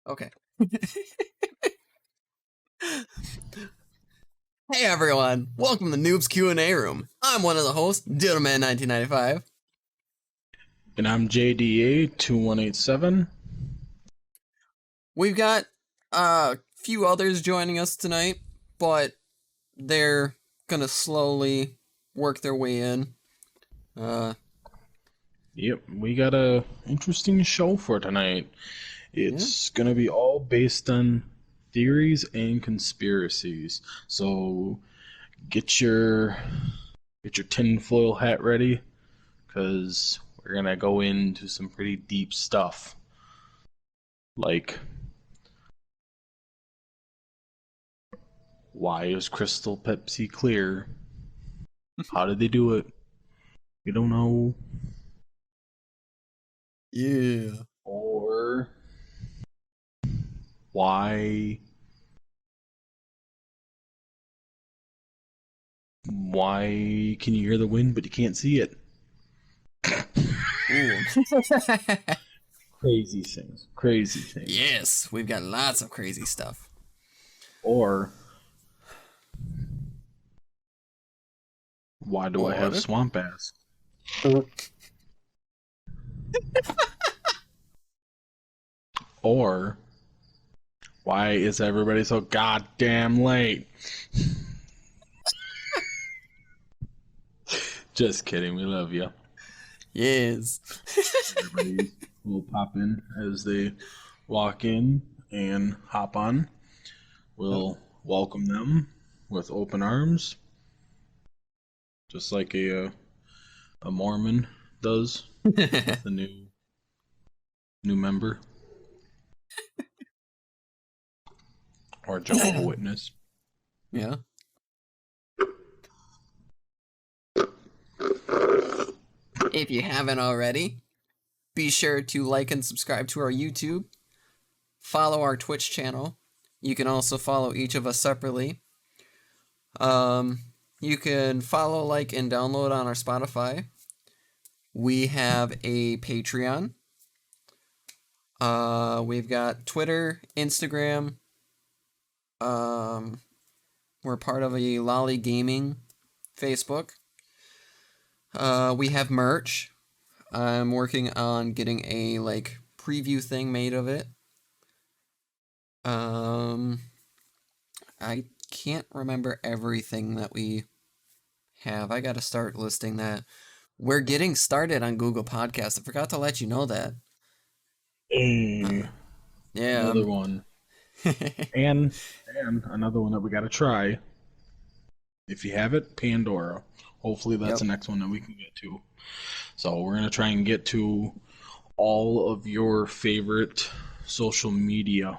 Okay. Hey everyone, welcome to Noobs Q&A Room. I'm one of the hosts, Diddleman1995. And I'm JDA2187. We've got a few others joining us tonight, but they're gonna slowly work their way in. Yep, we got a interesting show for tonight. It's gonna be all based on theories and conspiracies. So get your tinfoil hat ready, because we're gonna go into some pretty deep stuff. Like, why is Crystal Pepsi clear? How did they do it? We don't know. Yeah. Or why can you hear the wind but you can't see it? Ooh. Crazy things. Yes, we've got lots of crazy stuff. Or why do I have swamp ass? Or why is everybody so goddamn late? Just kidding, we love you. Yes. Everybody will pop in as they walk in and hop on. We'll welcome them with open arms, just like a Mormon does with a new member, or Jehovah's Witness. Yeah. If you haven't already, be sure to like and subscribe to our YouTube. Follow our Twitch channel. You can also follow each of us separately. You can follow, like, and download on our Spotify. We have a Patreon. We've got Twitter, Instagram. We're part of a Lolly Gaming Facebook. We have merch. I'm working on getting a preview thing made of it. I can't remember everything that we have. I gotta start listing that. We're getting started on Google Podcasts. I forgot to let you know that. Hey, Yeah. another one. and another one that we gotta try. If you have it, Pandora. Hopefully that's the next one that we can get to. So we're gonna try and get to all of your favorite social media.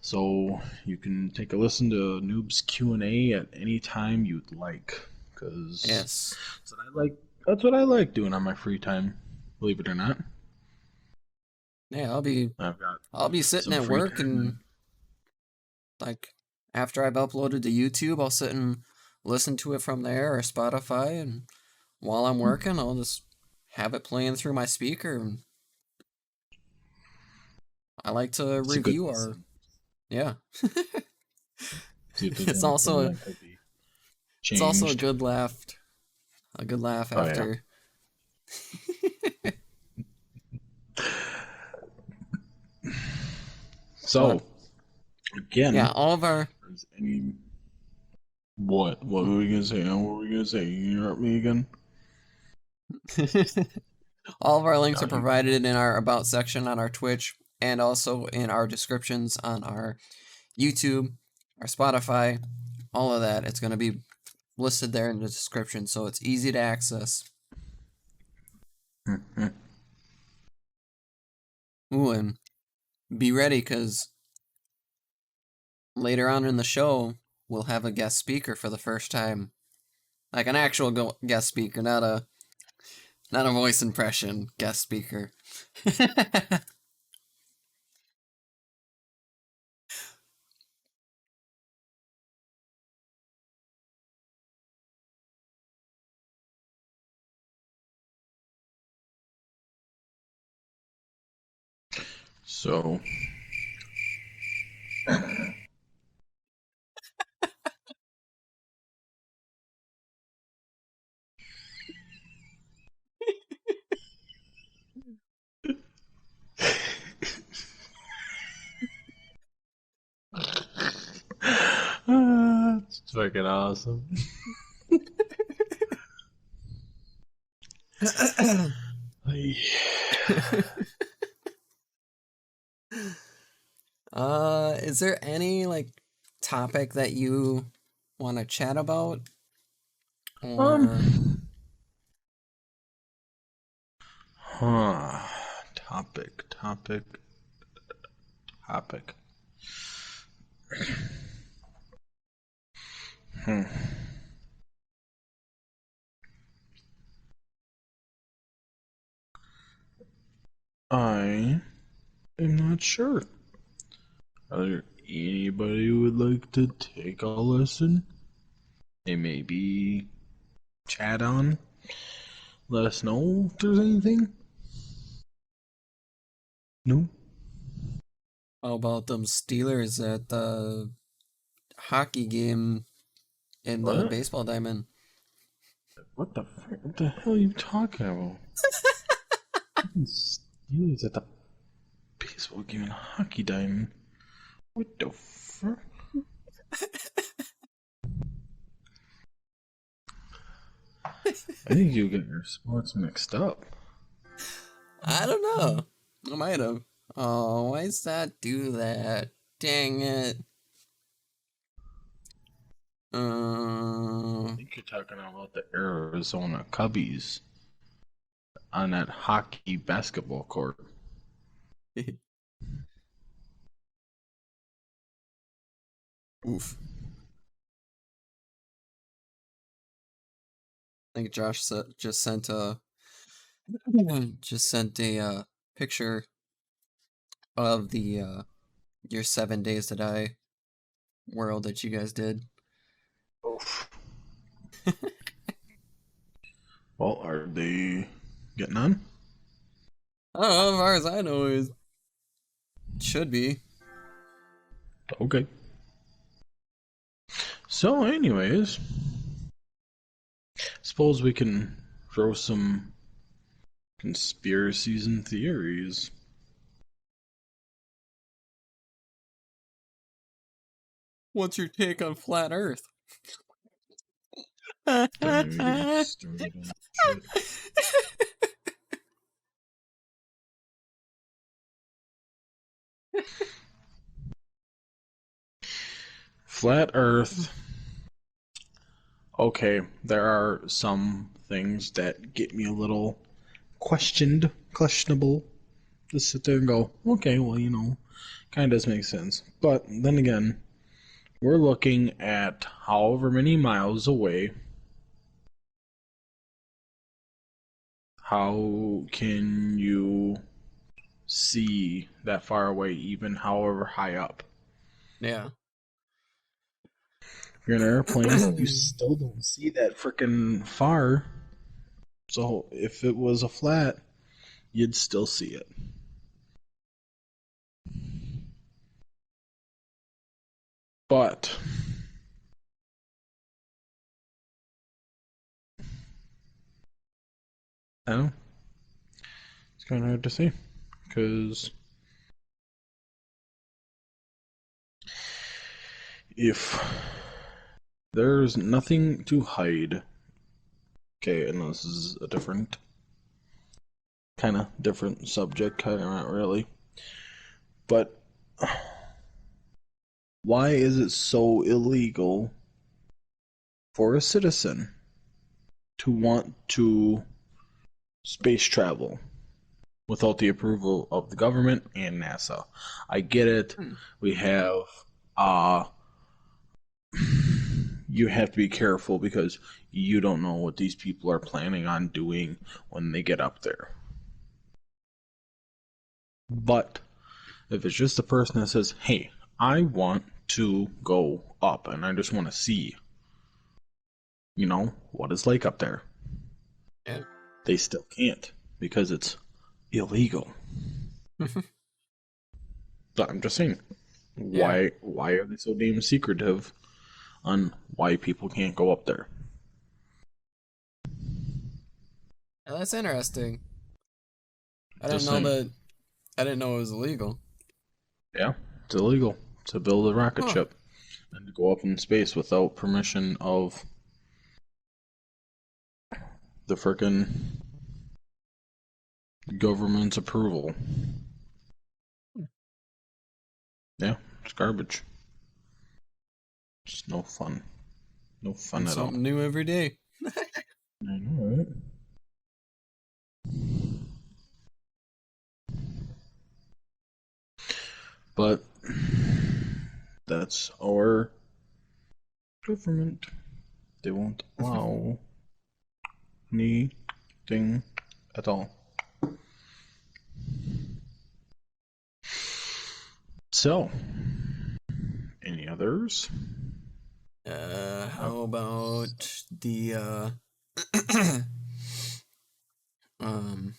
So you can take a listen to Noobs Q&A at any time you'd like. Because Yes. that's what I like doing on my free time, believe it or not. Yeah, I'll be sitting at work and after I've uploaded to YouTube, I'll sit and listen to it from there or Spotify, and while I'm working, I'll just have it playing through my speaker. I like to review our yeah. It's also a good laugh. A good laugh after. Oh, yeah. So, again, yeah, all of our. What were we gonna say? What were we gonna say? You interrupt me again? All of our links are provided in our About section on our Twitch, and also in our descriptions on our YouTube, our Spotify, all of that. It's going to be listed there in the description, so it's easy to access. Ooh, and be ready, because later on in the show, we'll have a guest speaker for the first time. Like an actual guest speaker, not a voice impression guest speaker. So, it's fucking awesome. Is there any like topic that you want to chat about? Or Huh. Topic. Hmm. I am not sure. Are there anybody who would like to take a lesson? And maybe chat on? Let us know if there's anything? No? how about them Steelers at the hockey game in the What? baseball diamond? What the hell are you talking about? Fucking Steelers at the baseball game and hockey diamond. What the fuck? I think you get your sports mixed up. I don't know. I might have. Oh, why does that do that? Dang it. I think you're talking about the Arizona Cubbies on that hockey basketball court. Oof. I think Josh just sent a picture of the your 7 days to die world that you guys did. Oof. Well, are they getting on? I don't know, as far as I know, it should be. Okay. So, anyways, suppose we can throw some conspiracies and theories. What's your take on flat Earth? Don't even get me started on shit. Flat Earth. Okay, there are some things that get me a little questionable. Just sit there and go, okay, well, kind of does make sense. But then again, we're looking at however many miles away. How can you see that far away, even however high up? Yeah. If you're in an airplane, you still don't see that freaking far. So if it was a flat, you'd still see it. But I don't know, it's kind of hard to say because if there's nothing to hide, okay, and this is a different subject, kind of not really, but why is it so illegal for a citizen to want to space travel without the approval of the government and NASA? I get it. We have uh you have to be careful because you don't know what these people are planning on doing when they get up there. But if it's just a person that says, "Hey, I want to go up and I just want to see, what it's like up there," Yeah. they still can't because it's illegal. I'm just saying, Yeah, why are they so damn secretive on why people can't go up there? well, that's interesting. I didn't Just know saying. that. I didn't know it was illegal. Yeah, it's illegal to build a rocket Huh. ship and to go up in space without permission of the frickin' government's approval. Yeah, it's garbage. It's no fun. No fun Learn at all. something new every day. I know, right? But that's our government. They won't allow anything at all. So, any others? How about the um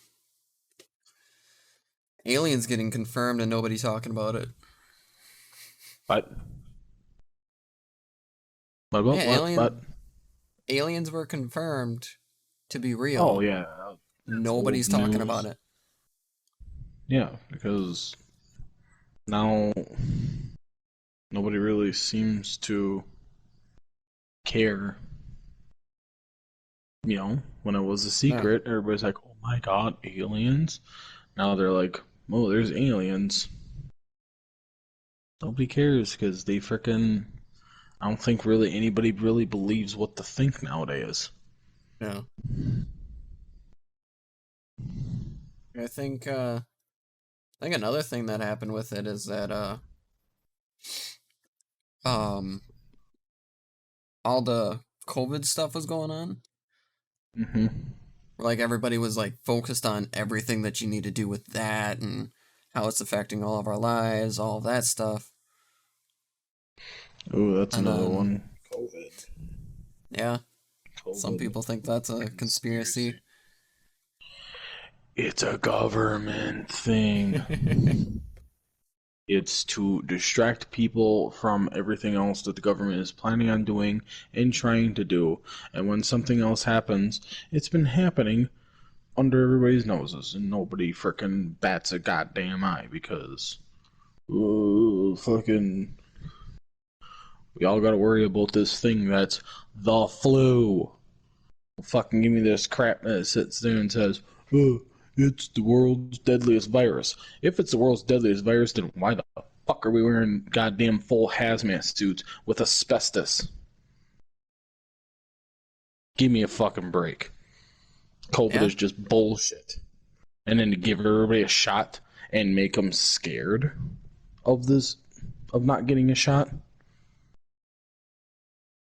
aliens getting confirmed and nobody talking about it? But Yeah, what? aliens were confirmed to be Oh real. yeah, that's Nobody's old talking about news. it. Yeah, because now nobody really seems to care. When it was a No. secret, everybody's like, "Oh my god, aliens!" Now they're like, "Oh, there's aliens." Nobody cares because they frickin' I don't think really anybody really believes what to think nowadays. No. I think another thing that happened with it is that um all the COVID stuff was going on. Hmm. Like everybody was like focused on everything that you need to do with that and how it's affecting all of our lives, all of that stuff. Oh, that's And another then one. COVID. yeah, some COVID people think that's a conspiracy. conspiracy. It's a government thing. It's to distract people from everything else that the government is planning on doing and trying to do. And when something else happens, it's been happening under everybody's noses, and nobody frickin' bats a goddamn eye because, fucking, we all gotta worry about this thing that's the flu. Fucking give me this crap that sits there and says, oh, it's the world's deadliest virus. If it's the world's deadliest virus, then why the fuck are we wearing goddamn full hazmat suits with asbestos? Give me a fucking break. COVID Yeah, is just bullshit. And then to give everybody a shot and make them scared of this, of not getting a shot,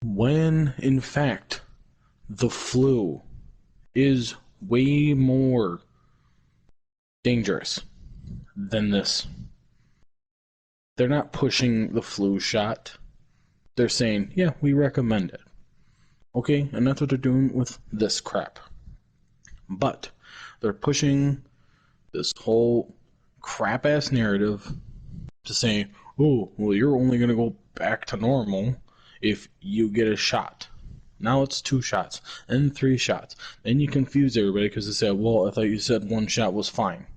when in fact the flu is way more dangerous than this. They're not pushing the flu shot. They're saying, yeah, we recommend it. Okay, and that's what they're doing with this crap. But they're pushing this whole crap ass narrative to say, oh, well, you're only going to go back to normal if you get a shot. Now it's 2 shots, then 3 shots. Then you confuse everybody because they say, well, I thought you said 1 shot was fine.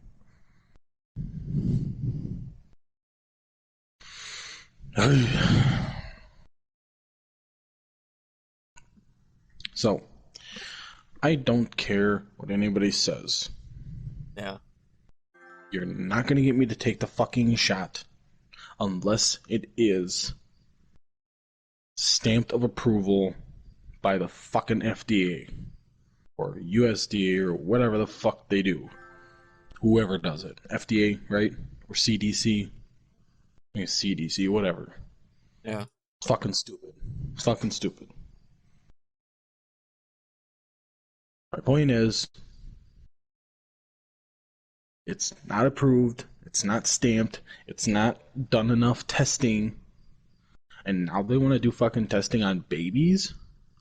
So, I don't care what anybody says. yeah, You're not going to get me to take the fucking shot unless it is stamped of approval by the fucking FDA or USDA or whatever the fuck they do. Whoever does it. FDA, right? Or CDC. I think CDC, whatever. yeah, Fucking stupid. Fucking stupid. My point is, it's not approved, it's not stamped, it's not done enough testing, and now they want to do fucking testing on babies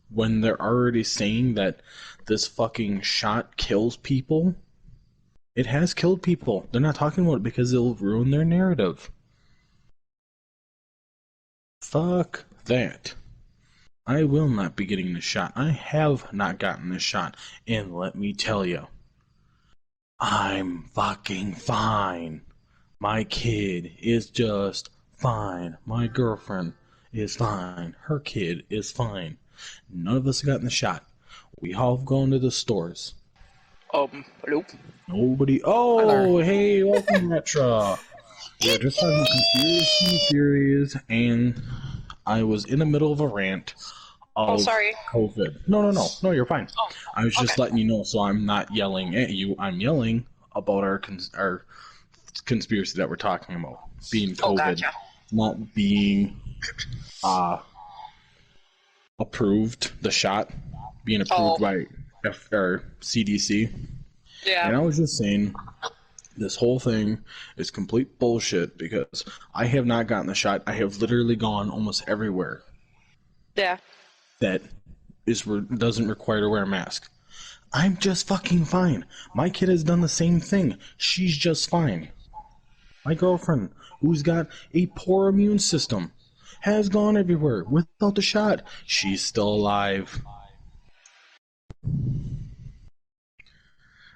when they're already saying that this fucking shot kills people. It has killed people. They're not talking about it because it'll ruin their narrative. Fuck that. I will not be getting the shot. I have not gotten the shot. And let me tell you, I'm fucking fine. My kid is just fine. My girlfriend is fine. Her kid is fine. None of us have gotten the shot. We all have gone to the stores. Hello? Nobody. Oh, hey, welcome, Retro. We were just talking conspiracy theories, and I was in the middle of a rant of sorry. COVID. No, you're fine. Oh, I was just letting you know, so I'm not yelling at you. I'm yelling about our conspiracy that we're talking about, being COVID, gotcha. not being approved, the shot being approved by CDC. Yeah. And I was just saying, this whole thing is complete bullshit because I have not gotten the shot. I have literally gone almost everywhere. Yeah. That doesn't require to wear a mask. I'm just fucking fine. My kid has done the same thing. She's just fine. My girlfriend, who's got a poor immune system, has gone everywhere without the shot. She's still alive.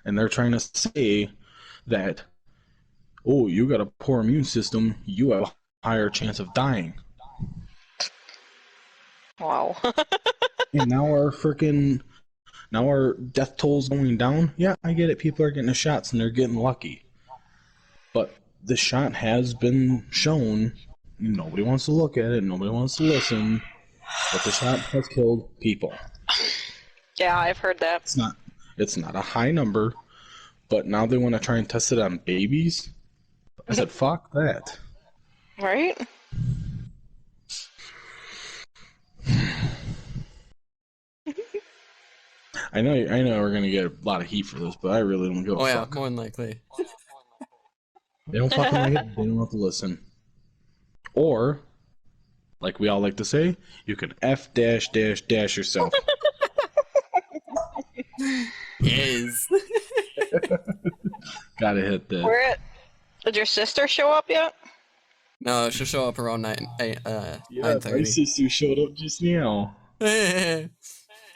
And they're trying to say that, oh, you got a poor immune system, you have a higher chance of dying. Wow. And now our death toll's going down. Yeah, I get it. People are getting the shots and they're getting lucky. But the shot has been shown. Nobody wants to look at it. Nobody wants to listen. But the shot has killed people. Yeah, I've heard that. It's not a high number, but now they want to try and test it on babies. I said, fuck that. Right? I know we're gonna get a lot of heat for this, but I really don't give a fuck. More than likely. They don't fucking like it, they don't have to listen. Or, like we all like to say, you can F dash dash dash yourself. Yes. Gotta hit that. Did your sister show up yet? No, she'll show up around 9:30. My sister showed up just now.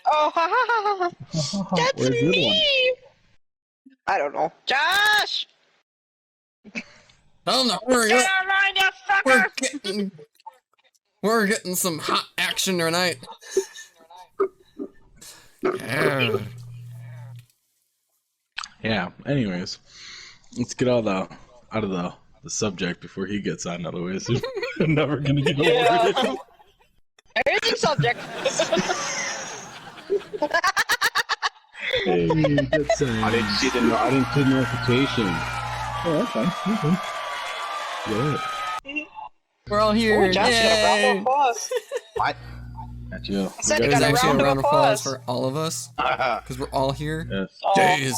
Oh, ha ha ha ha. That's Where's the other me! I don't know. Josh! Tell them to hurry Get up. online, you fucker! We're getting some hot action tonight. Yeah. Anyways, let's get out of the subject before he gets on. Otherwise, we're never gonna get over it. Here's the subject. Hey, that's I didn't see the notification. Oh, that's fine. Okay. Yeah. We're all here. Ooh, Josh, you got a round of Yay! applause. What? That's you. I said you There's got a actually round of applause. for all of us because we're all here. Yes. Oh. Jeez.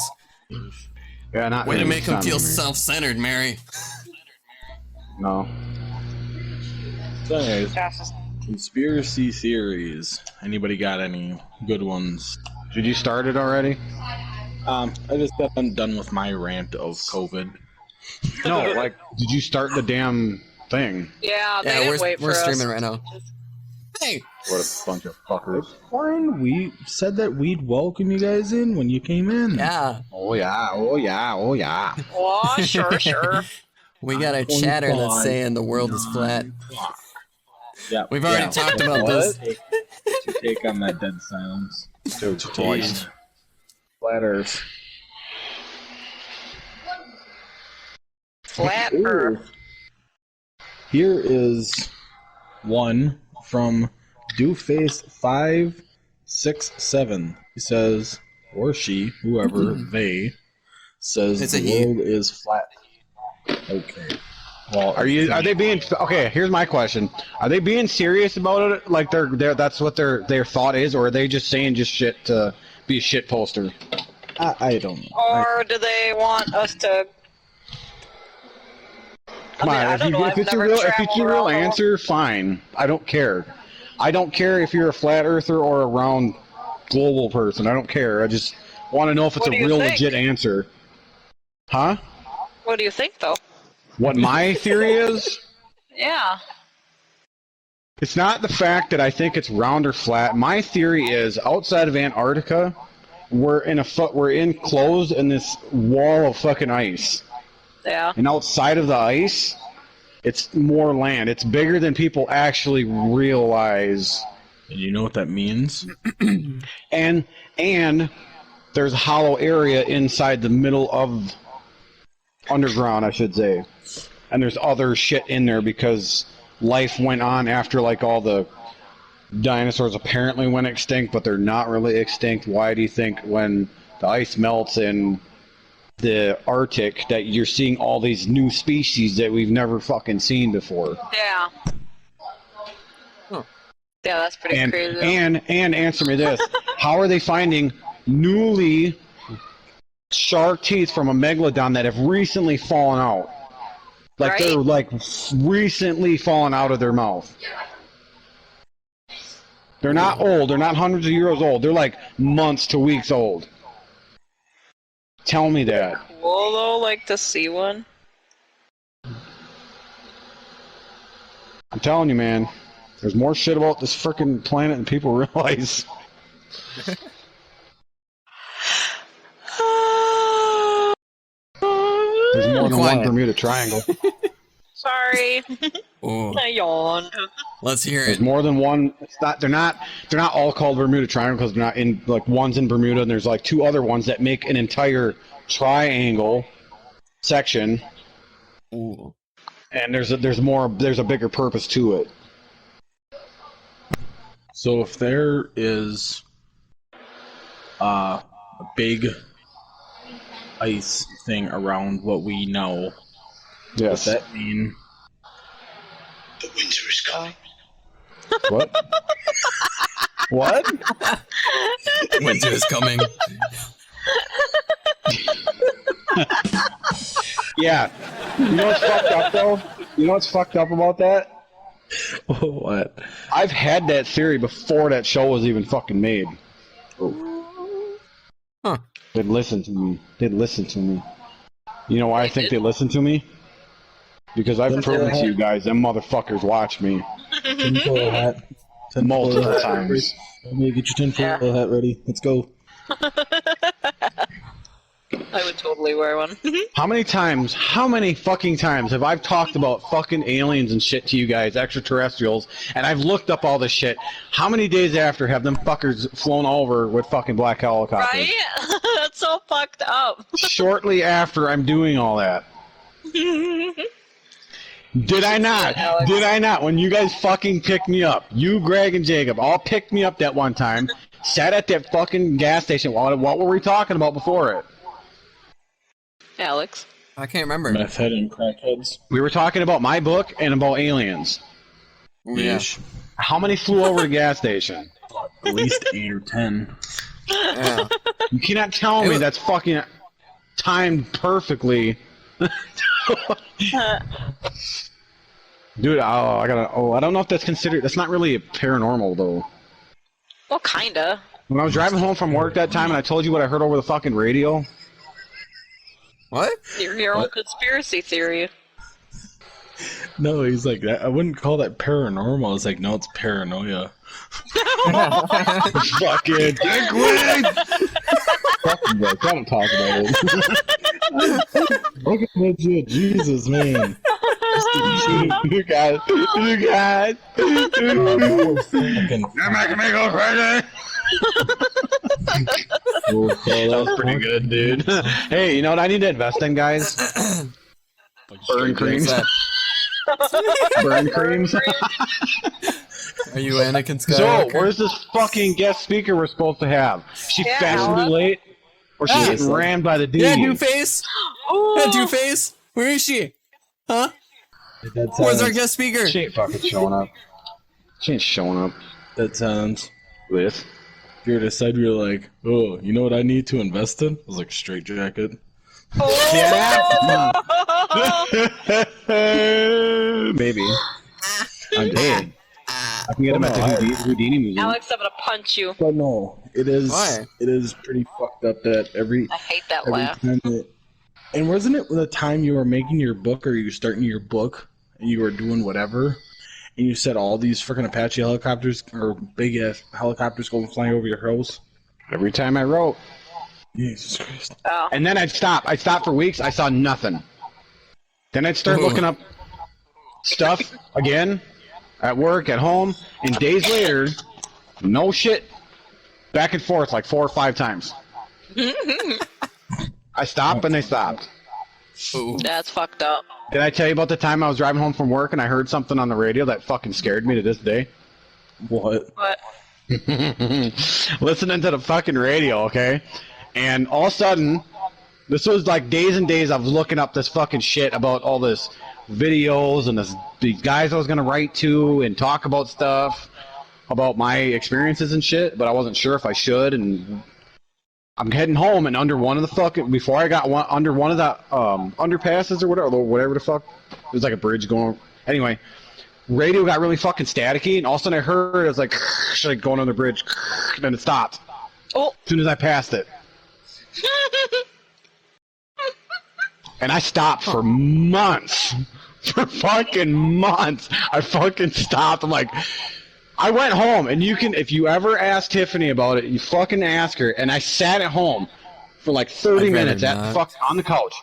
Yeah, not Way to me, make them not feel me. self-centered, Mary. No. So anyways, Josh is... conspiracy theories. Anybody got any good ones? Did you start it already? I just got done with my rant of COVID. No, like, did you start the damn thing? Yeah, they Yeah, didn't wait we're for streaming us. right now. Hey, What a bunch of fuckers. Fine, we said that we'd welcome you guys in when you came in. yeah, Oh yeah, oh yeah, oh yeah. Oh, sure. we got a chatter that's saying the world is flat. Yeah, We've already talked about this. To take on that dead silence. Dude, twice. Flat Earth. Flat Ooh. Earth. Here is one from Dooface567. He says, or she, whoever, they, says It's a the he. world is flat. Okay. Well, Are they being okay? Here's my question: are they being serious about it? Like they're that's what their thought is, or are they just saying just shit to be a shit poster? I don't know. Or do they want us to... Come I mean, I on, don't know, if I've it's never your real traveled around the world. answer, fine. I don't care. I don't care if you're a flat earther or a round global person. I don't care. I just want to know if it's What a do you real think? legit answer. Huh? What do you think, though? What my theory is? Yeah. It's not the fact that I think it's round or flat. My theory is outside of Antarctica, we're enclosed in this wall of fucking ice. Yeah. And outside of the ice, it's more land. It's bigger than people actually realize. And you know what that means? And there's a hollow area inside the middle of underground, I should say. And there's other shit in there because life went on after like all the dinosaurs apparently went extinct, but they're not really extinct. Why do you think when the ice melts in the Arctic that you're seeing all these new species that we've never fucking seen before? Yeah. Huh. Yeah, that's pretty crazy. And answer me this: how are they finding newly shark teeth from a megalodon that have recently fallen out? Like Right? they're like recently fallen out of their mouth. They're not old. They're not hundreds of years old. They're like months to weeks old. Tell me that. Cool though, like to see one. I'm telling you, man. There's more shit about this freaking planet than people realize. There's more than one Bermuda Triangle. Sorry. Oh, I yawned. let's hear There's it. more than one. It's not. They're not all called Bermuda Triangle because they're not in like one's in Bermuda and there's like two other ones that make an entire triangle section. Ooh. And there's a bigger purpose to it. So if there is a big ice thing around what we know, Yes. does that mean The winter is coming. What? What? Winter is coming. Yeah. You know what's fucked up though? You know what's fucked up about that? what? I've had that theory before that show was even fucking made. Huh. They'd listen to me. You know why I think they listen to me? Because I've proven to you guys, them motherfuckers watch me Tinfoil hat. multiple times. Let me get your tinfoil hat ready. Let's go. I would totally wear one. How many fucking times have I talked about fucking aliens and shit to you guys, extraterrestrials, and I've looked up all this shit? How many days after have them fuckers flown over with fucking black helicopters? Right? That's so fucked up. Shortly after I'm doing all that. Did I not? Alex. Did I not? When you guys fucking picked me up, you, Greg, and Jacob all picked me up that one time, sat at that fucking gas station. What were we talking about before it? Alex. I can't remember. Meth head and crackheads. We were talking about my book and about aliens. Ooh, yeah. Ish. How many flew over the gas station? At least 8 or 10. Yeah. You cannot tell me that's fucking timed perfectly. Dude, I don't know if that's considered. That's not really paranormal though. Well, kinda. When I was driving home from work that time, and I told you what I heard over the fucking radio. What? Your own conspiracy theory. No, he's like that. I wouldn't call that paranormal. It's like, no, it's paranoia. Fucking dickweed! Fucking bro, don't talk about it. Look at that shit. Jesus, man. You guys. Fucking You're making me go crazy! That was pretty good, dude. Hey, you know what I need to invest in, guys? Burn creams. Burn creams. Are you Anakin So, Skywalker? where's this fucking guest speaker we're supposed to have? She Yeah, fashionably Alex. late? Or she's getting rammed by the D? Yeah, Two-Face? Yeah, Two-Face? Where is she? Huh? Where's our guest speaker? She ain't fucking showing up. She ain't showing up. That sounds. With? If you're to side, you're like, oh, you know what I need to invest in? I was like, straight jacket. Yeah. Maybe. I'm dead. I can get him at the Houdini Museum. Alex, I'm gonna punch you. But no, it is. Why? It is pretty fucked up that every I hate that every laugh. time that. And wasn't it the time you were making your book or you were starting your book and you were doing whatever, and you said all these freaking Apache helicopters or big ass helicopters go flying over your house. Every time I wrote. Jesus Christ. Oh. And then I'd stop. I'd stop for weeks. I saw nothing. Then I'd start looking up stuff again at work, at home, and days later, no shit. Back and forth like 4 or 5 times. I stopped and they stopped. Ooh. That's fucked up. Did I tell you about the time I was driving home from work and I heard something on the radio that fucking scared me to this day? What? What? Listening to the fucking radio, okay? And all of a sudden, this was like days and days I was looking up this fucking shit about all this videos and these guys I was gonna write to and talk about stuff about my experiences and shit, but I wasn't sure if I should. And I'm heading home, and under one of the fucking before I got under one of the underpasses or whatever the fuck, it was like a bridge going. Anyway, radio got really fucking staticky, and all of a sudden I heard it was like going on the bridge, and then it stopped. Oh. As soon as I passed it. And I stopped for months. For fucking months. I fucking stopped. I'm like, I went home, and you can, if you ever ask Tiffany about it, you fucking ask her, and I sat at home for like 30 minutes on the couch.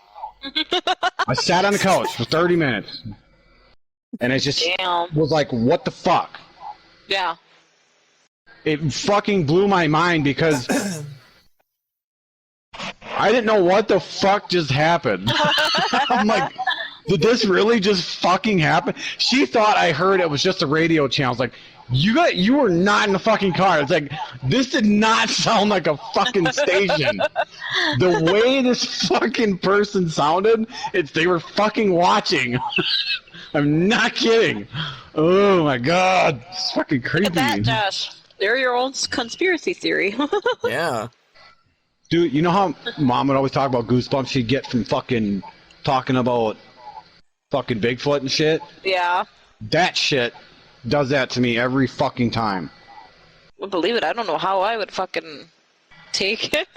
I sat on the couch for 30 minutes. And it just was like, what the fuck? Yeah. It fucking blew my mind because I didn't know what the fuck just happened. I'm like, did this really just fucking happen? She thought I heard it was just a radio channel. I was like, you were not in the fucking car. It's like, this did not sound like a fucking station. The way this fucking person sounded, they were fucking watching. I'm not kidding. Oh my god, it's fucking creepy. Look at that, Josh. They're your own conspiracy theory. Yeah. Dude, you know how Mom would always talk about goosebumps she'd get from fucking talking about fucking Bigfoot and shit? Yeah. That shit does that to me every fucking time. I believe it. I don't know how I would fucking take it.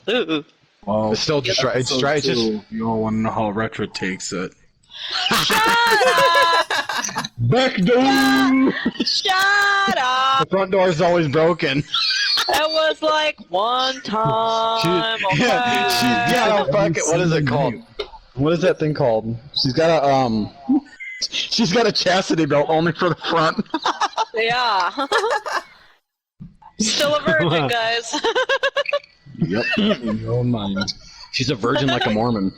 Ooh. Well, It's still just it's just you all want to know how retro takes it. Shut up! back door. Shut up! The front door is always broken. That was like one time. Okay. Yeah, fuck it. What is it called? What is that thing called? She's got a chastity belt only for the front. Yeah. Still a virgin, guys. Yep. In your own mind. She's a virgin like a Mormon.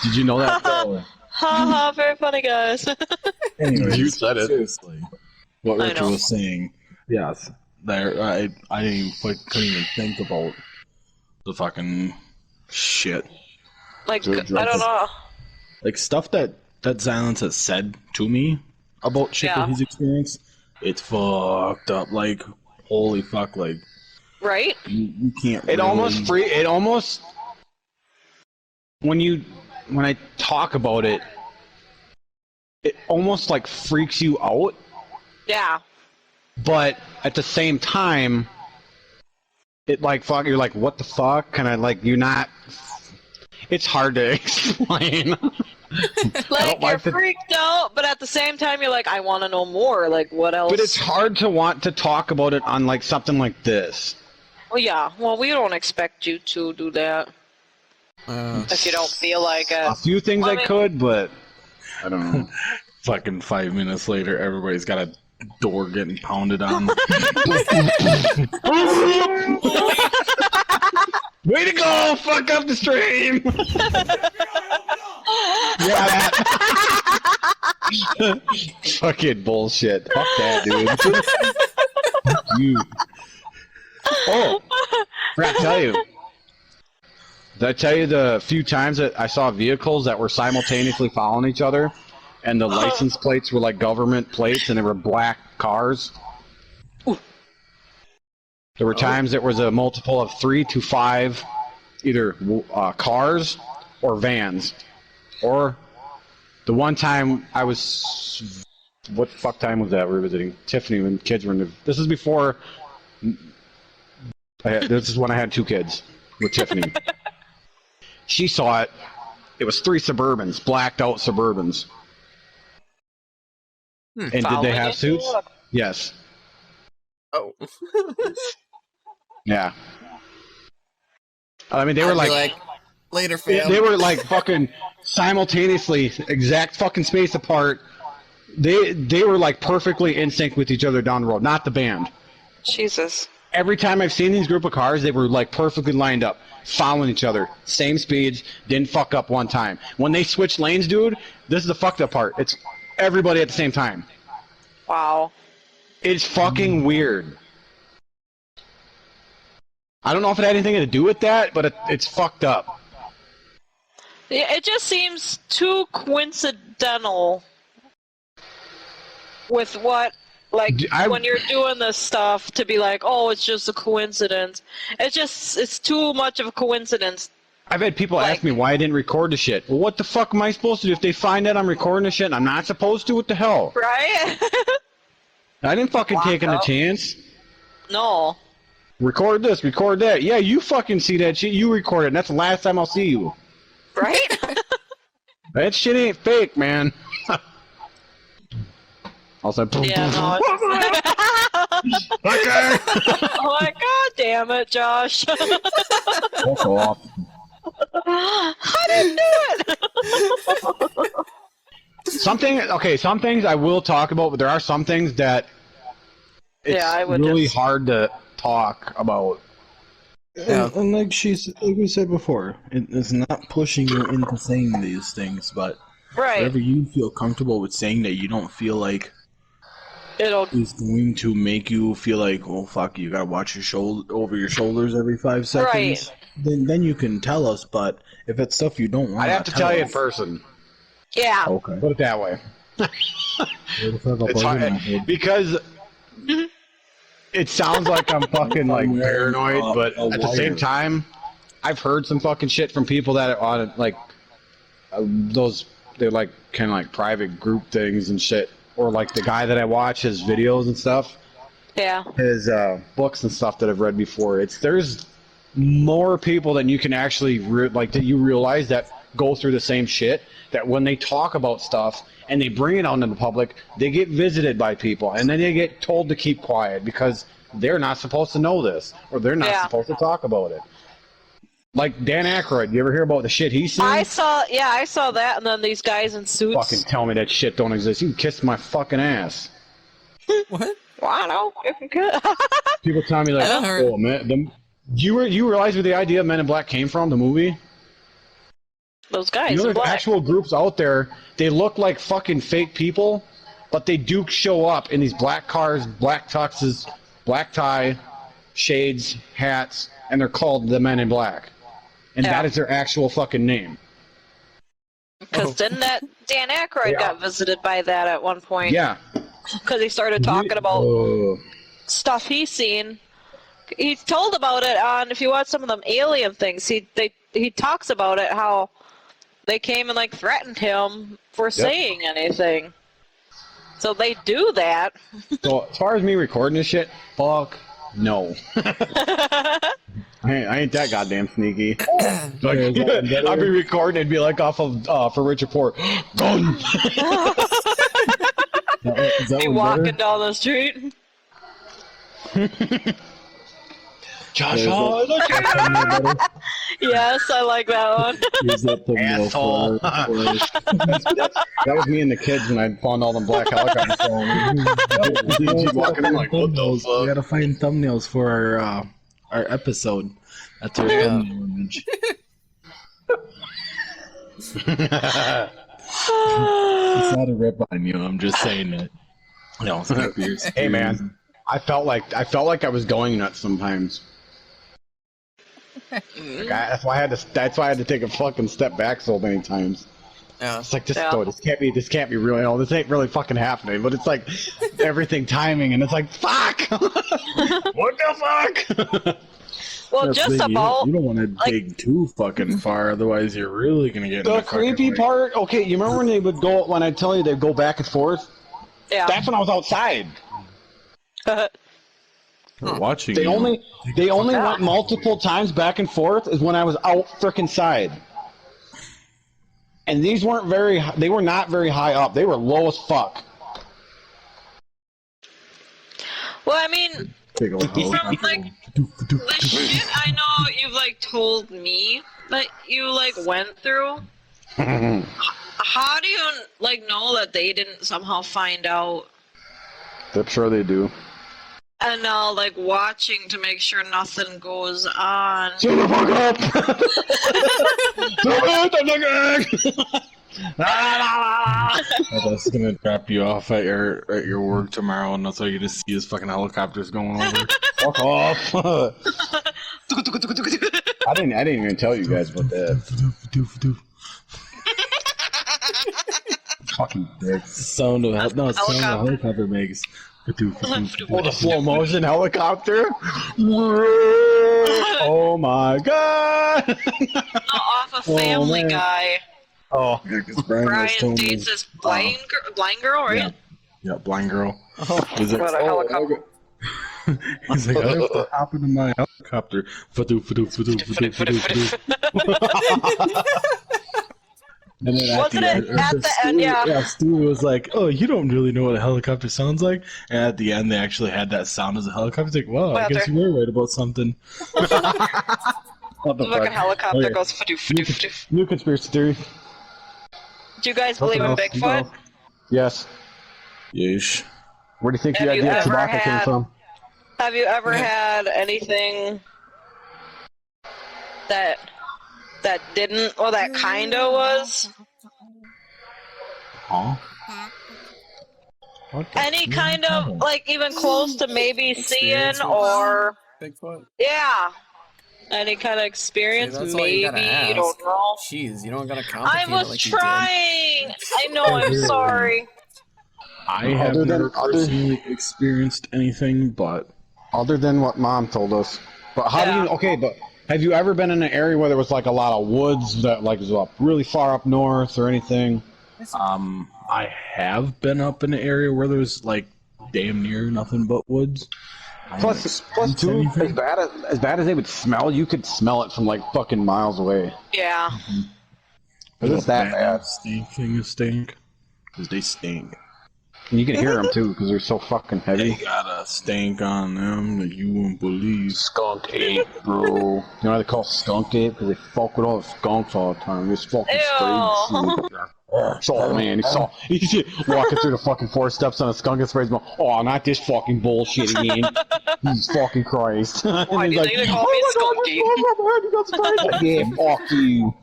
Did you know that? Ha ha, very funny, guys. Anyways, You said it. Seriously. What I Richard know. was saying, yes, I couldn't even think about the fucking shit. Like, So I don't know. Like stuff that Silence has said to me about shit Yeah. that he's experienced, it's fucked up. Like, holy fuck, like, Right? you can't It almost when I talk about it, it almost like freaks you out, Yeah. but at the same time, it like fuck you're like, what the fuck? Can I like you're not? It's hard to explain. Like, you're like the- freaked out, but at the same time, you're like, I want to know more. Like, what else? But it's hard to want to talk about it on like something like this. Well, yeah. Well, we don't expect you to do that if you don't feel like A it. few things Well, I I mean- could, but I don't know. Fucking 5 minutes later, everybody's got a door getting pounded on. Way to go! Fuck up the stream. Yeah, that. Fucking bullshit. Fuck that, dude. You. Oh, forgot to tell you. Did I tell you the few times that I saw vehicles that were simultaneously following each other, and the license plates were like government plates, and they were black cars? There were times there was a multiple of 3 to 5, either cars or vans. Or the one time I was, what fuck time was that? We were visiting Tiffany when kids were in the, this is before, this is when I had 2 kids with Tiffany. She saw it. It was 3 Suburbans, blacked out Suburbans. And did Following they have it? suits? Yes. Oh. Yeah. I mean, they were I'd be like later, fam. they were like fucking simultaneously, exact fucking space apart. They were like perfectly in sync with each other down the road, not the band. Jesus. Every time I've seen these group of cars, they were like perfectly lined up, following each other, same speeds, didn't fuck up one time. When they switch lanes, dude, this is the fucked up part. It's everybody at the same time. Wow. It's fucking weird. I don't know if it had anything to do with that, but it's fucked up. Yeah, it just seems too coincidental with what, like, when you're doing this stuff to be like, oh, it's just a coincidence. It's too much of a coincidence. I've had people ask me why I didn't record the shit. Well, what the fuck am I supposed to do if they find out I'm recording the shit and I'm not supposed to? What the hell? Right? I didn't fucking take a chance. No. Record this, record that. Yeah, you fucking see that shit. You record it, and that's the last time I'll see you. Right? That shit ain't fake, man. Also, Yeah, no. okay. Oh my god damn it, Josh. Fuck off. I didn't do it! Some things I will talk about, but there are some things that it's really hard to talk about. And like we said before, it's not pushing you into saying these things, but wherever you feel comfortable with saying that you don't feel like it's going to make you feel like, oh fuck, you gotta watch your over your shoulders every 5 seconds. Then you can tell us. But if it's stuff you don't want, I'd have to tell you in person. Yeah. Okay. Put it that way. It's hard, because it sounds like I'm fucking like paranoid, but at the same time, I've heard some fucking shit from people that are on like they're like kind of like private group things and shit, or like the guy that I watch his videos and stuff. Yeah. His books and stuff that I've read before. There's more people than you can actually that you realize that go through the same shit. That when they talk about stuff and they bring it out into the public, they get visited by people, and then they get told to keep quiet because they're not supposed to know this, or they're not supposed to talk about it. Like Dan Aykroyd, you ever hear about the shit he's seen? I saw that, and then these guys in suits. Fucking tell me that shit don't exist. You can kiss my fucking ass. What? Well, I know if you could. People tell me like, oh man, you realize where the idea of Men in Black came from? The movie. Those guys. You know, there's actual groups out there. They look like fucking fake people, but they do show up in these black cars, black tuxes, black tie, shades, hats, and they're called the Men in Black. And that is their actual fucking name. Because didn't that Dan Aykroyd got visited by that at one point? Yeah. Because he started talking about stuff he's seen. He told about it on, if you watch some of them Alien things, he talks about it, how they came and like threatened him for saying anything. So they do that. So as far as me recording this shit, fuck no. I ain't that goddamn sneaky. Like, I'd be recording and be like off of for Richard Port. Gun. Be walking down the street. Josh, yes, I like that one. Asshole. That was me and the kids when I found all them black helicopters. Walking in like, what the fuck? We gotta find thumbnails for our episode. That's our thumbnail image. It's not a rip on you. I'm just saying it. No, hey man, I felt like I was going nuts sometimes. That's why I had to take a fucking step back so many times. Yeah. It's like this can't be real. You know, this ain't really fucking happening. But it's like everything timing, and it's like fuck. What the fuck? Well, that's just about you don't want to dig too fucking far, otherwise you're really gonna get the creepy part. Okay, you remember when they would go? When I tell you they'd go back and forth. Yeah. That's when I was outside. Watching. They only went multiple times back and forth is when I was out frickin' side. And these weren't they were not very high up. They were low as fuck. Well, I mean, Take a from like the shit I know you've like told me that you like went through. How do you like know that they didn't somehow find out? I'm sure they do. And now like watching to make sure nothing goes on. Shut the fuck up! Shut the fuck up! That's gonna drop you off at your work tomorrow, and that's why you just see his fucking helicopters going over. Fuck off! I didn't even tell you guys about that. Fucking dicks. Sound of helicopter makes. Oh, the slow motion helicopter! Oh my god! Off a Family Guy. Oh, Yeah, 'cause Brian dates this blind girl, right? Yeah, blind girl. Oh, He's like, What a helicopter. he's like, I have to hop into my helicopter. And then Wasn't it at the end? Yeah. Yeah, Stu was like, "Oh, you don't really know what a helicopter sounds like." And at the end, they actually had that sound as a helicopter. It's like, "Wow, I guess you were right about something." what the Fucking fuck? helicopter Okay. goes fadoof. New conspiracy theory. Do you guys believe in Bigfoot? Yes. Yeesh. Where do you think Have the you idea of ever Chewbacca came had- from? Have you ever had anything that didn't, or that kinda was? Huh? Any kind of, like, even close to maybe seeing, or, Bigfoot. yeah. Any kind of experience, See, that's all you maybe, gotta you don't ask. know. Jeez, you don't gotta I complicate it was like you did. trying! I know, I'm sorry. I have never personally experienced anything, but Other than what Mom told us. But how do Yeah. you? Okay, but have you ever been in an area where there was like a lot of woods that like was up really far up north or anything? I have been up in an area where there's like damn near nothing but woods. I haven't Plus experienced too, anything. as bad as they would smell, you could smell it from like fucking miles away. Yeah. It's that bad. Stink. Because they stink. And you can hear them too because they're so fucking They heavy. got a stink on them that you won't believe. Skunk ape, bro. You know why they call it skunk ape? Because they fuck with all the skunks all the time. They just fucking Ew. Oh man, he's walking through the fucking 4 steps on a skunk and sprays him. Oh, not this fucking bullshit again. Jesus fucking Christ. And Why do he's you like, think they call me Skunky? yeah, fuck you.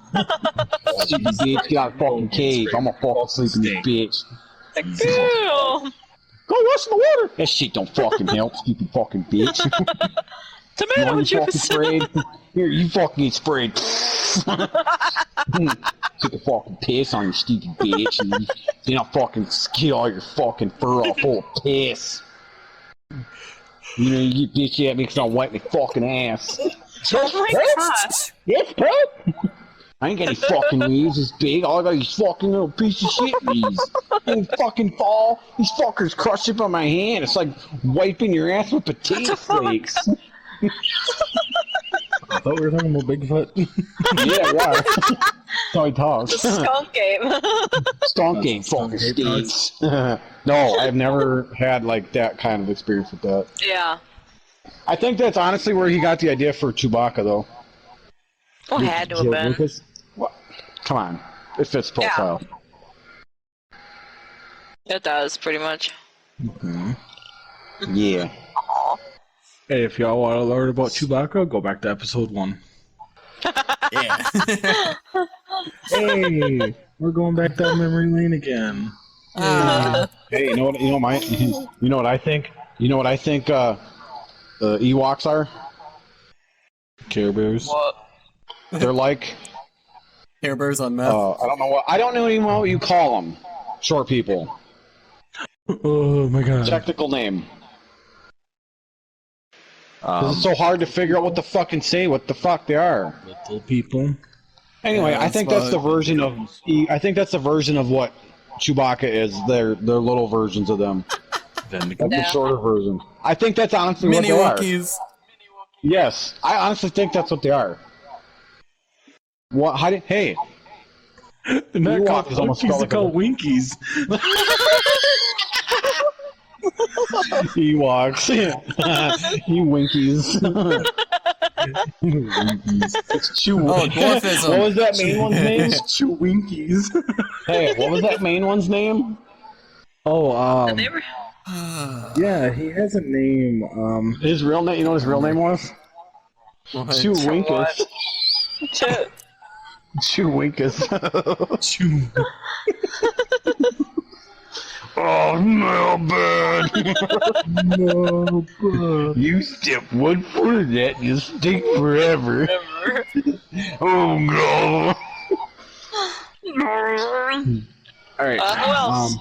Stupid bitch, get out of the fucking cave. I'm gonna fucking sleep in this bitch. Ew. Go wash in the water. That shit don't fucking help, stupid fucking bitch. Tomato You fucking juice. sprayed. Here, you fucking get sprayed. Took a fucking piss on you, stupid bitch, and then I'll fucking get all your fucking fur all full of piss. You know, you get bitchy at me because I'll wipe my fucking ass. Oh my god. Yes, bro. I ain't got any fucking leaves this big. All I got is fucking little piece of shit leaves. They fucking fall. These fuckers crush up on my hand. It's like wiping your ass with potato flakes. I thought we were talking about Bigfoot. Yeah, right. That's how he talks. The skunk game. Skunk game fucking stinks. No, I've never had like that kind of experience with that. Yeah. I think that's honestly where he got the idea for Chewbacca, though. Oh, had to have been. Lucas? What? Come on, it fits profile. It does, pretty much. Yeah. Hey, if y'all want to learn about Chewbacca, go back to episode 1. Yeah. Hey, we're going back down memory lane again. Hey, you know what I think? You know what I think? The Ewoks are. Care Bears. What? They're like. Hair Bears on meth. I don't know anymore what you call them. Short people. Oh my god. Technical name. 'Cause it's so hard to figure out what the fucking say, what the fuck they are. Little people. Anyway, Yeah, I think that's the version of. I think that's the version of what Chewbacca is. They're little versions of them. Then That's the shorter version. I think that's honestly Mini what they Wookiees. are. Yes, I honestly think that's what they are. What? How did? Hey, and that Ewok called is almost Wookiees, spelled they like call Winkies. He walks. He winkies. It's Chew. Oh, dwarfism. What was that main one's name? Chewinkies. Hey, what was that main one's name? Oh, They were- yeah, he has a name. His real name. You know what his real name was? What? Chew Winkus. Ch- Chew Winkus. Chew. Oh no, bud! No, bro. You step one foot of that, you stink forever. Oh no! All right. Who else?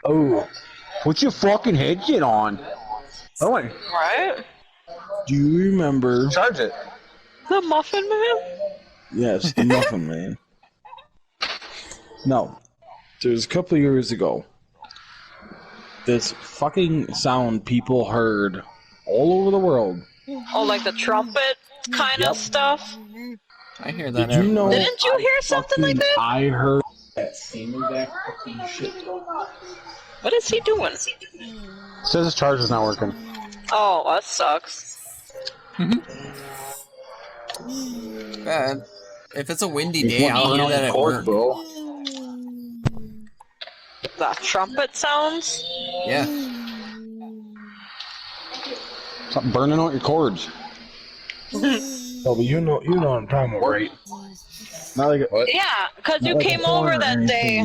Oh, put your fucking headset on. Oh, wait. Right? Do you remember? Charge it. The Muffin Man? Yes, the Muffin Man. No, there's a couple of years ago. This fucking sound people heard all over the world. Oh, like the trumpet kind of stuff? I hear that. Did you know? Didn't you hear something like that? I heard that same exact fucking shit. What is he doing? Says his charger's not working. Oh, that sucks. Bad. If it's a windy day, I'll hear that at work. bro. The trumpet sounds? Yeah. Stop burning out your cords. Oh, but you know what I'm talking about, right? Not like a, Yeah, because you not like a came horn over or that day.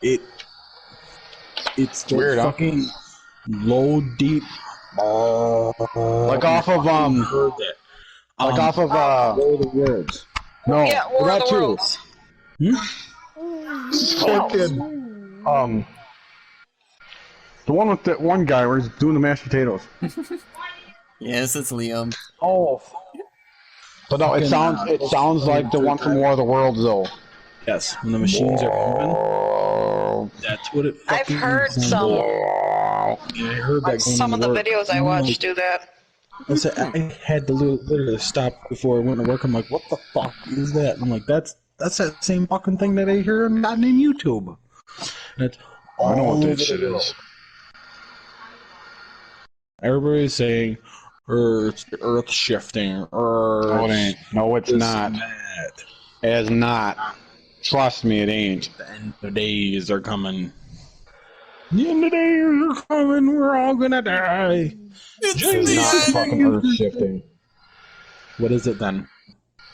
anything. It's just Weird, huh? fucking low, deep. Like off of Heard that. like off of War of the Worlds. no, Yeah, War of that the too. Worlds. Fucking the one with that one guy where he's doing the mashed potatoes. Yes, it's Liam. Oh, But no, it sounds like the one from War of the Worlds though. yes. When the machines are moving, that's what it. I've fucking heard sounds some. like. Yeah, I heard that. Some of the videos I watched do that. I had to literally stop before I went to work. I'm like, what the fuck is that? And I'm like, that's that same fucking thing that I hear on YouTube. And it's I know what all that over shit the world. is. Everybody's saying Earth shifting. No, it ain't. No, it's not. That. It is not. Trust me, it ain't. The end of days are coming. The end of days are coming. We're all gonna die. It's not fucking earth shifting. What is it then?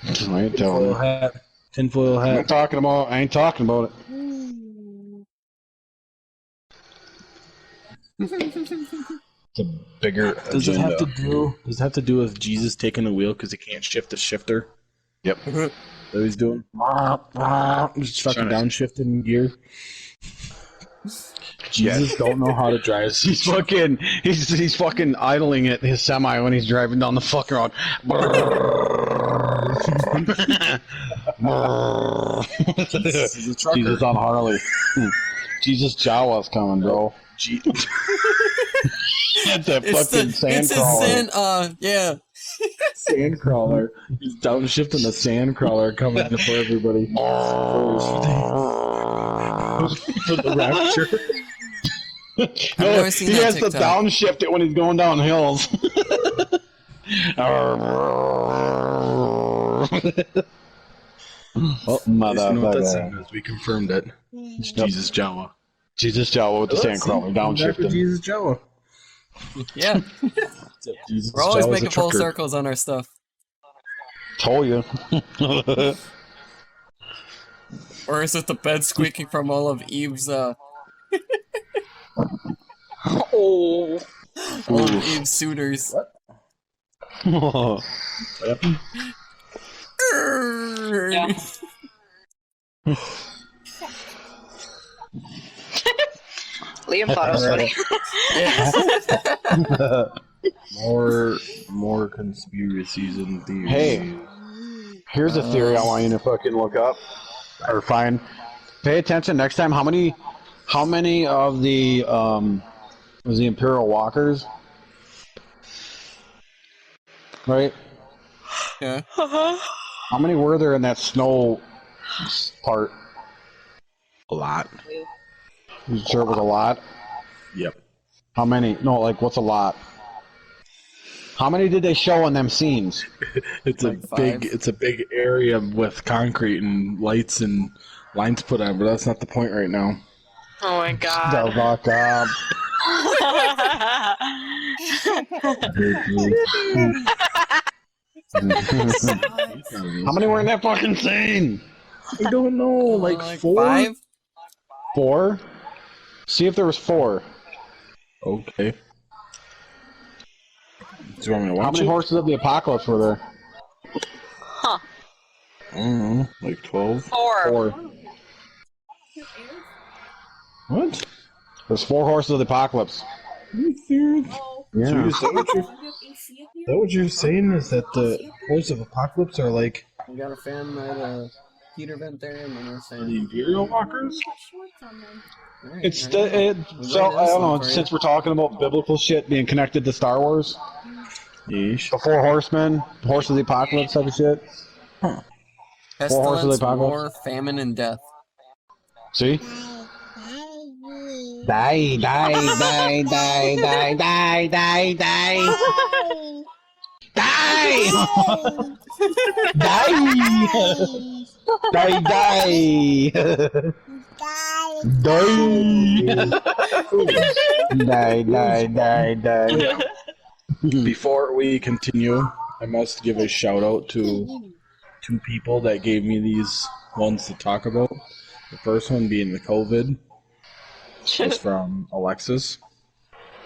I ain't telling Tinfoil you. hat. Tinfoil I ain't hat. talking about. I ain't talking about it. It's a bigger Does it agenda. have to do? Does it have to do with Jesus taking the wheel because he can't shift the shifter? Yep. That he's doing. Just fucking downshifting gear. Jesus don't know how to drive. He's fucking idling it his semi when he's driving down the fucking road. Jesus on Harley. Jesus Jawa's coming, bro. That's that fucking It's a sand sin. Yeah. Sandcrawler. He's downshifting the sandcrawler coming in for everybody. For the rapture. I've No, never seen he that has to TikTok. downshift it when he's going down hills. Oh, you know what that motherfucker. sound is? We confirmed it. It's Jesus Jawa. Jesus Jawa with the sandcrawler, downshifting. Jesus Jawa. Yeah. Jesus We're always Jawa's a making full trucker. circles on our stuff. Told you. Or is it the bed squeaking from all of Eve's, Oh. all of Eve's suitors? What happened? Yeah. Liam thought it was funny. More conspiracies and theories. Hey, here's a theory I want you to fucking look up or find. Pay attention next time. How many of the was the Imperial Walkers? Right? Yeah. Uh-huh. How many were there in that snow part? A lot. You sure it was a lot? Yep. How many? No, like, what's a lot? How many did they show in them scenes? It's Like a big area with concrete and lights and lines put on, but that's not the point right now. Oh my The god. fuck up. How many were in that fucking scene? I don't know, like 4? 5? 4? See if there was 4. Okay. Do you want me to watch How many it? horses of the apocalypse were there? Huh. I don't know, like 12? 4. 4. What? There's 4 horses of the apocalypse. Are you serious? Yeah. So is that what you're saying is that the horse of apocalypse are like We got a fan at a heater vent there, and then we're the saying. Imperial Walkers? Alright, It's alright. so I don't know. Since we're talking about biblical shit being connected to Star Wars, Yeesh. the 4 horsemen, horse of the apocalypse type of shit. Huh. Pestilence, apocalypse. war, famine, and death. See? Die, die, die, die, die, die, die, die. Die! Die! Die, die! Die! Die, die, die. Before we continue, I must give a shout out to 2 people that gave me these ones to talk about. The first one being the COVID. It's from Alexis.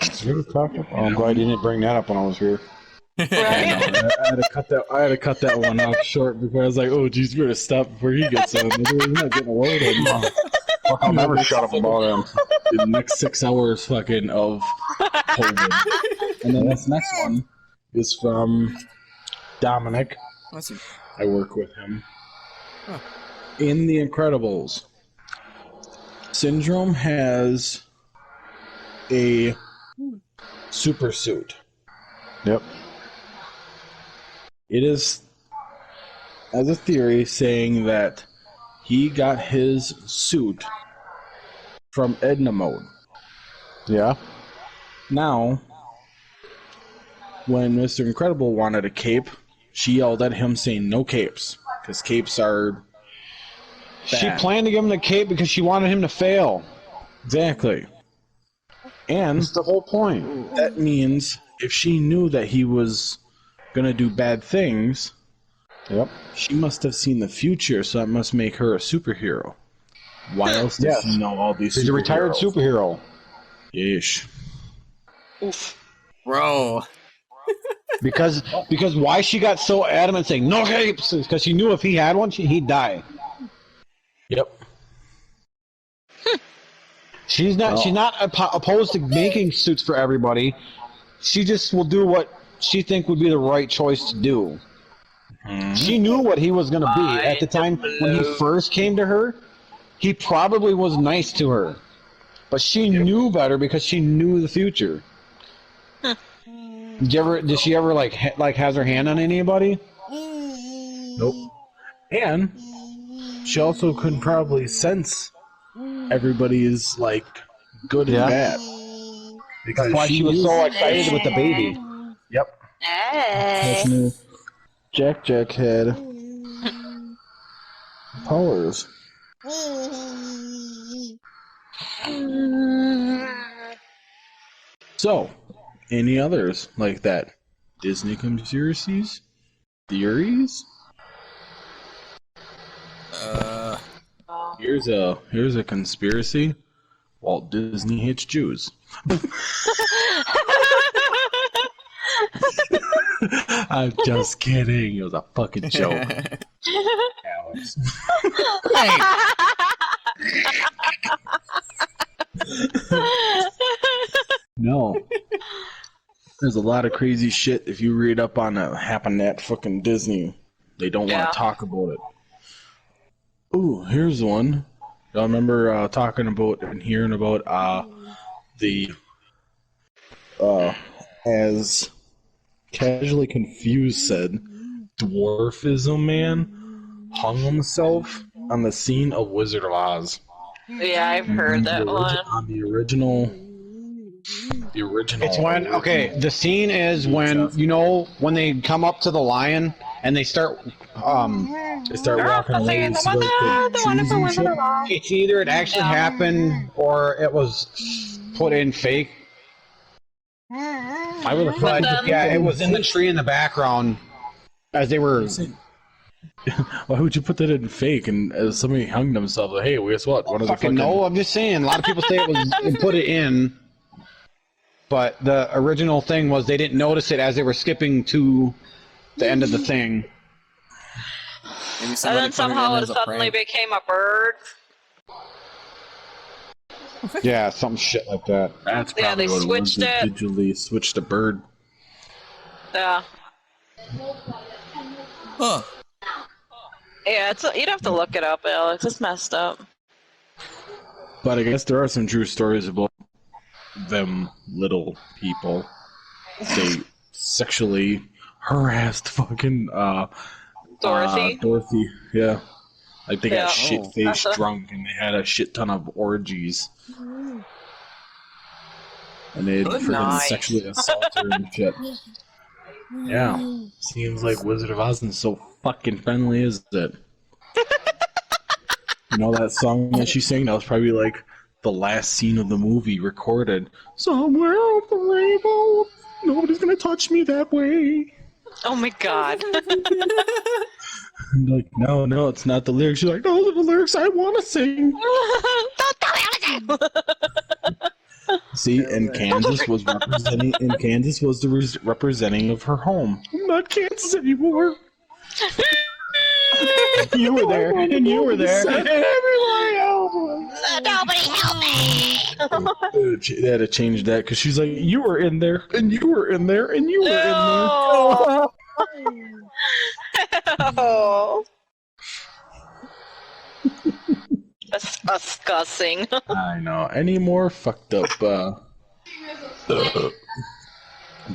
I'm glad you didn't bring that up when I was here. I had to cut that one off short because I was like, oh, geez, we're gonna stop before he gets on. We're not getting a word in. Fuck, I'll never shut up about him. The next 6 hours fucking of COVID. And then this next one is from Dominic. Let's see. I work with him. Huh. In The Incredibles, Syndrome has a super suit. Yep. It is, as a theory, saying that he got his suit from Edna Mode. Yeah. Now, when Mr. Incredible wanted a cape, she yelled at him saying no capes, because capes are She bad. planned to give him the cape because she wanted him to fail. Exactly. And That's the whole point. that means if she knew that he was going to do bad things, Yep. she must have seen the future, so that must make her a superhero. Why else does Yes. she know all these She's a retired superheroes? superhero. Yeesh. Oof. Bro. Because why she got so adamant saying no capes? Because she knew if he had one, he'd die. Yep. She's not opposed to making suits for everybody. She just will do what she think would be the right choice to do. She knew what he was going to be at the time when he first came to her. He probably was nice to her, but she knew better because she knew the future. Did she ever like has her hand on anybody? Nope. And she also could probably sense everybody's like good and bad. Because That's why she was so excited with the baby. Yep. Hey. That's new. Jack had powers. So, any others like that? Disney conspiracies? Theories? Here's a conspiracy. Walt Disney hates Jews. I'm just kidding. It was a fucking joke. Alex. No. There's a lot of crazy shit if you read up on it happened at fucking Disney. They don't want to talk about it. Ooh, here's one. Y'all remember talking about and hearing about the as Casually Confused said, Dwarfism Man hung himself on the scene of Wizard of Oz. Yeah, I've heard that one. On the original. It's when the scene is when when they come up to the lion and they start walking away. And see, like, the trees and shit. it's either it actually happened or it was put in fake. I would have But yeah, it was in the tree in the background as they were. Why would you put that in fake? And as somebody hung themselves, like, hey, guess what? One of the Fucking no, I'm just saying. A lot of people say it was and put it in. But the original thing was they didn't notice it as they were skipping to the end of the thing. And then somehow it suddenly became a bird. Yeah, some shit like that. That's probably they what switched it was. it. They digitally switched a bird. Yeah. Huh. Yeah, you'd have to look it up, Alex. It's messed up. But I guess there are some true stories about them little people. They sexually harassed fucking Dorothy. Dorothy, yeah. Like they got Yeah. shit-faced drunk and they had a shit ton of orgies. And they'd freaking sexually assault her and shit. Yeah. Seems like Wizard of Oz isn't so fucking friendly, is it? You know that song that she sang? That was probably like the last scene of the movie recorded. Somewhere off the rainbow, nobody's gonna touch me that way. Oh my god. I'm like, no, it's not the lyrics. She's like, those are the lyrics I want to sing. Don't tell me anything! See, and Kansas was representing. And Kansas was the representing of her home. I'm not Kansas anymore. You were there, and you were there, and everybody else. Nobody help me! They had to change that because she's like, you were in there, and you were in there, and you were in there. Oh. That's disgusting. I know. Any more fucked up,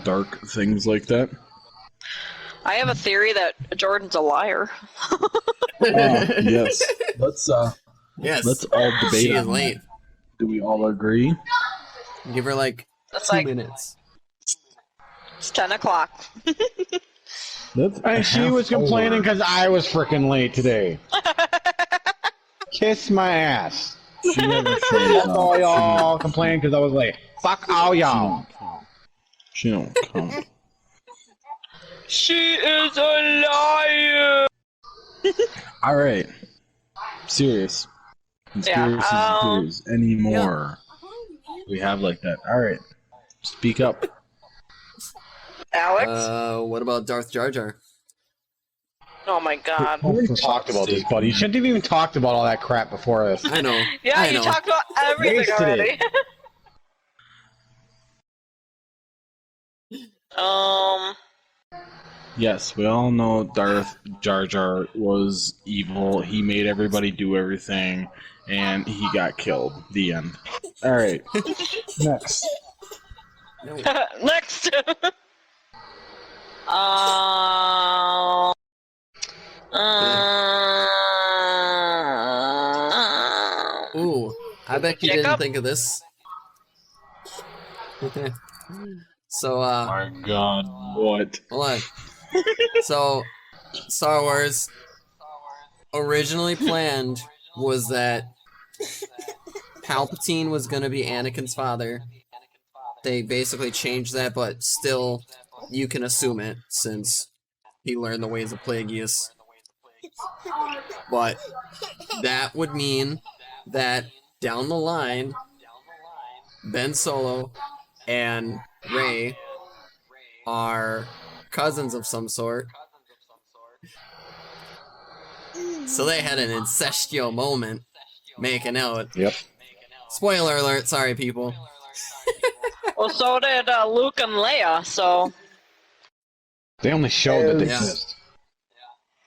dark things like that? I have a theory that Jordan's a liar. Yes. Let's all debate She is on late. that. Do we all agree? Give her like That's 2 like- minutes. It's 10 o'clock. And she was complaining because I was freaking late today. Kiss my ass. She never shows That's up. all y'all complaining because I was late. Fuck all y'all. She don't count. She is a liar! All right. Serious. Conspiracies and theories. Any more? We have like that. All right. Speak up. Alex? What about Darth Jar Jar? Oh my god. We talked about this, buddy. You shouldn't have even talked about all that crap before this. I know. Yeah, I you know. talked about everything Wasted already. Yes, we all know Darth Jar Jar was evil. He made everybody do everything, and he got killed. The end. All right. Next. Next. Ooh, I bet you didn't think of this. So, My God, what? hold on. So, Star Wars originally planned was that Palpatine was gonna be Anakin's father. They basically changed that, but still, you can assume it since he learned the ways of Plagueis. But that would mean that down the line, Ben Solo and Rey are cousins of some sort. So they had an incestual moment making out. Yep. Spoiler alert, sorry people. Well, so did Luke and Leia, so... They only showed that they Yeah. kissed.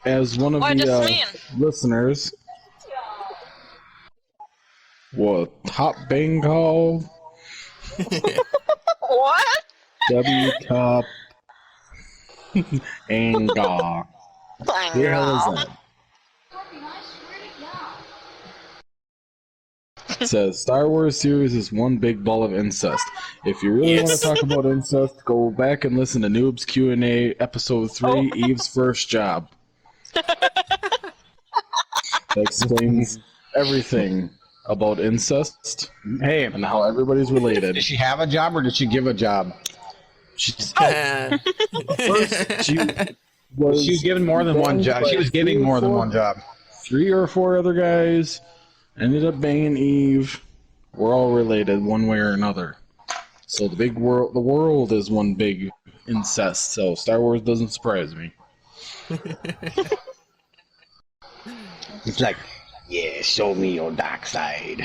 As one of What does the this mean? listeners, what top bang call? What? W top Anga. The hell is that? It says Star Wars series is one big ball of incest. If you really want to talk about incest, go back and listen to Noobs Q&A episode 3, Eve's first job. That explains everything about incest Hey, and how everybody's related. did she have a job or did she give a job? She's, First, she was given more than one job. She was giving more than one job. 3 or 4 other guys ended up banging Eve. We're all related one way or another. So the world is one big incest. So Star Wars doesn't surprise me. It's like, yeah, show me your dark side.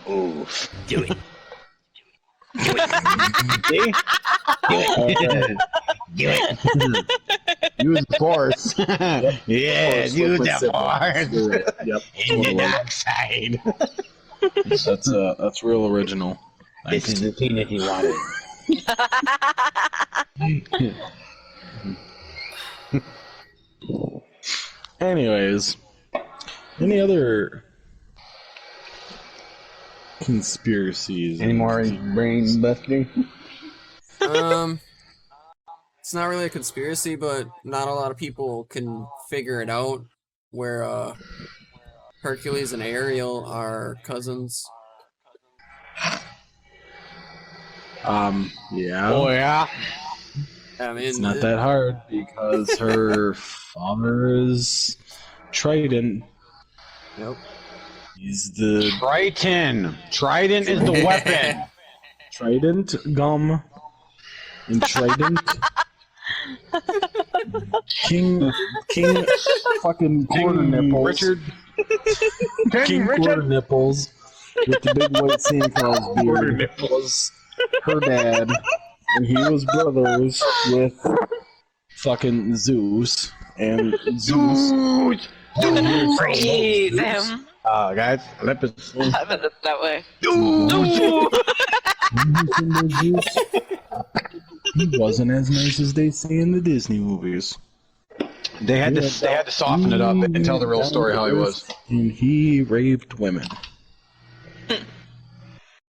Oof. Do it. Do it. See? Do it. Do it. Use the force. Yeah, use the force. Yep. In the dark side. That's real original. This is the thing that he wanted. Anyways, any other conspiracies? Any more brain busting? it's not really a conspiracy, but not a lot of people can figure it out. Where Hercules and Ariel are cousins. Yeah. Oh yeah. I mean, It's not that hard because her father is Trident. Nope. He's the Triton. Trident is the weapon. Trident gum and Trident. King fucking quarter nipples. Richard. King quarter nipples with the big white Santa Claus Quarter beard nipples. was her dad, and he was brothers with fucking Zeus, and Zeus. Breathe him. Guys, Olympus. I meant it that way. He wasn't as nice as they say in the Disney movies. They had to soften it up and tell the real story how he was. And he raped women.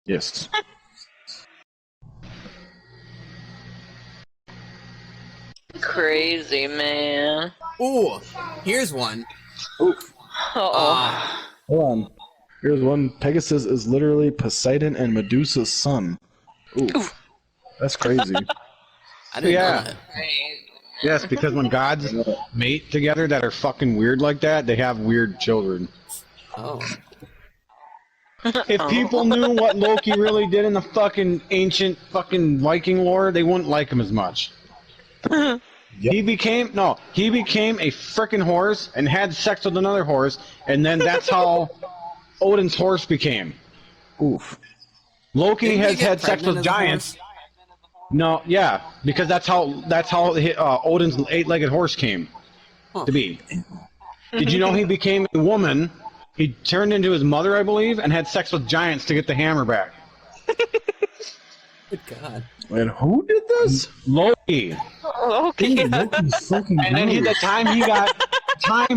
Yes. Crazy, man. Ooh, here's one. Uh-oh. Hold on. Here's one. Pegasus is literally Poseidon and Medusa's son. Ooh. That's crazy. I didn't know Yeah. that. Yes, because when gods mate together that are fucking weird like that, they have weird children. Oh. If people knew what Loki really did in the fucking ancient fucking Viking lore, they wouldn't like him as much. He became a frickin' horse and had sex with another horse, and then that's how Odin's horse became. Oof. Loki Didn't he has get had sex pregnant with as a giants. horse? No, yeah, because that's how Odin's eight-legged horse came to be. Did you know he became a woman? He turned into his mother, I believe, and had sex with giants to get the hammer back. Good God. And who did this? Loki. Okay. Fucking And then the time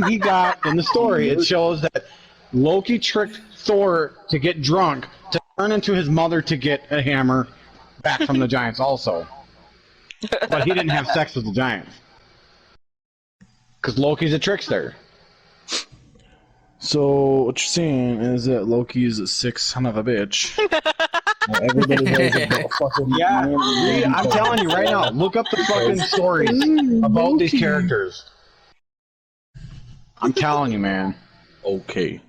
he got in the story, it shows that Loki tricked Thor to get drunk to turn into his mother to get a hammer back from the giants also. But he didn't have sex with the giants. Because Loki's a trickster. So what you're saying is that Loki's a sick son of a bitch. Everybody knows about fucking Yeah, read, I'm telling you right now, look up the fucking stories about these characters. I'm telling you, man. Okay.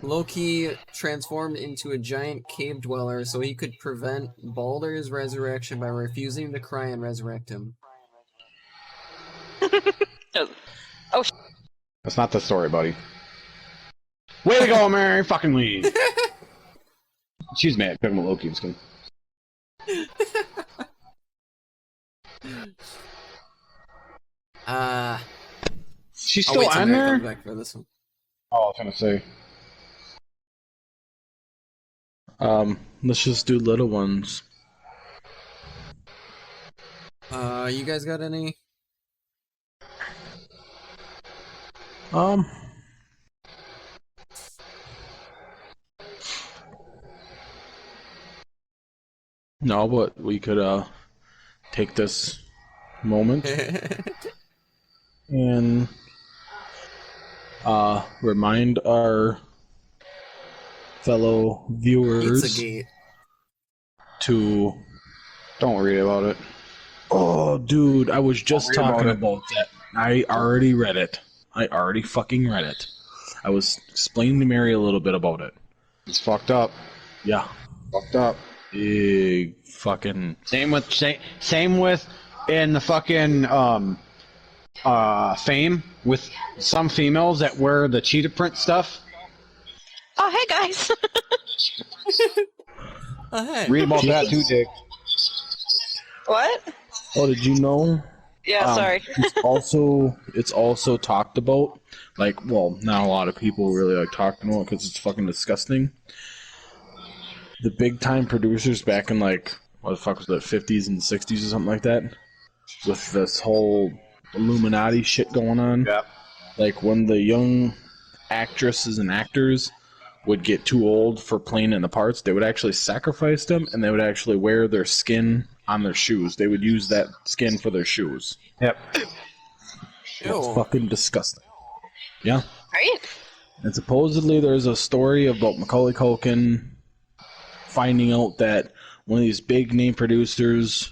Loki transformed into a giant cave dweller so he could prevent Baldur's resurrection by refusing to cry and resurrect him. That's not the story, buddy. Way to go, Mary fucking Lee. She's mad. Talking about Loki. I'm just kidding. She's I'll still wait till on Mary there? comes back for this one. Oh, I was gonna say. Let's just do little ones. You guys got any? No, but we could take this moment and remind our fellow viewers Pizzagate. to. Don't read about it. Oh, dude, I was just Don't read talking about about that. I already read it. I already fucking read it. I was explaining to Mary a little bit about it. It's fucked up. Yeah. Fucked up. Big fucking. Same with in the fucking fame with some females that wear the cheetah print stuff. Oh, hey guys. Oh, hey. Read about that too, Dick. What? Oh, did you know? Yeah, sorry. It's also talked about. Like, well, not a lot of people really like talking about it because it's fucking disgusting. The big time producers back in like what the fuck was it, 50s and 60s or something like that, with this whole Illuminati shit going on. Yeah. Like when the young actresses and actors would get too old for playing in the parts, they would actually sacrifice them and they would actually wear their skin on their shoes. They would use that skin for their shoes. Yep. It's fucking disgusting. Yeah. Right? And supposedly there's a story about Macaulay Culkin finding out that one of these big name producers,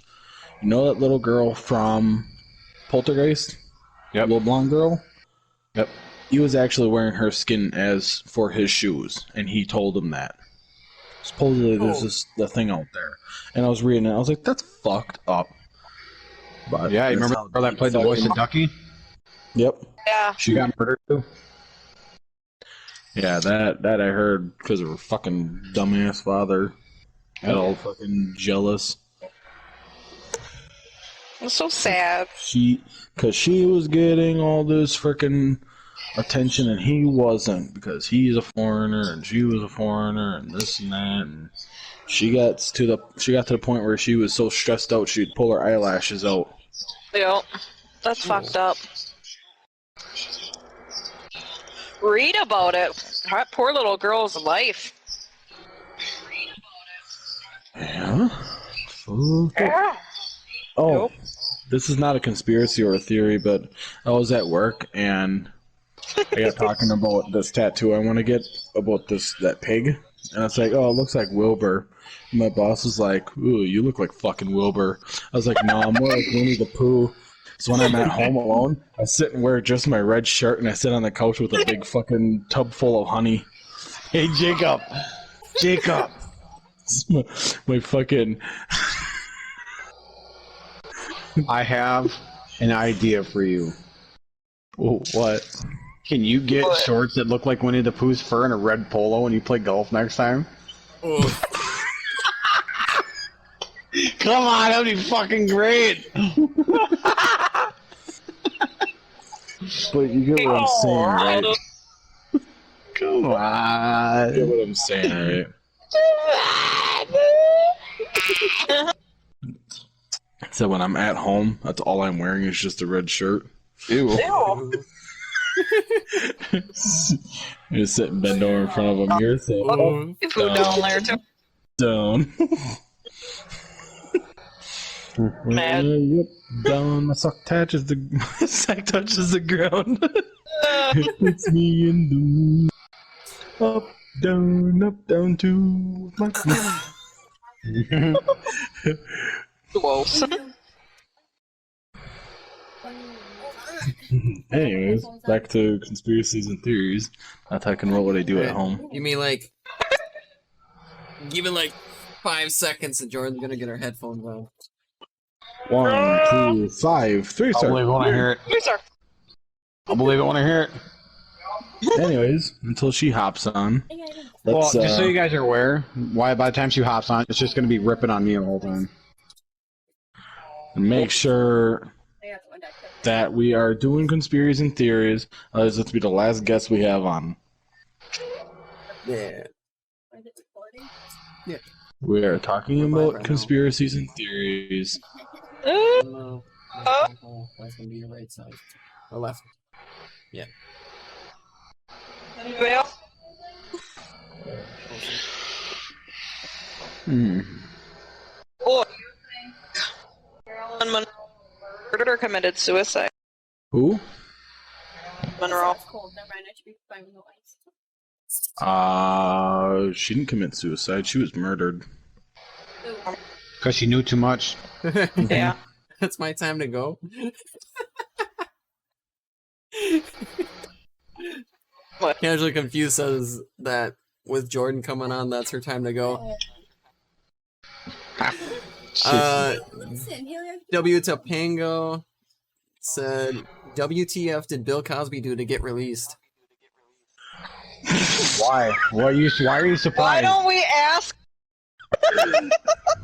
you know that little girl from Poltergeist? Yep. Little blonde girl? Yep. He was actually wearing her skin as for his shoes, and he told him that. Supposedly there's the thing out there. And I was reading it, I was like, that's fucked up. But Yeah, you remember the girl that played the voice of Ducky? Yep. Yeah. She got murdered too. Yeah, that I heard because of her fucking dumbass father. Got all fucking jealous. It's so sad. Because she was getting all this freaking attention and he wasn't, because he's a foreigner and she was a foreigner and this and that, and she got to the point where she was so stressed out she'd pull her eyelashes out. Yep. That's fucked up. Read about it. That poor little girl's life. Yeah. Yeah. Oh, this is not a conspiracy or a theory, but I was at work and I got talking about this tattoo I want to get, about that pig, and it's like, oh, it looks like Wilbur. And my boss was like, ooh, you look like fucking Wilbur. I was like, no, I'm more like Winnie the Pooh. So when I'm at home alone, I sit and wear just my red shirt and I sit on the couch with a big fucking tub full of honey. Hey, Jacob. my fucking... I have an idea for you. Oh, what? Can you get shorts that look like Winnie the Pooh's fur and a red polo when you play golf next time? Come on, that'd be fucking great. But you get what I'm saying, right? Come on. You get what I'm saying, right? So when I'm at home, that's all I'm wearing is just a red shirt. Ew. You just sit and bend over in front of a mirror saying, Food down there too. down. Mad. Yep, down. My sack touches the ground. It's me in the moon. Up, down to my Whoa. Anyways, back to conspiracies and theories. That's how I can roll what I do at home. You mean like... Give it like 5 seconds and Jordan's gonna get her headphones out. 1, 2, 5, 3 I'll believe it when I hear it. Yes, sir. I'll believe it when I hear it. Anyways, until she hops on. Well, Let's, just so you guys are aware, by the time she hops on, it's just going to be ripping on me the whole time. make sure that we are doing conspiracies and theories. This will be the last guest we have on. Yeah. We are talking about conspiracies and theories. That's gonna be your right side. Or left. Yeah. Anybody else? Oh, Marilyn Monroe murdered or committed suicide. Who? Monroe. She didn't commit suicide. She was murdered. Because she knew too much. Yeah. That's my time to go. What? Casually Confused says that with Jordan coming on, that's her time to go. W Topango said, WTF did Bill Cosby do to get released? Why? Why are you Why surprised? don't we ask?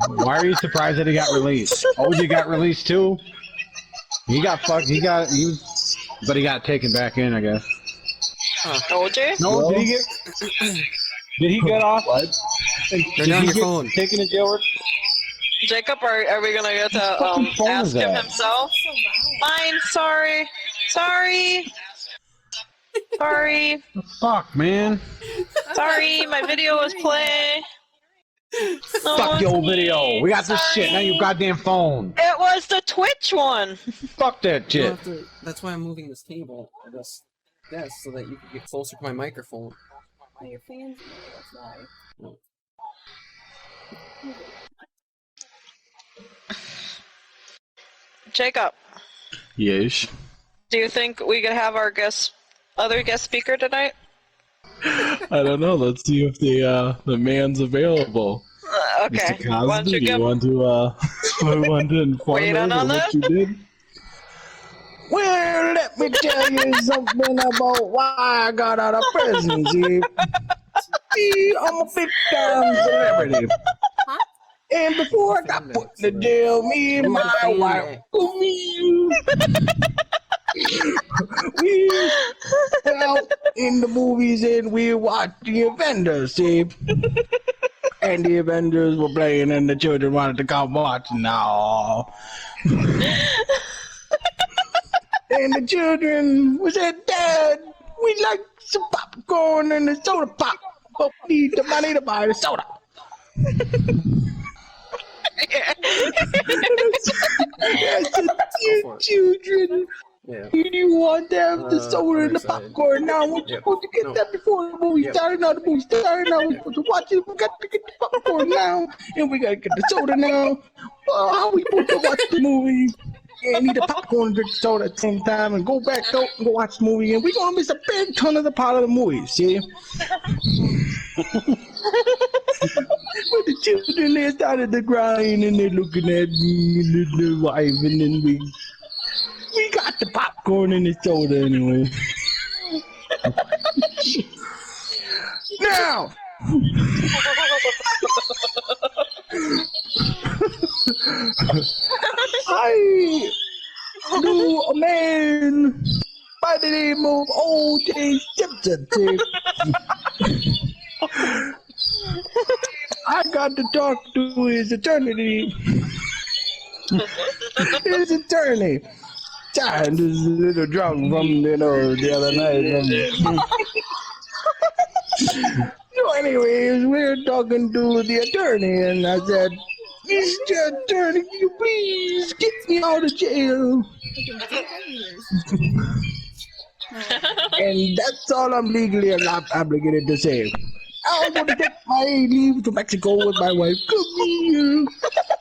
Why are you surprised that he got released? OJ got released too? He got fucked. But he got taken back in, I guess. OJ? No, did he get? Did he get off? What? Turn down your phone. Taken to jail? Jacob, are we gonna get to phone ask is him that? himself? Mine, sorry. Sorry. Sorry. Fuck, man. Sorry, my video was playing. No, Fuck your it's me. video. We got this shit. Now your goddamn phone. It was the Twitch one. Fuck that shit. That's why I'm moving this table. This desk so that you can get closer to my microphone. Your fans, that's why. No. Jacob, Yes. do you think we could have our other guest speaker tonight? I don't know. Let's see if the man's available. Okay. Mr. Why don't Cosby, you do you give... want to inform Wait us on of what that? you did? Well, let me tell you something about why I got out of prison, see? See, I'm a big-time celebrity. And before I got put in the jail, me and my wife, we out in the movies and we watched the Avengers, see? And the Avengers were playing and the children wanted to come watch now. And the children said, Dad, we like some popcorn and a soda pop, but we need the money to buy the soda. I said, you children, you want to have the soda and the popcorn now? We're supposed to get that before the movie started. Now the movie started. Now we're supposed to watch it. We got to get the popcorn now, and we got to get the soda now. How are we supposed to watch the movie? And eat the popcorn and drink the soda at the same time and go back out and go watch the movie. And we're going to miss a big ton of the part of the movie, see? But the children, they started to crying and they're looking at me and the wife. And then we got the popcorn and the soda anyway. Now! I knew a man by the name of O.J. Simpson. I got to talk to his attorney. His attorney. I'm just a little drunk from, the other night. So anyways, we're talking to the attorney, and I said, Mr. Attorney, can you please get me out of jail? And that's all I'm legally obligated to say. I'm going to take my leave to Mexico with my wife. Come here.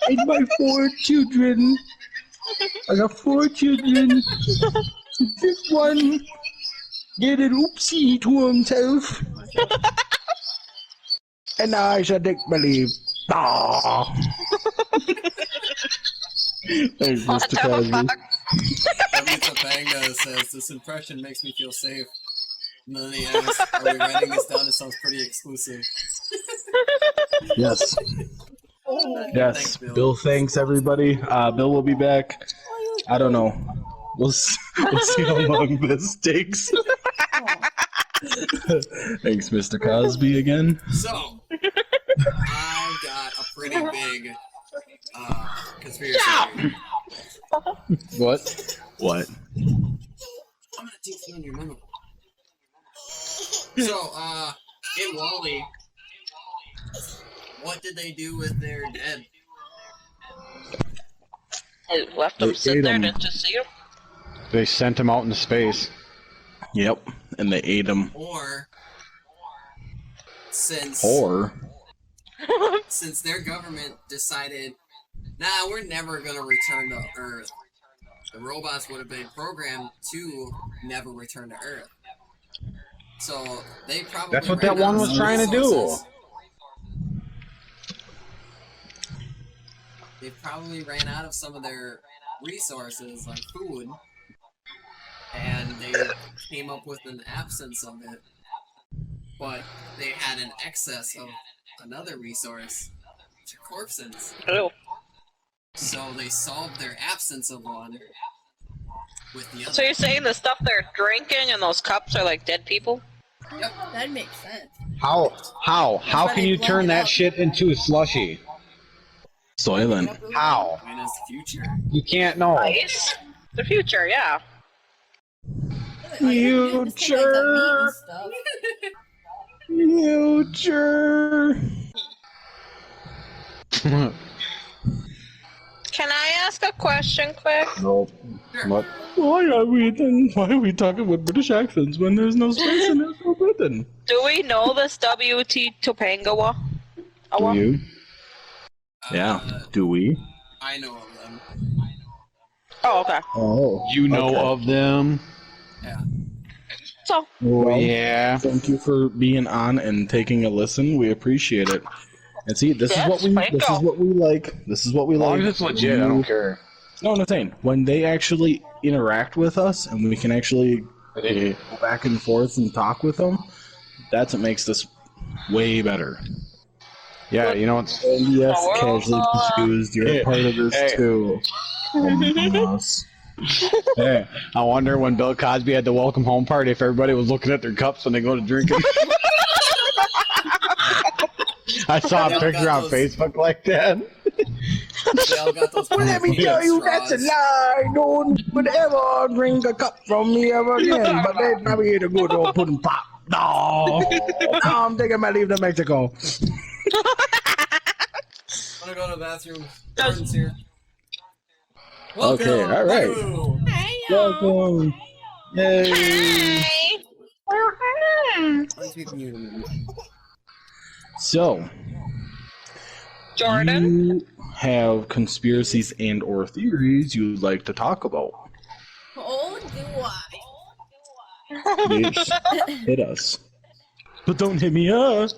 And my 4 children. I got 4 children. This one did an oopsie to himself. And now I shall take my leave. Aww. Thanks, Mr. Cosby. Topanga says, this impression makes me feel safe. And then he asks, are we writing this down? It sounds pretty exclusive. Yes. Yes. Thanks, Bill. Bill, thanks everybody. Bill will be back. I don't know. We'll see how long this takes. Thanks, Mr. Cosby, again. So, I've got a pretty big conspiracy theory. What? What? I'm gonna take you in your memo. So, in Wally, what did they do with their dead? They left them They sitting ate there, 'em. didn't just see them. They sent him out into space. Yep, and they ate him. Or since their government decided, nah, we're never gonna return to Earth. The robots would have been programmed to never return to Earth. So they probably That's what ran that out one of was some trying to do. resources. They probably ran out of some of their resources, like food, and they came up with an absence of it. But they had an excess of another resource, which are corpses. Ew. So they solved their absence of one with the other. So you're saying the stuff they're drinking in those cups are like dead people? Yep. That makes sense. How why can they you blend turn it that up. shit into a slushy? Soylent. How? Minus the future. You can't know. Ice? The future, yeah. Future. Future. Can I ask a question quick? Nope. What? Why are we talking with British accents when there's no space in it for Britain? Do we know this W.T. Topangawa? Do you? Yeah. Do we? I know of them. Oh, okay. Oh. You know okay. of them? Yeah. So, Well, Yeah. thank you for being on and taking a listen. We appreciate it. And see, this is Yes, what we thank you. like. This is what we As long like. as it's legit, I don't care. No, I'm saying when they actually interact with us and we can actually go back and forth and talk with them, that's what makes this way better. Yeah, you know what's... And yes, Oh, casually confused. You're a part of this Hey. too. Us. Hey, I wonder when Bill Cosby had the welcome home party if everybody was looking at their cups when they go to drinking. I saw a picture on Facebook like that. They all got those Let me tell you, that's a lie. No one would ever drink a cup from me ever again. But they probably ate a good old pudding pop. No, I'm taking my leave to Mexico. I'm gonna go to the bathroom. Jordan's here. Welcome. Okay, all right. Boo. Hey, y'all. Welcome. Yay. hey! Let's be new. So, Jordan? you have conspiracies and or theories you'd like to talk about. Oh, do I? Bitch, hit us. But don't hit me up.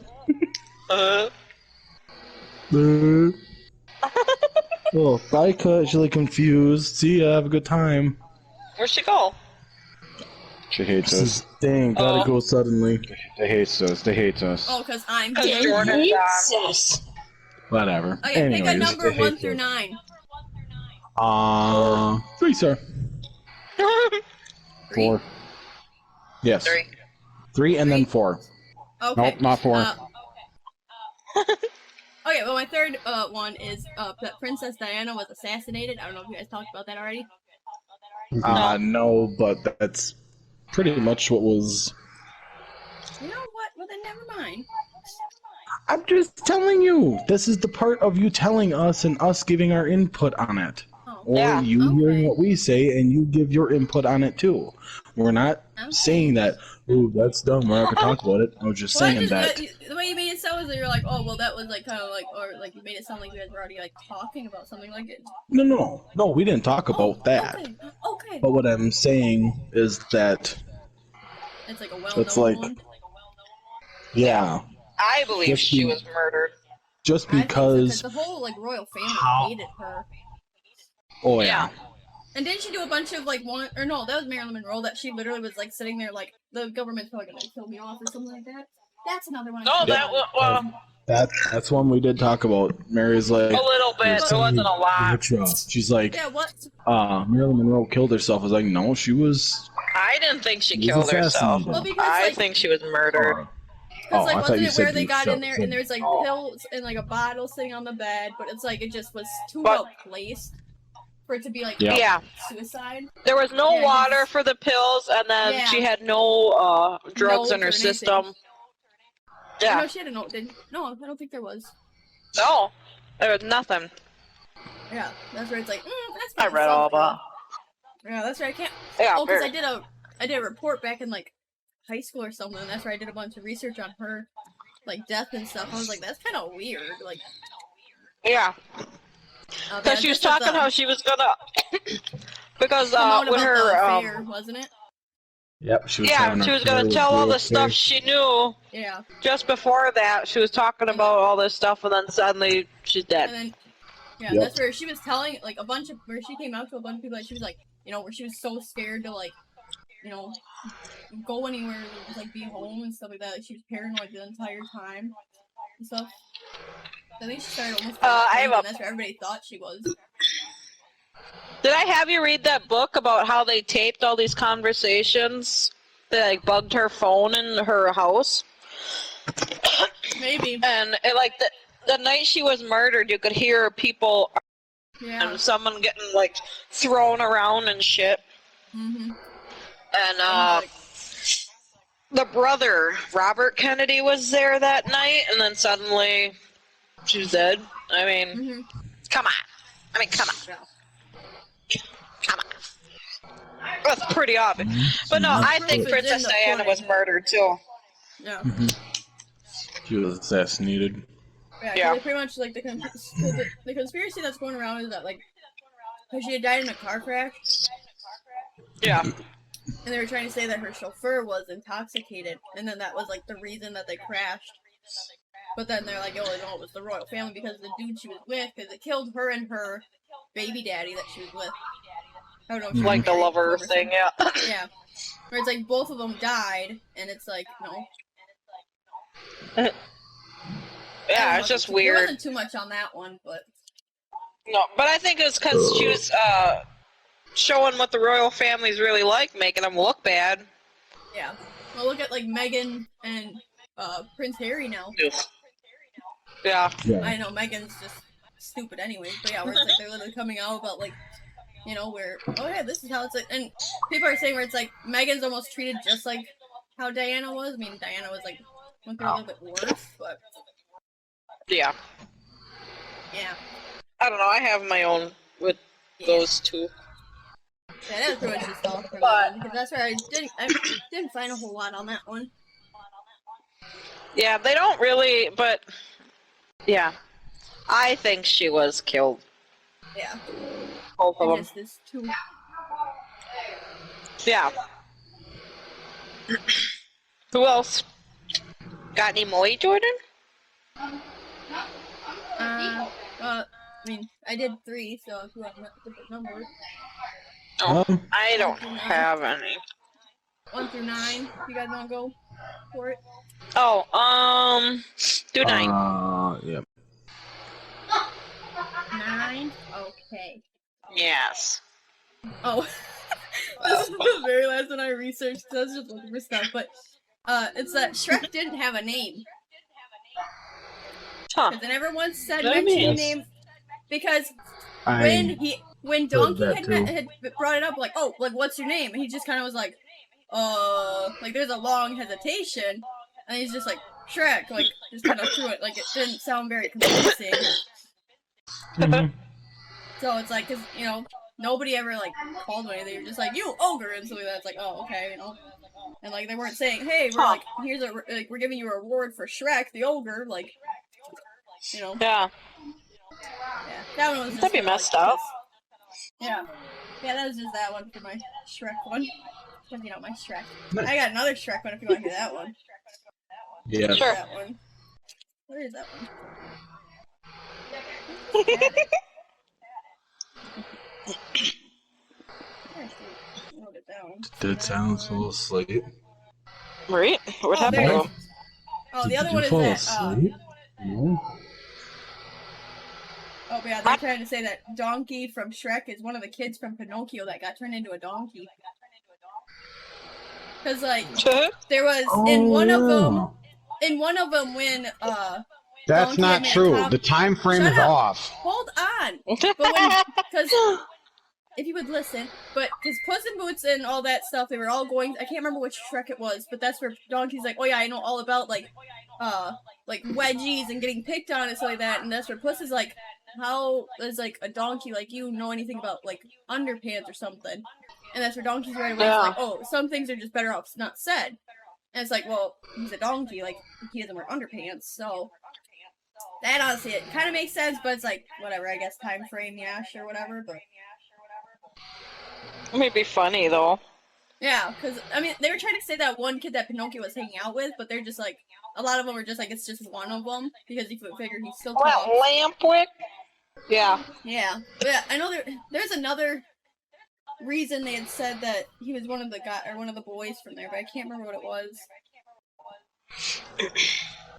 Oh, bye, casually confused. See ya, have a good time. Where'd she go? She hates us. Dang, gotta go suddenly. They hates us. They hates us. Oh, because I'm Because gay. Jordan's on. Whatever. Okay, pick a Anyways. number they 1 hate through you. 9. 3, sir. 4. Yes. 3. 3 and then 4. Okay. Nope, not 4. Okay, well, my third one is that Princess Diana was assassinated. I don't know if you guys talked about that already. No, but that's pretty much what was. You know what? Well, then never mind. I'm just telling you. This is the part of you telling us and us giving our input on it. Oh, Or Yeah. you hearing Okay. what we say and you give your input on it too. We're not Okay. saying that, oh, that's dumb, we're not going to talk about it. I was just Well, saying that. the way you made it sound was that you're like, oh, well, that was like kind of like, or like you made it sound like you guys were already like talking about something like it. No, we didn't talk about that. Okay. Okay. But what I'm saying is that, It's like a well-known it's like, one. yeah, I believe Just she be- was murdered. just I think so, because, the whole like royal family How- hated her. oh yeah. And didn't she do a bunch of like one or no, that was Marilyn Monroe that she literally was like sitting there like the government's probably gonna kill me off or something like that. That's another one. Oh, that was, well, That's one we did talk about. Mary's like, a little bit. It wasn't a lot. she's like, Yeah, what? Marilyn Monroe killed herself. I was like, no, she was. I didn't think she She was killed herself. assassinated. Well, because I like, think she was murdered. because like I thought wasn't you it said where they you got in shot there some- and there's like pills and like a bottle sitting on the bed, but it's like it just was too But- well placed. for it to be like Yep. Yeah. suicide. There was no Yeah, water he's- for the pills, and then Yeah. she had no drugs Notes in her or anything. system. Oh, Yeah. no, she had a note. No, I don't think there was. No. There was nothing. Yeah, that's where it's like, that's I fine, read all something. about. Yeah, that's right. I can't. Yeah. Oh, because very- I did a report back in like high school or something. And that's where I did a bunch of research on her, like death and stuff. I was like, that's kind of weird. Like, Yeah. yeah, Because she was just with, talking how she was gonna. Because come out with about her. the affair, wasn't it? Yep. She was Yeah, having she her was gonna affair tell with all the Will stuff Pierce. she knew. Yeah. Just before that, she was talking about all this stuff, and then suddenly she's dead. And then, yeah, Yep. that's where she was telling like a bunch of where she came out to a bunch of people. Like, she was like, where she was so scared to like, go anywhere, like be home and stuff like that. Like, she was paranoid the entire time and stuff. I think she started almost. I have a- that's where everybody thought she was. Did I have you read that book about how they taped all these conversations? They like bugged her phone in her house, Maybe. and like the night she was murdered, you could hear people Yeah. and someone getting like thrown around and shit. Mm-hmm. And the brother Robert Kennedy was there that night, and then suddenly she was dead. I mean, Mm-hmm. come on. Come on. Yeah. Come on. That's pretty obvious. But no, I think Proof is in Princess the Diana was pudding. murdered too. Yeah. She was assassinated. Yeah. Like, pretty much like the conspiracy that's going around is that like, because she had died in a car crash, Yeah. and they were trying to say that her chauffeur was intoxicated, and then that was like the reason that they crashed. But then they're like, oh, no, it was the royal family because the dude she was with, because it killed her and her baby daddy that she was with. I don't know if she was Like the married lover or something. thing, yeah. Yeah. Where it's like both of them died, and it's like, no. Yeah, it's just There weird. wasn't too much on that one, but No, but I think it was because she was showing what the royal family's really like, making them look bad. yeah. Well, look at like Meghan and Prince Harry now. Yeah. I know Meghan's just stupid anyway, but yeah, where it's like they're literally coming out about like, where this is how it's like, and people are saying where it's like Meghan's almost treated just like how Diana was. I mean, Diana was like went through a little bit worse, but Yeah. yeah. I don't know, I have my own with those two. Yeah, that was pretty much just all for that one, because that's where I didn't find a whole lot on that one. Yeah, they don't really, but yeah. I think she was killed. Yeah. Both of I them. guess there's two. Yeah. Who else? Got any more, Jordan? I mean, I did 3, so if you want a different number. Oh, I don't have any. 1 through 9. You guys want to go for it? Oh, do 9. Yep. 9? Okay. Yes. Oh. This is the very last one I researched, so I was just looking for stuff, but, it's that Shrek didn't have a name. Huh. Because I never once said That mention means- name, because I when Donkey that had brought it up, like, oh, like, what's your name? And he just kind of was like, like, there's a long hesitation, and he's just like, Shrek, like, just kind of threw it, like, it didn't sound very convincing. So it's like, cause, nobody ever, like, called him anything, they were just like, you, ogre, and so that's like, oh, okay, and, like, they weren't saying, hey, we're, like, we're giving you a reward for Shrek, the ogre, like, Yeah. Yeah, that one was just That'd be like, messed up. Yeah, that was just that one for my Shrek one. Checking out my Shrek. I got another Shrek one if you want to hear that one. Yeah. Sure. That one. Where is that one? Wrote it down. Dead silence fall asleep. Right? What happened there to it him? is. Oh, the Did other you one is fall that. asleep? No. Oh, yeah, they're trying to say that Donkey from Shrek is one of the kids from Pinocchio that got turned into a donkey. Because, like, there was in one of them when That's Donkey not had made a true. com- The time frame Shut is up. off. Hold on. But when, because if you would listen, but because Puss in Boots and all that stuff, they were all going. I can't remember which Shrek it was, but that's where Donkey's like, oh yeah, I know all about like wedgies and getting picked on and stuff like that, and that's where Puss is like, how does like a donkey like you know anything about like underpants or something? And that's where Donkey's right away is like, oh, some things are just better off not said. And it's like, well, he's a donkey, like he doesn't wear underpants, so that honestly it kind of makes sense, but it's like whatever, I guess time frame, yeah, sure, whatever, but It might be funny though. yeah, because I mean they were trying to say that one kid that Pinocchio was hanging out with, but they're just like a lot of them are just like it's just one of them because you figure he's still Well, Lampwick. Yeah. Yeah, but yeah, I know there's another reason they had said that he was one of the one of the boys from there, but I can't remember what it was.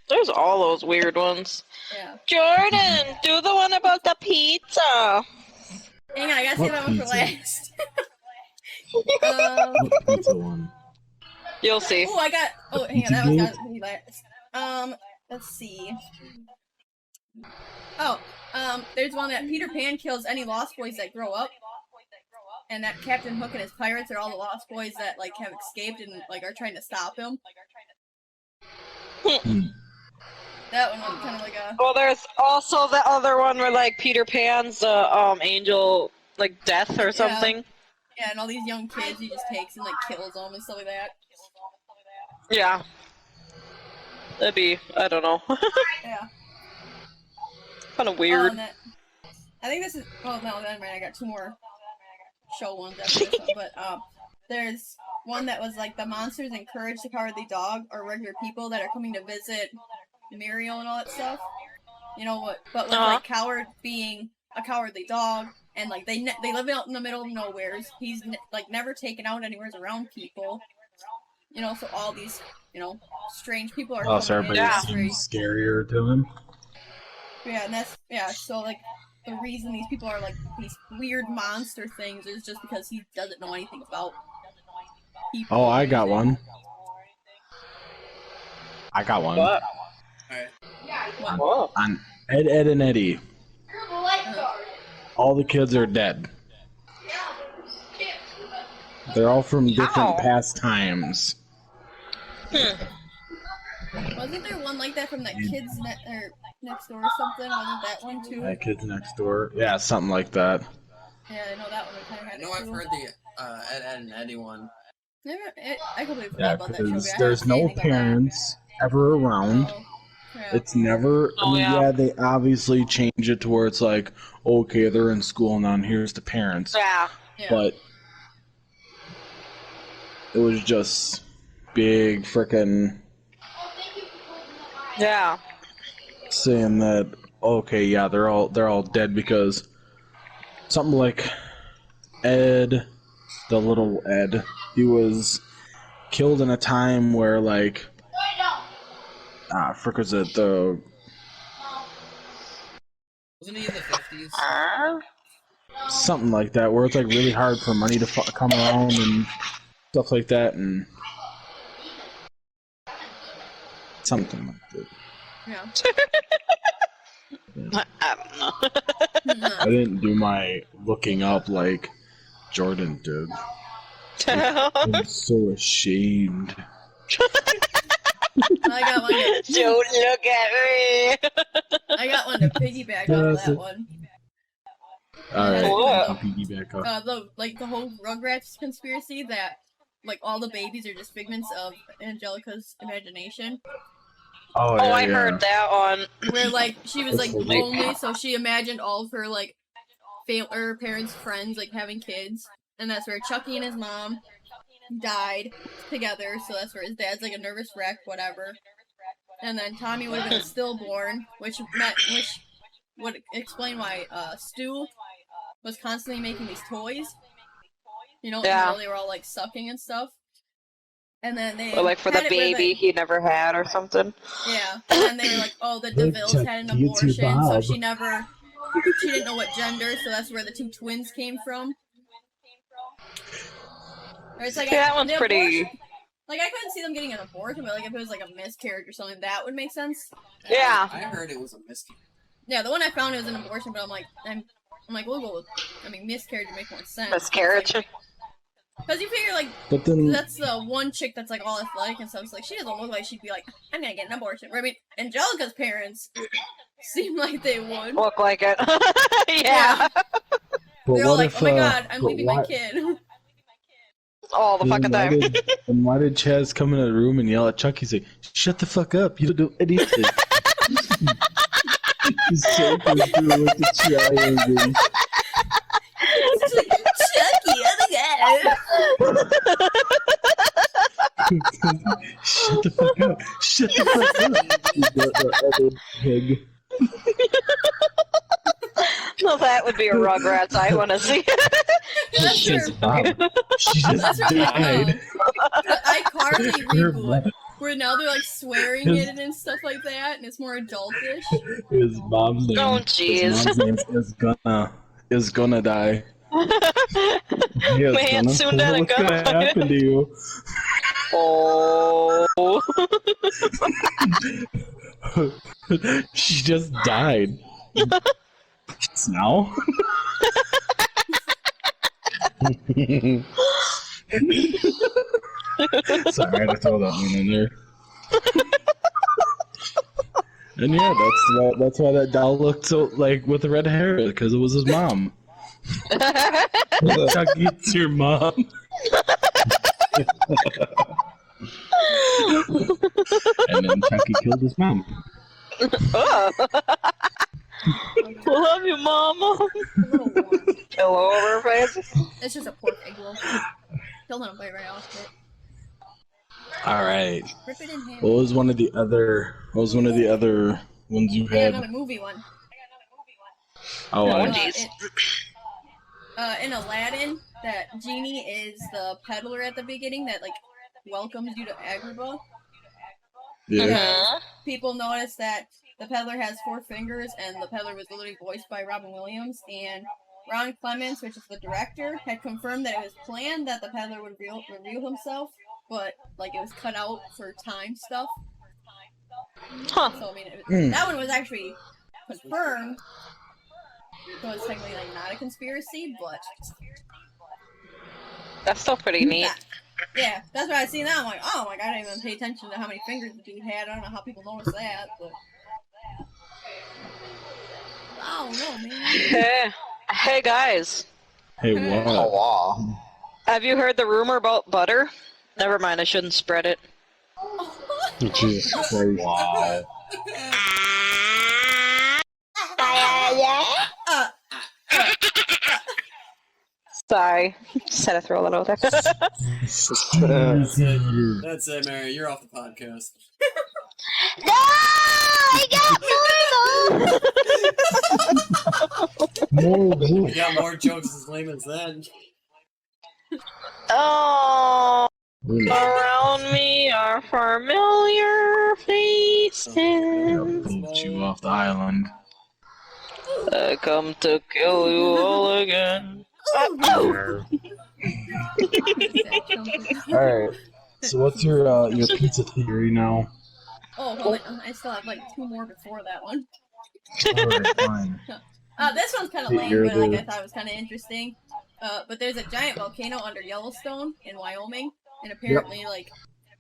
There's all those weird ones. Yeah. Jordan, do the one about the pizza. Hang on, I gotta say that one for last. What pizza one? You'll see. Oh, hang on, that was gotta be last. Let's see. Oh, there's one that Peter Pan kills any Lost Boys that grow up. And that Captain Hook and his pirates are all the Lost Boys that like have escaped and like are trying to stop him. That one was kind of like a. Well, there's also the other one where like Peter Pan's angel like death or something. Yeah, and all these young kids he just takes and like kills them and stuff like that. Yeah. That'd be, I don't know. Yeah. Kind of weird. I think this is. Oh no, never mind. I got two more show ones after this one, but there's one that was like the monsters encourage the cowardly dog or regular people that are coming to visit Muriel and all that stuff. You know what? But with like Coward being a cowardly dog, and like they live out in the middle of nowheres. He's like never taken out anywhere around people. You know, so all these strange people are. Oh, so everybody seems scarier to him. Yeah, and that's so like. The reason these people are like these weird monster things is just because he doesn't know anything about people. Oh, I got one. What? What? On Ed, Ed, and Eddie. All the kids are dead. They're all from different past times. Wasn't there one like that from that Kids Next Door or something? Wasn't that one too? That Kids Next Door? Yeah, something like that. Yeah, I know that one. Kind of had I know I've heard the Ed, Ed, and Eddie one. I completely forgot Yeah, about that show. because there's no parents ever around. Oh, yeah. It's never. I mean, yeah, they obviously change it to where it's like, okay, they're in school now, and here's the parents. Yeah. But it was just big frickin'. Yeah. Saying that, okay, yeah, they're all dead because something like Ed, the little Ed, he was killed in a time where like frick was it the Wasn't he in the 50s? something like that where it's like really hard for money to come around and stuff like that and something like that. Yeah. I don't know. I didn't do my looking up like Jordan did. I'm so ashamed. I got one. Don't look at me. I got one to piggyback off that one. Alright, What? I'll piggyback up. The whole Rugrats conspiracy that like all the babies are just figments of Angelica's imagination. Oh, yeah, I heard that one. Where like she was like That's lonely, so she imagined all of her like her parents' friends like having kids, and that's where Chucky and his mom died together. So that's where his dad's like a nervous wreck, whatever. And then Tommy would have been a stillborn, which would explain why Stu was constantly making these toys. You know, Yeah. they were all like sucking and stuff. And then they Or like for the had it where baby he never had or something. yeah, and then they were like, oh, the DeVilles had an abortion, so she didn't know what gender, so that's where the two twins came from. Or it's like Yeah, that one's pretty. Like I couldn't see them getting an abortion, but like if it was like a miscarriage or something, that would make sense. Yeah. I heard it was a miscarriage. Yeah, the one I found was an abortion, but I'm like, I'm like, we'll go with, I mean, miscarriage would make more sense. Miscarriage. Because you figure, like, But then that's the one chick that's, like, all athletic and stuff. It's like, she doesn't look like she'd be like, I'm gonna get an abortion. I mean, Angelica's parents seem like they would. Look like it. Yeah. They're all like, oh my god, I'm leaving my kid. All the fucking time. And why did Chaz come in the room and yell at Chuck? He's like, shut the fuck up. You don't do anything. He's so good with the triangle. Chucky, oh my god. Shut the fuck up. Shut the fuck up. The other pig. No, that would be a Rugrats I want to see. That's She her. just died. She just That's her died. the iCarly Her reboot, where now they're like swearing in it and stuff like that, and it's more adultish. His mom's name. Oh, His jeez. mom's name is gonna die. Man, soon dead and What's gonna gonna happen to you? Oh. She just died. Now? Sorry, I had to throw that one in there. And yeah, that's why that doll looked so like with the red hair, because it was his mom. Chucky, it's your mom. And then Chucky killed his mom. Love you, Mama. Hello over her face. It's just a pork egg roll. Still don't bite right off it. All right. Rip it in half. What was one of the other ones you I got had? another movie one. Oh, Oh, I jeez. In Aladdin, that genie is the peddler at the beginning that like welcomes you to Agrabah. yeah. People notice that the peddler has 4 fingers, and the peddler was literally voiced by Robin Williams. And Ron Clements, which is the director, had confirmed that it was planned that the peddler would reveal himself, but like it was cut out for time stuff. Huh. So I mean, that one was actually confirmed. So it's technically like not a conspiracy, but That's still pretty neat. yeah, that's why I seen that. I'm like, oh my god, I didn't even pay attention to how many fingers the dude had. I don't know how people notice that, but oh no, man. Hey guys. Hey, what? Have you heard the rumor about butter? Never mind, I shouldn't spread it. Jesus Christ. Wow. Sorry. Just had to throw that out there. That's it, Mary. You're off the podcast. No! I got more! You got more jokes as lame as that. Oh, around me are familiar faces. Boot you off the island. I come to kill you all again. Alright. So what's your pizza theory now? Oh, hold on. I still have like 2 more before that one. Alright, fine. This one's kind of lame, but like I thought it was kind of interesting. But there's a giant volcano under Yellowstone in Wyoming, and apparently, like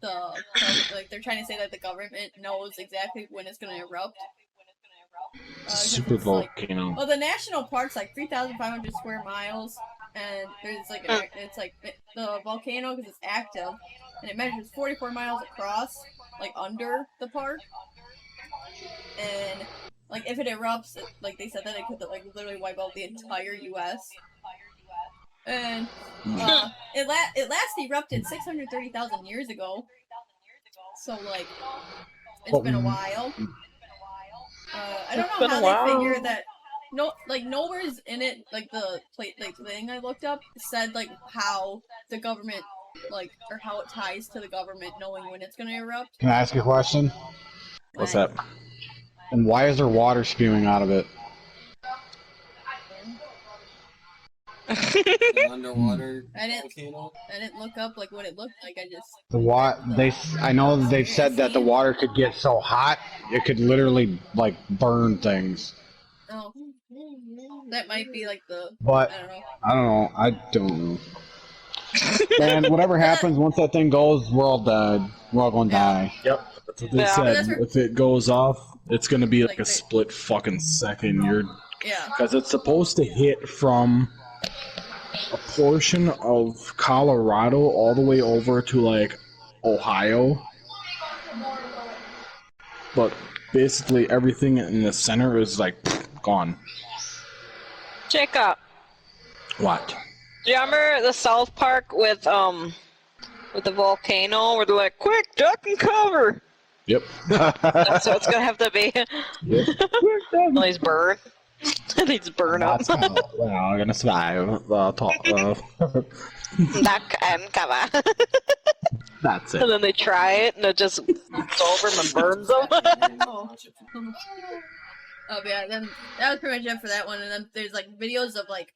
they're trying to say that the government knows exactly when it's gonna erupt. Super volcano. Well, the national park's like 3,500 square miles, and there's like it's like the volcano because it's active, and it measures 44 miles across, like under the park, and like if it erupts, like they said that it could like literally wipe out the entire U.S. And it last erupted 630,000 years ago, so like it's been a while. I don't know how they figure that. No, like nowhere's in it. Like the thing I looked up said like how the government or how it ties to the government knowing when it's gonna erupt. Can I ask you a question? What's that? And why is there water spewing out of it? Underwater volcano. I didn't look up like what it looked like. I just I know they've said that the water could get so hot it could literally like burn things. oh. That might be like the. But I don't know. I don't know. Man, whatever happens once that thing goes, we're all dead. We're all gonna die. Yep. That's what they Yeah. said. If it goes off, it's gonna be like a split fucking second. Because it's supposed to hit from a portion of Colorado all the way over to like Ohio. But basically everything in the center is like gone. Jacob, What? do you remember the South Park with the volcano where they're like, quick, duck and cover? Yep. That's what it's gonna have to be. Yep. These burn. These burn up. Well, I'm gonna survive. Duck and cover. That's And it. then they try it and it just goes over them and burns them. Oh yeah, then that was pretty much it for that one. And then there's like videos of like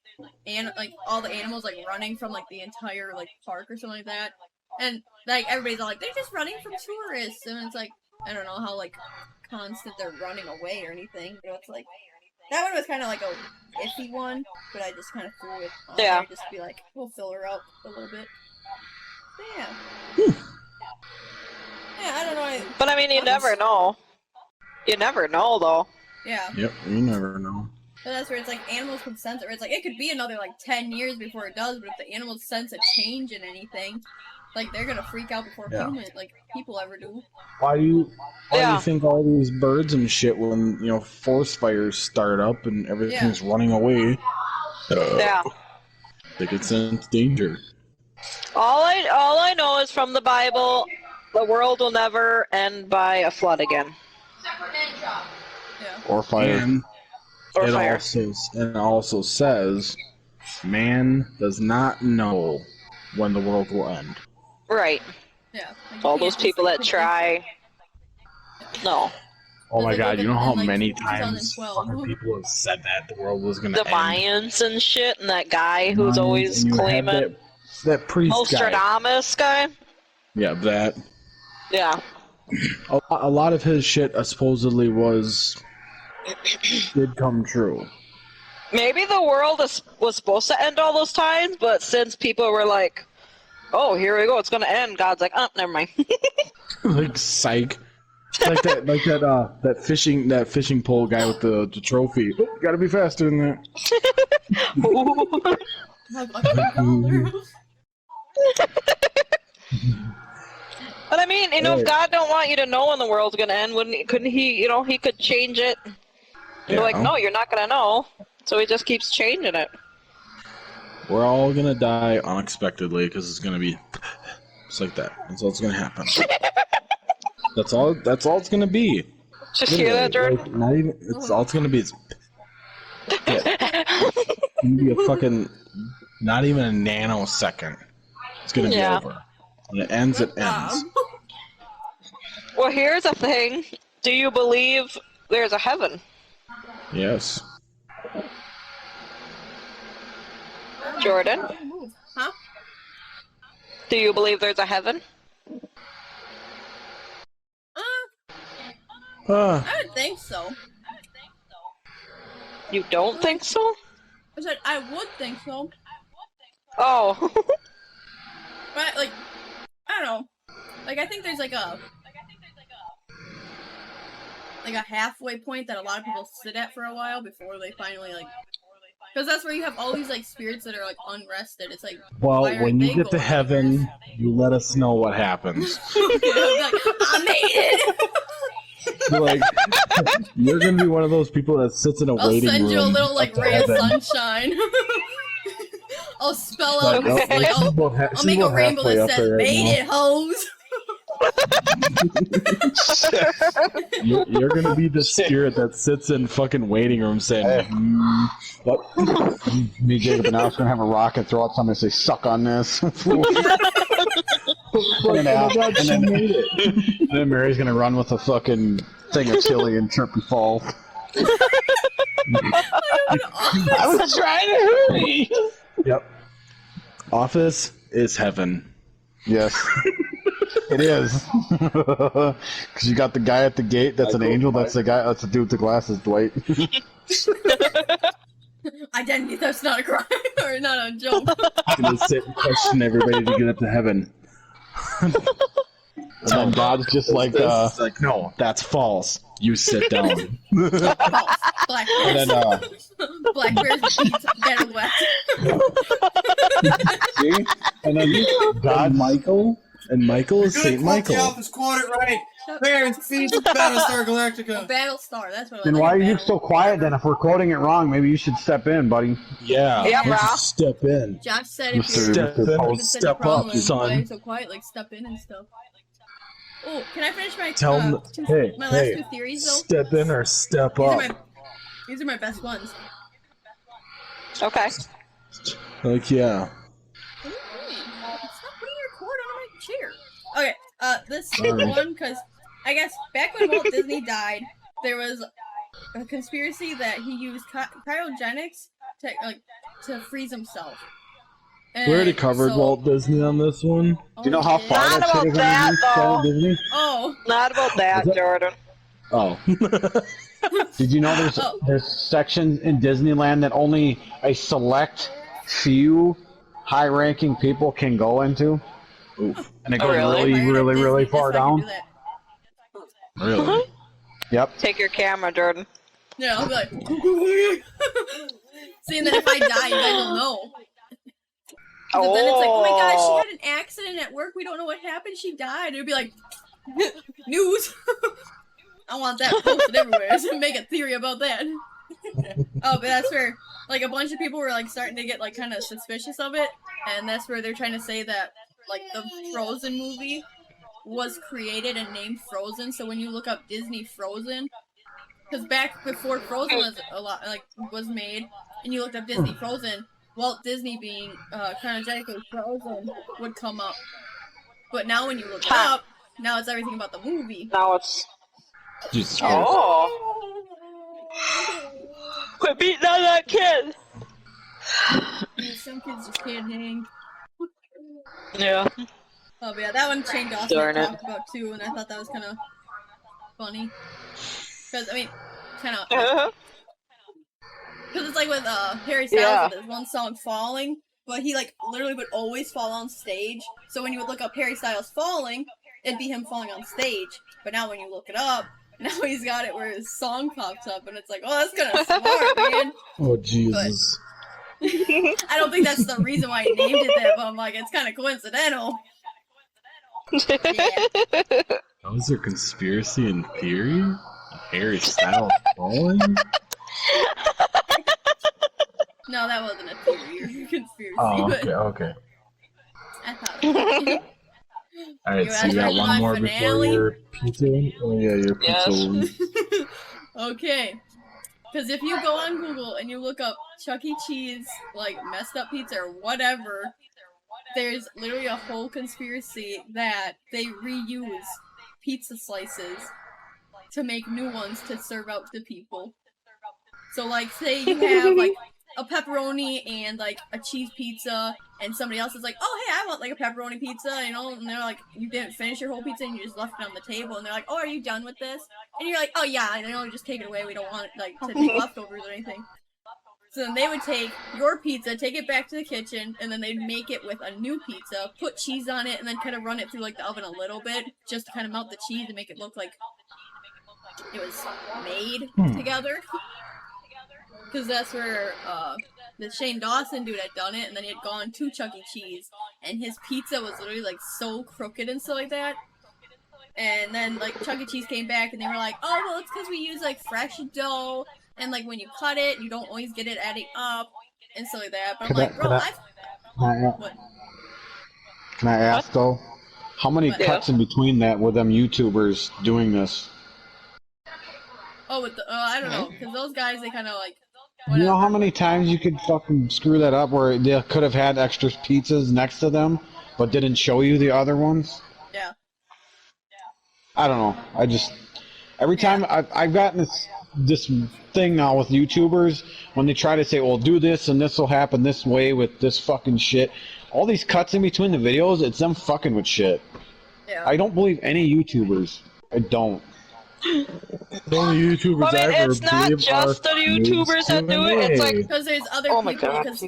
all the animals like running from like the entire like park or something like that. And like everybody's all like, they're just running from tourists, and it's like I don't know how like constant they're running away or anything. You know, it's like that one was kind of like a iffy one, but I just kind of threw it on there just to be like, we'll fill her out a little bit. But yeah. Yeah, I don't know. But I mean, you never know. You never know, though. Yeah. Yep, you never know. But that's where it's like animals can sense it. Where it's like it could be another like 10 years before it does, but if the animals sense a change in anything, like they're gonna freak out before people ever do. Why do you think all these birds and shit when forest fires start up and everything's running away? They could sense danger. All I know is from the Bible, the world will never end by a flood again. Or fire. And Or it fire. also says, man does not know when the world will end. Right. Yeah. Like, All those people that try. No. Oh my god, you know how in, like, many times 2012. fucking people have said that the world was gonna The end? Mayans and shit, and that guy who's Mayans, always and you have claiming. that priest guy. Nostradamus guy? Yeah, that. Yeah. A lot of his shit supposedly did come true. Maybe the world was supposed to end all those times, but since people were like, oh, here we go, it's gonna end, God's like, oh, never mind. Like psych. Like that fishing pole guy with the trophy. Oh, gotta be faster than that. But I mean, if God don't want you to know when the world's gonna end, couldn't he, he could change it? And be like, no, you're not gonna know. So he just keeps changing it. We're all gonna die unexpectedly because it's gonna be just like that. That's all that's gonna happen. That's all it's gonna be. Just hear that, Jordan? Like, not even. It's all it's gonna be. It's gonna be a fucking. Not even a nanosecond. It's gonna be over. When it ends, it ends. Well, here's the thing. Do you believe there's a heaven? Yes. Jordan? Huh? Do you believe there's a heaven? I would think so. You don't think so? I said I would think so. Oh. But like, I don't know. Like I think there's like a halfway point that a lot of people sit at for a while before they finally like. Because that's where you have all these like spirits that are like unrested. It's like, well, why when aren't you they get to going heaven, you let us know what happens. Okay, I'm like, I made it. Like, you're gonna be one of those people that sits in a I'll waiting room. send you a little like up to ray of heaven. sunshine. I'll spell out. Like, Like, she's about I'll make a rainbow halfway that up says there right "Made now. it, hoes." You're gonna be the spirit that sits in fucking waiting room saying, "What?" Me, Jacob, and I was gonna have a rocket throw out something and say, "Suck on this." and then Mary's gonna run with a fucking thing of chili and trip and fall. I was trying to hurry. Yep. Office is heaven. Yes, it is. Because you got the guy at the gate. That's an angel. That's the guy. That's the dude with the glasses, Dwight. identity theft's not a crime or not a joke. I'm gonna sit and question everybody to get up to heaven. And then God's just like, It's like, no, that's false. You sit down. False. Black and bears. then Black bears eat better west. see, and then God, And Michael is Saint Michael. Quote it right. Parents feed Battlestar Galactica. Battlestar, that's what I then like. why are you Battle. so quiet? Then if we're quoting it wrong, maybe you should step in, buddy. Yeah, Yeah, you bro. should step in. Josh said if Mr. you're Step in, Mr. or if it's such a step problem up, with why you're son. so quiet, like step in and stuff. Oh, can I finish my Tell him, hey, my last two theories though? step in or step up. These are my best ones. Okay. Like, yeah. Stop putting your cord under my chair. Okay, this Sorry. one, because I guess back when Walt Disney died, there was a conspiracy that he used cryogenics to freeze himself. We already covered Walt Disney on this one. Oh, Do you know how yeah. far Not that about shit is that, underneath though. Disney? Oh, Not about that, that- Jordan. Oh. Did you know there's sections in Disneyland that only a select few high-ranking people can go into? Oof. And it Oh, goes really? really far down. Really? Yep. Take your camera, Jordan. Yeah, I'll be like, seeing that if I die, you guys will know. But then it's like, oh my god, she had an accident at work. We don't know what happened. She died. It'd be like, news. I want that posted everywhere. So make a theory about that. Oh, but that's where like a bunch of people were like starting to get like kind of suspicious of it, and that's where they're trying to say that like the Frozen movie was created and named Frozen. So when you look up Disney Frozen, because back before Frozen was made, and you looked up Disney Frozen, Walt Disney being chronologically Frozen would come up. But now when you look it up, now it's everything about the movie. Now it's... Jesus Christ. Oh! Quit beating on that kid! Some kids just can't hang. Yeah. Oh, but yeah, that one Shane Dawson Darn it. talked about too, and I thought that was kind of funny. Because, I mean, kind of... Because it's like with Harry Styles, with his one song, Falling, but he, like, literally would always fall on stage. So when you would look up Harry Styles Falling, it'd be him falling on stage. But now when you look it up, now he's got it where his song pops up, and it's like, oh, that's kind of smart, man. Oh, Jesus. I don't think that's the reason why he named it that, but I'm like, it's kind of coincidental. Yeah. That was your conspiracy and theory? Harry Styles falling? No, that wasn't a theory or conspiracy. Oh, but okay. I thought it was. Alright, You so you guys got ready for one my more before finale? your pizza one? Oh, yeah, your pizza Yes. one. Okay. Because if you go on Google and you look up Chuck E. Cheese, like, messed up pizza or whatever, there's literally a whole conspiracy that they reuse pizza slices to make new ones to serve out to people. So, like, say you have, like, a pepperoni and, like, a cheese pizza, and somebody else is like, oh, hey, I want, like, a pepperoni pizza, you know, and they're like, you didn't finish your whole pizza and you just left it on the table, and they're like, oh, are you done with this? And you're like, oh, yeah, and they'll just take it away, we don't want it, like, to take leftovers or anything. So then they would take your pizza, take it back to the kitchen, and then they'd make it with a new pizza, put cheese on it, and then kind of run it through, like, the oven a little bit, just to kind of melt the cheese and make it look like it was made together. Because that's where the Shane Dawson dude had done it, and then he had gone to Chuck E. Cheese, and his pizza was literally, like, so crooked and stuff like that. And then, like, Chuck E. Cheese came back, and they were like, oh, well, it's because we use, like, fresh dough, and, like, when you cut it, you don't always get it adding up, and stuff like that. But I'm like, bro, what? Can I ask, though? How many What? cuts in between that were them YouTubers doing this? Oh, with the, I don't know, because those guys, they kind of, like, You know whatever. how many times you could fucking screw that up where they could have had extra pizzas next to them, but didn't show you the other ones? Yeah. I don't know. I just every time I've gotten this thing now with YouTubers when they try to say, "Well, do this and this will happen this way with this fucking shit." All these cuts in between the videos, it's them fucking with shit. Yeah. I don't believe any YouTubers. I don't. The only YouTubers I mean, I ever it's not believe just the are YouTubers that do it. It's like, Because there's other oh my people. god. Because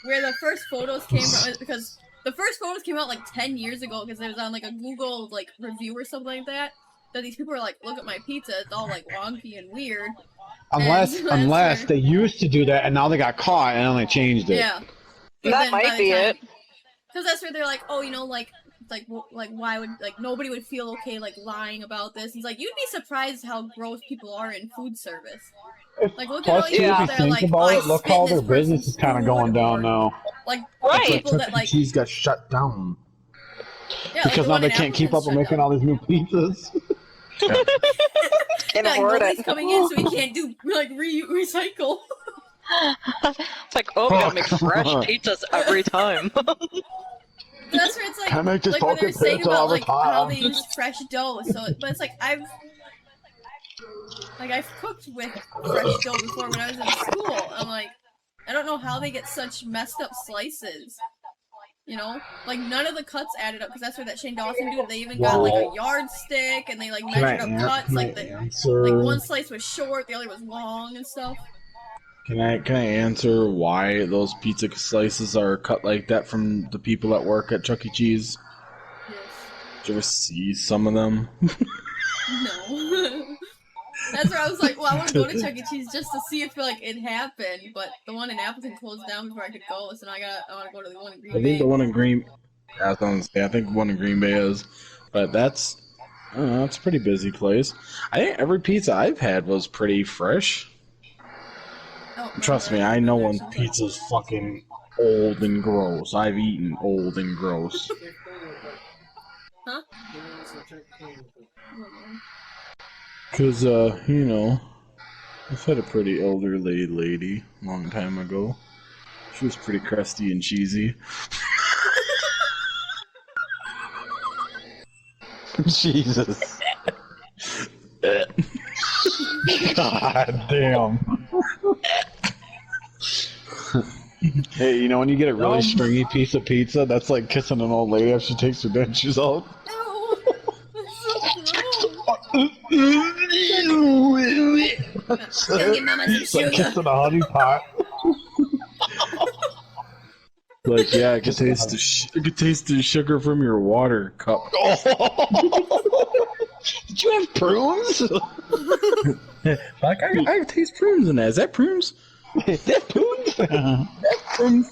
where the first photos came from, because the first photos came out like 10 years ago. Because it was on like a Google like review or something like that. That these people are like, look at my pizza. It's all like wonky and weird. Unless And that's where- they used to do that and now they got caught and then they changed it. Yeah. But That then by might the be time- it. Because that's where they're like, oh, you know, like why would like nobody would feel okay like lying about this? He's like, you'd be surprised how gross people are in food service. Like look at all Plus, these too, people if that you are think like, about oh, I it, look spit how in their this business person's is kind of food, going down or, now. Like Right. people that Chuck E. like Cheese got shut down. yeah, Because like, now they can't keep up with making all these new pizzas. Can't like afford nobody's it. coming in, so we can't do like recycle. It's like, oh, we gotta make fresh pizzas every time. That's where it's like, Can I make this like when they're fucking saying pizza about all the like how time? they use fresh dough. So, but it's like I've cooked with fresh dough before when I was in school. I'm like, I don't know how they get such messed up slices. You know, like none of the cuts added up because that's what that Shane Dawson dude. They even got like a yardstick and they like measured up cuts. Like one slice was short, the other was long and stuff. Can I answer why those pizza slices are cut like that from the people that work at Chuck E. Cheese? Yes. Did you ever see some of them? No. That's where I was like, well, I want to go to Chuck E. Cheese just to see if like it happened, but the one in Appleton closed down before I could go, so now I want to go to the one in Green Bay. I think the one in Green. I think one in Green Bay is, but that's I don't know, it's a pretty busy place. I think every pizza I've had was pretty fresh. Trust me, I know when pizza's fucking old and gross. I've eaten old and gross. Huh? Cause you know, I've had a pretty elderly lady a long time ago. She was pretty crusty and cheesy. Jesus. God damn. Hey, you know when you get a really stringy piece of pizza, that's like kissing an old lady after she takes her dentures out. No, that's so gross. Go get Mama some It's like sugar. kissing a honey pot. Like, yeah, I could taste the sugar from your water cup. Did you have prunes? Like, I taste prunes in that. Is that prunes? That prunes? That's prunes.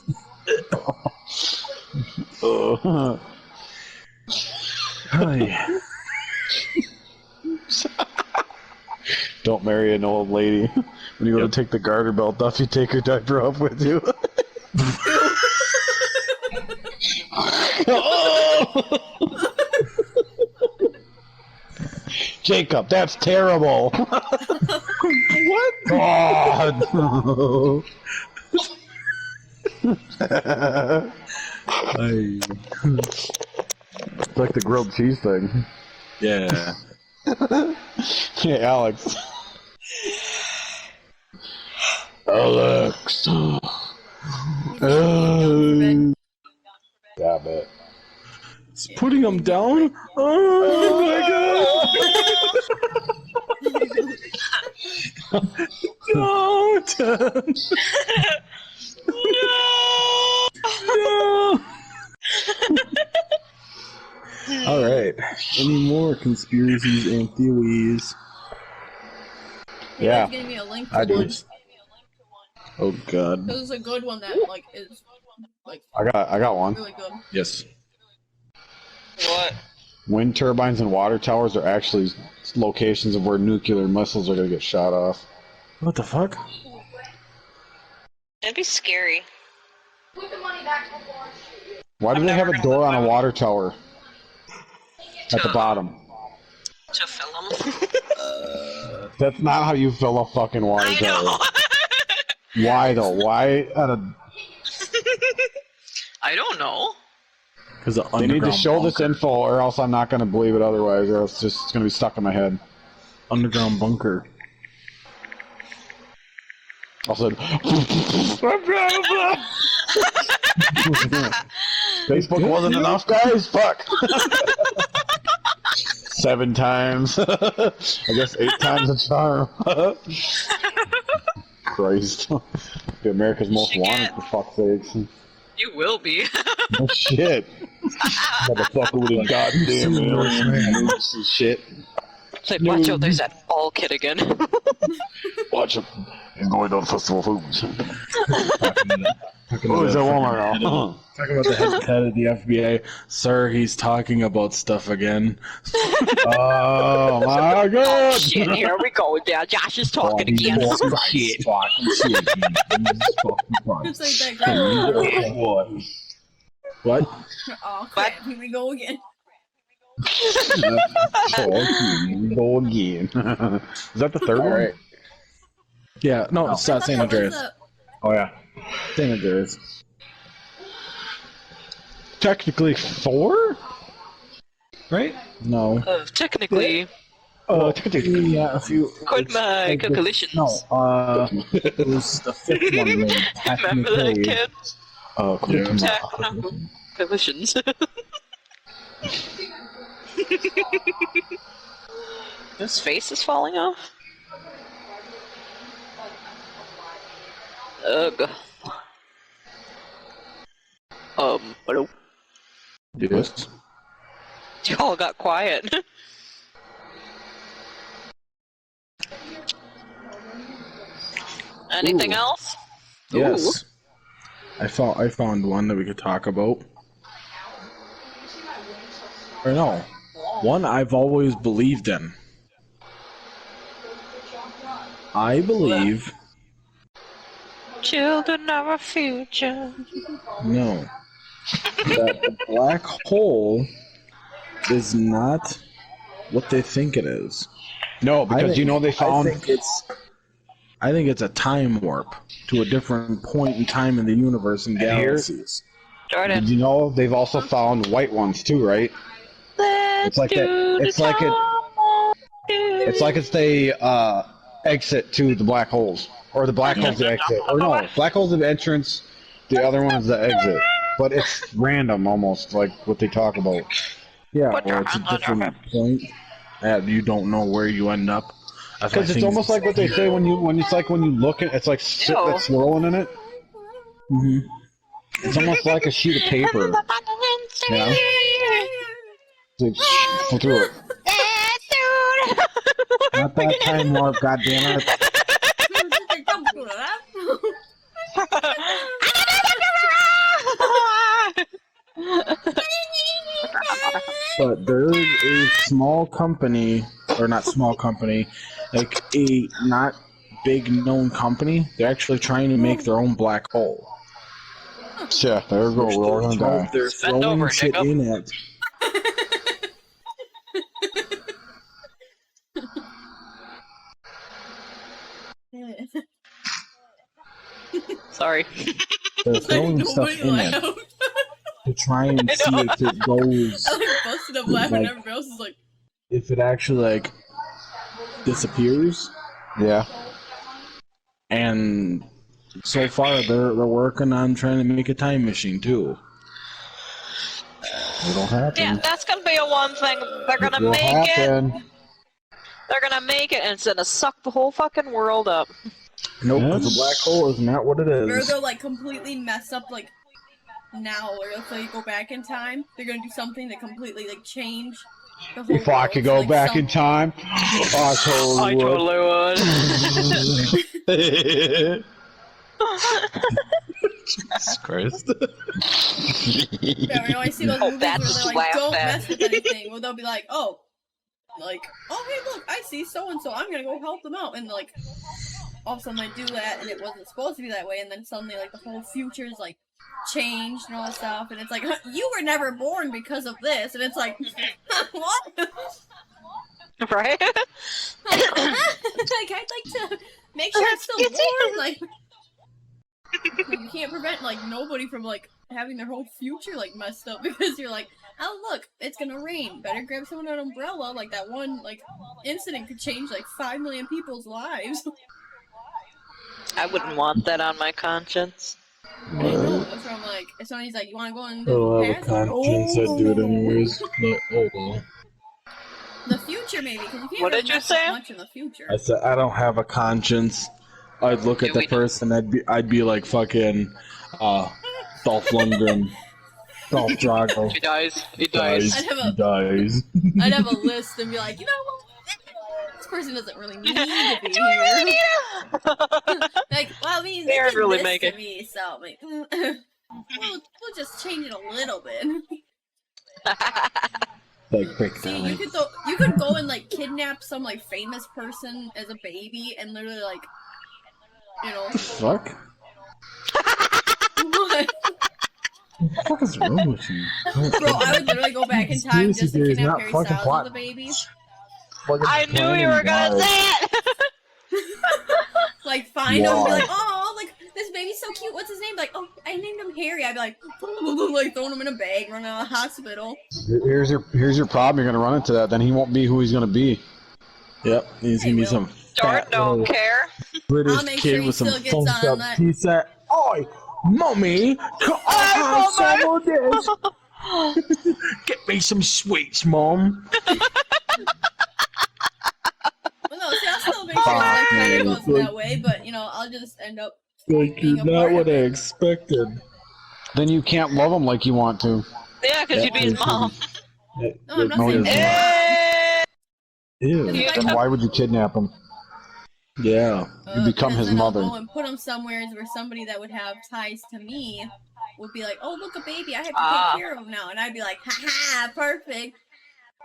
Oh yeah. Don't marry an old lady. When you go to take the garter belt off, you take her diaper off with you. Jacob, that's terrible. What? God. It's like the grilled cheese thing. Yeah. Hey, Alex. Alex. Damn it. It's putting them down? Oh my god! Don't! No! Alright. Any more conspiracies and theories? Yeah. Give me a link to I do. one. Oh god. This is a good one that like is like I got one. really good. Yes. What? Wind turbines and water towers are actually locations of where nuclear missiles are going to get shot off. What the fuck? That'd be scary. Why do they have a door on a water tower at the bottom? To film. That's not how you fill a fucking water I tower. know. Why though? Why at a? I don't know. Because They need to show this info, or else I'm not going to believe it otherwise, or else it's just going to be stuck in my head. Underground bunker. Also, Facebook wasn't enough, guys. Fuck. 7 times. I guess 8 times a charm. Christ. Be America's Most Wanted, for fuck's sakes. You will be. Oh shit. Motherfucker with a goddamn Noobs and shit. It's like, watch out, there's that ball kid again. Watch him. He's going to the Festival of Foods. Oh, is that Walmart now? Talking about the head of the FBI. Sir, he's talking about stuff again. Oh my god! Shit, here we go. Yeah, Josh is talking again. Shit. It's like that guy. What? Oh crap, here we go again. Go again. Is that the third one? Yeah, no, it's I not thought San that was Andreas. Oh yeah. San Andreas. Technically 4? Right? No. Technically, Technically. Yeah, a few. quite it's my like the- calculations. No, it was the fifth one. Remember that, Technically. kid? Yeah. Technical calculations. His face is falling off? Ugh. Hello? Yes. Y'all got quiet. Anything Ooh. else? Yes. I found one that we could talk about. Or no. One I've always believed in. I believe Children of our future. no. That the black hole is not what they think it is. No, because you know they found. I think it's a time warp to a different point in time in the universe and galaxies. Jordan. Did you know they've also found white ones too, right? It's like that. It's like it's the exit to the black holes, or the black holes the exit, or no, black holes the entrance. The other one is the exit, but it's random almost, like what they talk about. Yeah, Put or your it's a hand on your different hip. point that you don't know where you end up. Because it's almost like what they say when you look at it's like shit Ew. that's swirling in it. Mm-hmm. It's almost like a sheet of paper. Yeah. Like, flip through it. Not that time warp, goddammit. But there's a small company, or not small company, like a not big known company. They're actually trying to make their own black hole. Yeah, there we go. We're all gonna die. They're Bend throwing over, shit Jacob. in it. Sorry. They're Like, throwing stuff nobody in it laughed. to try and see if it goes, I like busted up laughing, Like- and everybody else is like, if it actually like disappears. Yeah. And so far, they're working on trying to make a time machine too. It'll happen. Yeah, that's gonna be a one thing. They're gonna It will make it. happen. They're gonna make it, and it's gonna suck the whole fucking world up. Nope, because a black hole is not what it or is. they'll like completely mess up like now, or if they go back in time, they're gonna do something to completely like change the whole If I world. could So, go like, back in time, I totally would. would. Jesus Christ. Yeah, you know, I see those movies where that's they're like, laugh don't at. mess with anything. Well, they'll be like, oh, hey, look, I see so and so. I'm gonna go help them out, and like, all of a sudden they do that, and it wasn't supposed to be that way, and then suddenly like the whole future's like changed and all that stuff, and it's like, you were never born because of this, and it's like, what? Right? like, I'd like to make sure I'm still born. Like, you can't prevent like nobody from like having their whole future like messed up because you're like, oh look, it's gonna rain. Better grab someone an umbrella. Like that one like incident could change like 5 million people's lives. I wouldn't want that on my conscience. I know. That's why I'm like, if somebody's like, you want to go into Oh, the I have a past? I'm like, conscience, I'd do it anyways. But, oh well. The future, maybe, because you can't What really did you mess say? with much in the future. I said I don't have a conscience. I'd look at the person. I'd be like fucking Dolph Lundgren, Dolph Drago. He dies. He Dies. dies. He dies. I'd have a list and be like, you know what? This person doesn't really need to be here. Like, well, I mean, they did really this make to it. me, so like, we'll just change it a little bit. Like break See, down. you could go and like kidnap some like famous person as a baby and literally like, you know. Fuck. What? What the fuck is wrong with you? Bro, I would literally go back in time just to Conspiracy theories, kidnap not Harry fucking Styles plot. as a baby. I knew you were gonna say it! Like, find him and be Why? like, oh, like, this baby's so cute, what's his name? Like, oh, I named him Harry. I'd be like, like, throwing him in a bag, running out of the hospital. Here's your problem. You're gonna run into that. Then he won't be who he's gonna be. Yep, he's gonna be some Jordan fat don't little care. I'll British make kid sure he with some still gets funked on up that. He said, "Oi, mommy, can I have some of this? Get me some sweets, mom." Well, no, see, I'll still make sure his life kind of goes that way, but, you know, I'll just end up Like being you're a not part what of I it. expected. Then you can't love him like you want to. Yeah, because you'd be his mom. No, I'm not No, saying you're that. Ew. Because if I Then why would you kidnap him? Yeah. You become because his then I'll mother. go and put him somewhere where somebody that would have ties to me would be like, oh, look, a baby, I have to take care of him now. And I'd be like, ha, perfect.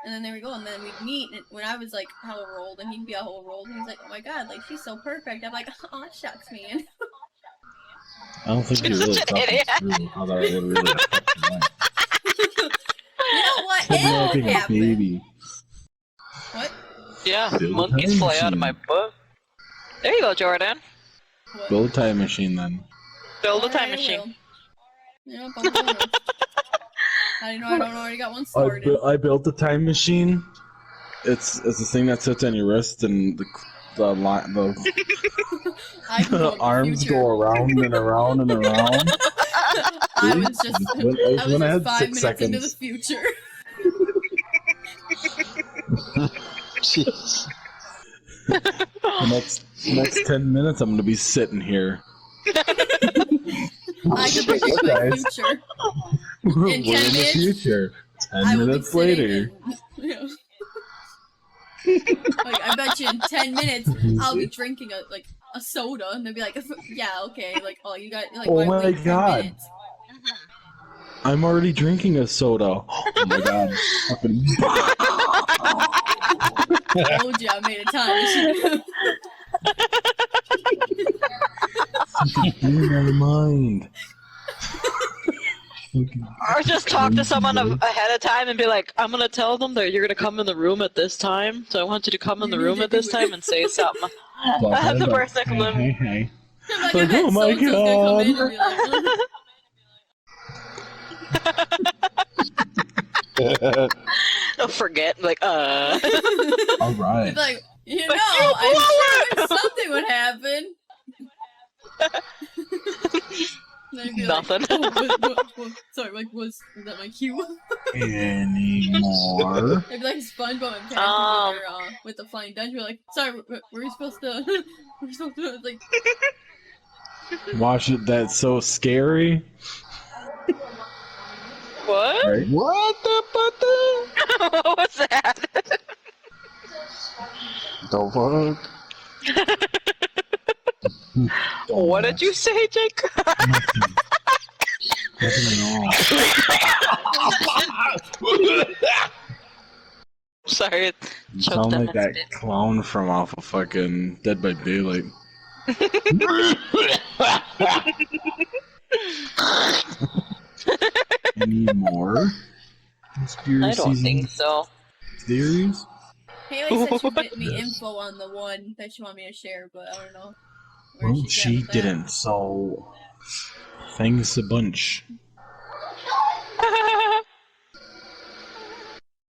And then there we go, and then we'd meet, and when I was like however old, and he'd be however old, and he's like, oh my god, like, she's so perfect. I'm like, oh, shucks, man. I don't think you You're really such an thought idiot. this through, how that would really affect your life. You know what? It Kidnapping would a happen. baby. What? Yeah, Build a monkeys time fly out of my machine. butt. There you go, Jordan. What? Build a time machine then. Build a time Alright, I machine. will. Yep, I'm doing it. How do you know I don't already got one started? I built a time machine. It's a thing that sits on your wrist and the I can go in the arms future. go around and around and around. I was just, When- I when was I had just 5 6 minutes into the seconds. future. Jeez. The next 10 minutes, I'm gonna be sitting here. I could predict my Guys. future. We're In in 10 the minutes, future. I 10 will be minutes sitting later. in- Like, I bet you in 10 minutes, I'll be drinking a soda, and they'll be like, yeah, okay, like, oh, you got, like, Oh why my wait 10 God. minutes? I'm already drinking a soda. Oh my god. Fucking Told you I made a time machine. in my mind. Or just talk to someone ahead of time and be like, I'm gonna tell them that you're gonna come in the room at this time, so I want you to come in the room at this time and say something. I have the person come in. Hey. I'm like, Like, I bet oh my so-and-so's gonna come in God. and be like, They'll forget, like, Alright. It's like, you know, But you I'm blew sure something would happen. And I'd be Nothing. Like, what? Sorry, like, was that my cue? Anymore. It'd be like SpongeBob and Patrick with the flying Dutch. We're like, sorry, were we supposed to? We're supposed to like. Watch it, that's so scary. what? Right? What the fuck? What was that? The fuck? What did you say, Jake? Nothing at all. Sorry, it You choked sound on like my that spit. clown from off of fucking Dead by Daylight. Any more conspiracies I don't think and so. theories? Haley said she'd get me info on the one that she wanted me to share, but I don't know. where Well, she's at she with that. didn't, so thanks a bunch.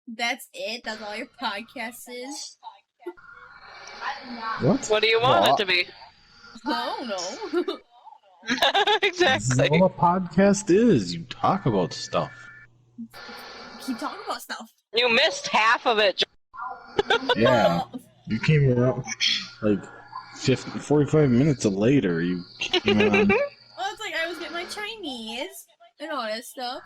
That's it? That's all your podcast is? What? What do you want it to be? I don't know. This is Exactly. all a podcast is. You talk about stuff. Keep talking about stuff. You missed half of it. Yeah, you came around like 45 minutes later. You came on. Well, it's like I was getting my Chinese and all that stuff.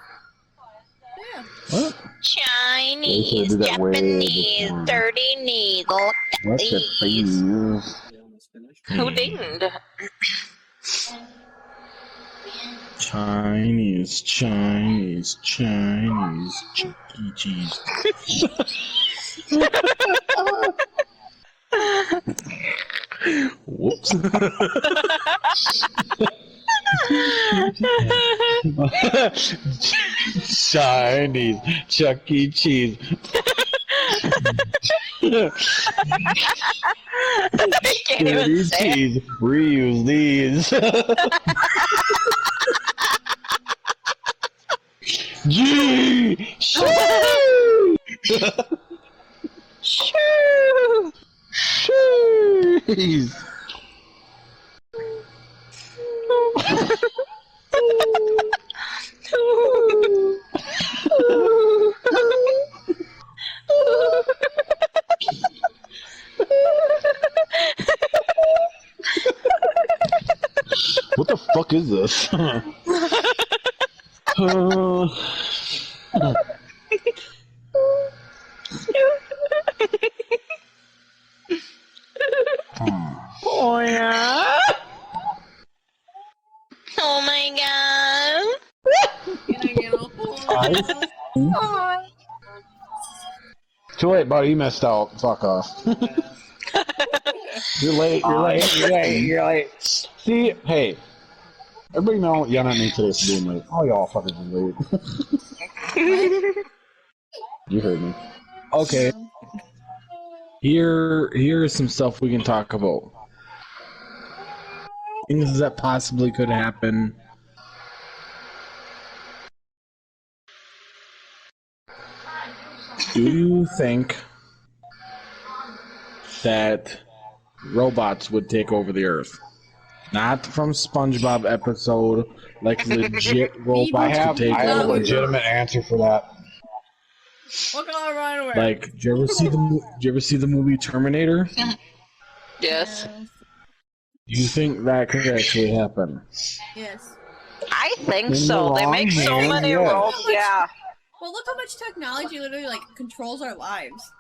Yeah. What? Chinese, They that way Japanese, before. dirty needle. What's the Please. thing? Who dinged? Chinese, Chuck E. Cheese. Whoops. Chinese, Chuck E. Cheese. I can't even Dirty say it. cheese. Reuse these. Gee! Shoo! Cheese! What the fuck is this? Oh yeah. Oh my god. Can I get a Too late, buddy. You missed out. Fuck off. You're late. You're late. You're late. You're late. See, hey. Everybody know yelling at me today for being late. Oh, y'all fuckers are late. You heard me. Okay. Here's some stuff we can talk about. Things that possibly could happen. Do you think that robots would take over the Earth? Not from SpongeBob episode, like legit robots could take I have a over. legitimate answer for that. What color right away? Like, did you ever see the movie Terminator? Yes. Do you think that could actually happen? Yes. I think In so. the They wrong make so hands, many yes. roles. Yeah. Well, look how much technology literally like controls our lives.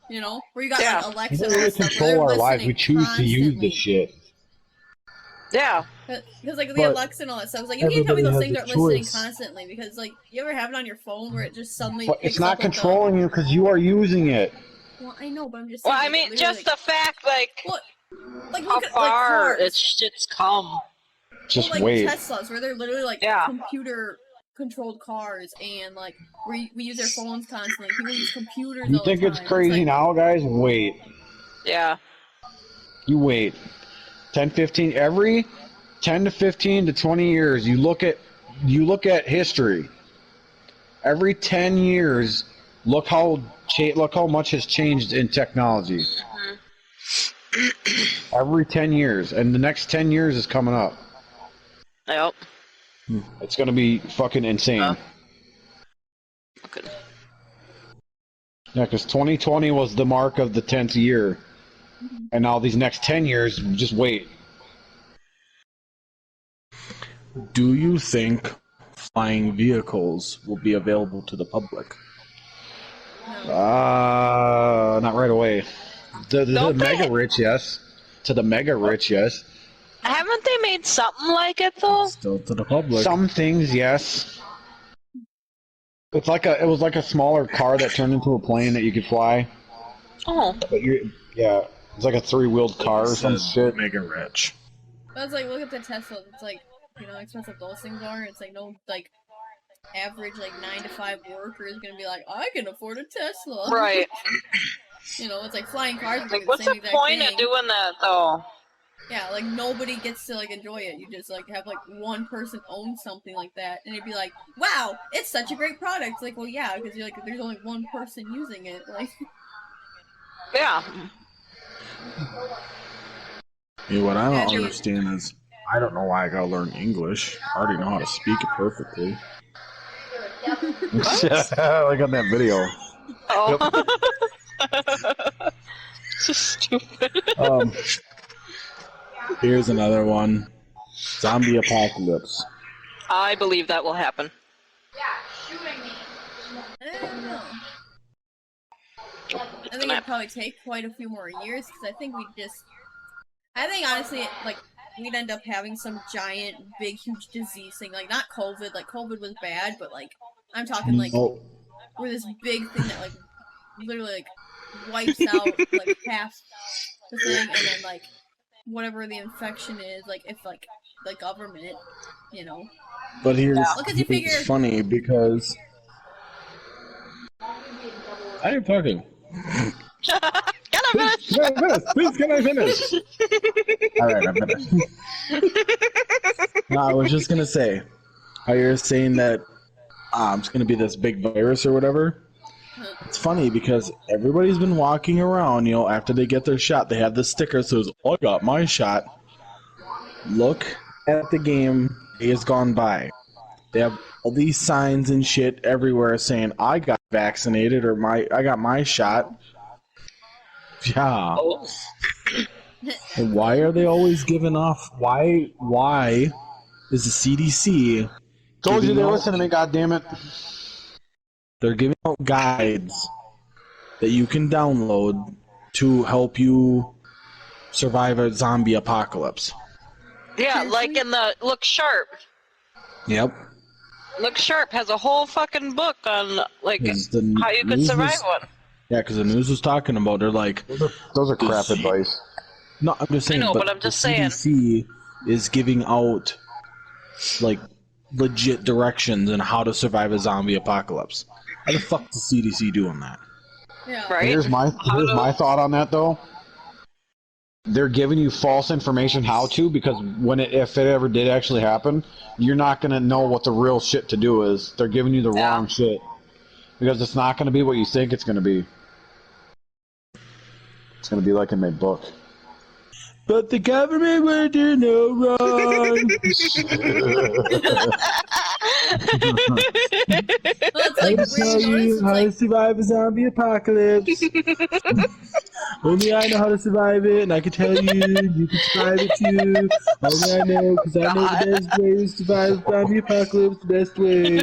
You know, where you got Yeah. like We Alexa don't and really stuff, where control they're our lives. We listening choose to use constantly. this shit. Yeah. Because like the But Alexa and all that stuff, it's like you can't tell me everybody those has things a aren't listening choice. constantly. Because like you ever have it on your phone where it just suddenly But picks it's not up, like, controlling you because you are using it. Well, I know, but I'm just. Well, saying, I mean, literally, just the fact, like, What? Like how look at far like it's shit's come. Just like wait. Teslas, where they're literally like Yeah. computer controlled cars, and like we use our phones constantly. People use computers. You all think the it's time. crazy like, now, guys? Wait. Yeah. You wait. 10, 15, every 10 to 15 to 20 years, you look at history. Every 10 years, look how much has changed in technology. Every 10 years, and the next 10 years is coming up. Yep. It's gonna be fucking insane. Okay. Yeah, because 2020 was the mark of the 10th year, and now these next 10 years, just wait. Do you think flying vehicles will be available to the public? Not right away. The Don't mega they- rich, yes. To the mega rich, yes. Haven't they made something like it though? Still to the public. Some things, yes. It was like a smaller car that turned into a plane that you could fly. Oh. But it's like a 3-wheeled car or some shit. Mega rich. That's like look at the Tesla. It's like how expensive those things are. It's like no like average like 9 to 5 worker is gonna be like I can afford a Tesla. Right. It's like flying cars. Like, The what's same the exact point thing. of doing that though? Yeah, like nobody gets to like enjoy it. You just like have like one person own something like that, and it'd be like, wow, it's such a great product. It's like, well, yeah, because you're like, there's only one person using it. Like, Yeah. Yeah, what I Yeah, don't dude. understand is I don't know why I gotta learn English. I already know how to speak it perfectly. Like on that video. Oh. So stupid. Here's another one. Zombie apocalypse. I believe that will happen. I don't know. I think it'd probably take quite a few more years because I think honestly, like, we'd end up having some giant, big, huge disease thing. Like, not COVID. Like, COVID was bad, but, like, I'm talking, like, where this big thing that, like, literally, like, wipes out, like, half the thing, and then, like, whatever the infection is, like, if, like, the government, you know. But here's it's funny because I am talking. Can I finish? Can I finish? Please, can I finish? Alright, I'm finished. No, I was just gonna say, how you're saying that it's gonna be this big virus or whatever. It's funny because everybody's been walking around, you know, after they get their shot, they have this sticker that says, I got my shot. Look at the game days gone by. They have all these signs and shit everywhere saying, I got vaccinated or I got my shot. Yeah. And why are they always giving off? Why is the CDC? Told you they listen to me, goddammit. They're giving out guides that you can download to help you survive a zombie apocalypse. Yeah, like in the Look Sharp. Yep. Look Sharp has a whole fucking book on, like, how you could survive one. Yeah, because the news was talking about, they're like... Those are crap advice. No, I'm just saying, I know, but I'm just saying. CDC is giving out, like, legit directions on how to survive a zombie apocalypse. How the fuck is the CDC doing that? Yeah. Right? Here's my thought on that, though. They're giving you false information how to, because if it ever did actually happen, you're not going to know what the real shit to do is. They're giving you the wrong shit. Because it's not going to be what you think it's going to be. It's going to be like in my book. But the government will do no wrong. I will tell you how to survive a zombie apocalypse. Only I know how to survive it, and I can tell you, you can survive it too. Only I know, because I know the best way to survive a zombie apocalypse, the best way.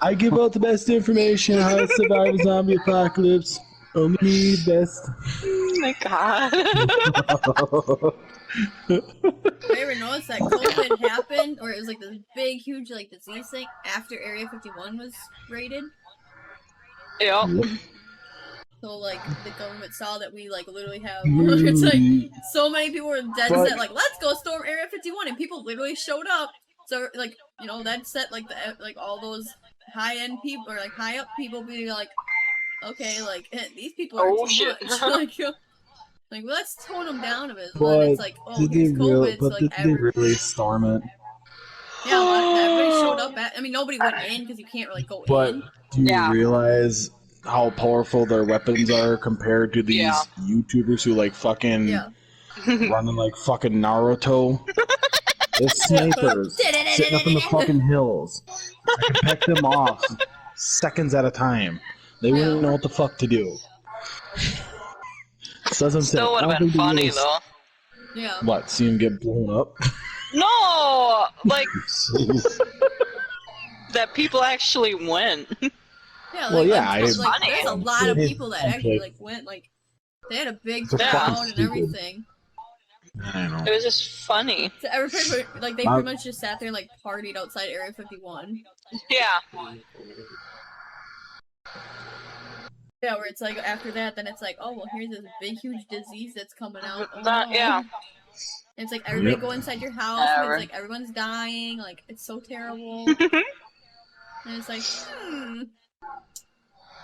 I give out the best information on how to survive a zombie apocalypse. Only me, best. Oh my god. I ever noticed that COVID happened, or it was like this big, huge, like, disease thing after Area 51 was raided? Yep. So, like, the government saw that we, like, literally have, it's like, so many people were dead set, like, let's go storm Area 51, and people literally showed up. So, like, you know, that set, like, all those high-end people, or, like, high-up people being like, okay, like, these people are too much. Like, well, let's tone them down a bit. But then it's like, oh, here's COVID, so, like, did they really storm it? Yeah, well, everybody showed up I mean, nobody went in, because you can't really go in. But do you realize how powerful their weapons are compared to these YouTubers who, like, fucking running like fucking Naruto? They're snipers sitting up in the fucking hills. I can peck them off seconds at a time. They wouldn't know what the fuck to do. Still would have been funny, though. Yeah. What, see him get blown up? No! Like, that people actually went. Yeah, like, well, yeah, there's a lot of people that actually, like, went, like, they had a big crowd and everything. I know. It was just funny. So everybody, like, they pretty much just sat there and, like, partied outside Area 51. Yeah. Yeah, where it's like, after that, then it's like, oh, well, here's this big, huge disease that's coming out. Oh, Yeah. And it's like, everybody go inside your house, and it's like, everyone's dying, like, it's so terrible. And it's like,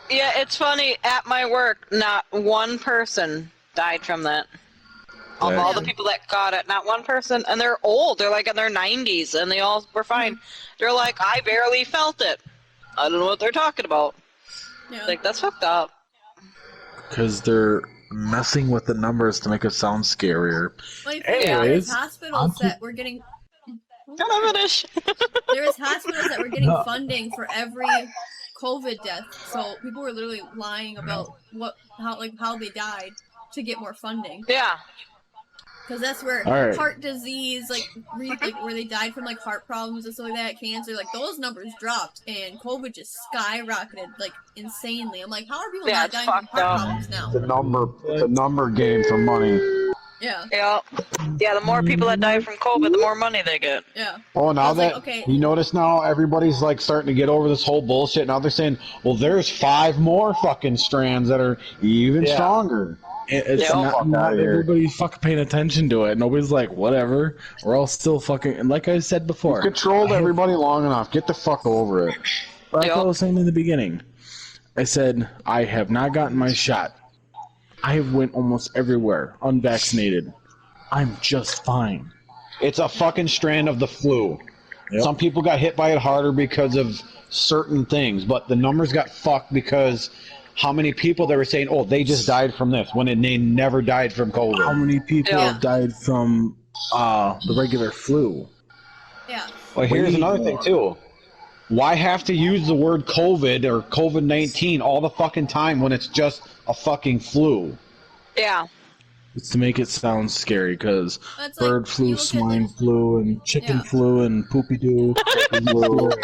Yeah, it's funny, at my work, not one person died from that. Of all the people that got it, not one person, and they're old, they're like in their 90s, and they all were fine. They're like, I barely felt it. I don't know what they're talking about. yeah. Like, that's fucked up. Because they're messing with the numbers to make it sound scarier. Like, Anyways, there's hospitals that were getting... Can I finish? There was hospitals that were getting funding for every COVID deaths, so people were literally lying about how they died to get more funding. Yeah. Because that's where heart disease, where they died from like heart problems and stuff like that, cancer, like those numbers dropped, and COVID just skyrocketed like insanely. I'm like, how are people not dying from heart problems now? It's a number game for money. Yeah. Yeah. Yeah. The more people that die from COVID, the more money they get. Yeah. Oh, now that okay. you notice now, everybody's like starting to get over this whole bullshit. Now they're saying, well, there's 5 more fucking strands that are even stronger. It's not everybody's fucking paying attention to it. Nobody's like, whatever. We're all still fucking. And like I said before, you controlled everybody long enough. Get the fuck over it. Like I was saying in the beginning, I said I have not gotten my shot. I have went almost everywhere unvaccinated. I'm just fine. It's a fucking strand of the flu. Yep. Some people got hit by it harder because of certain things, but the numbers got fucked because how many people they were saying, oh, they just died from this, when they never died from COVID. How many people have died from the regular flu? Yeah. Well, here's another thing, too. Why have to use the word COVID or COVID-19 all the fucking time when it's just a fucking flu? Yeah. It's to make it sound scary, because bird flu, swine flu, and chicken flu, and poopy doo. Like, look at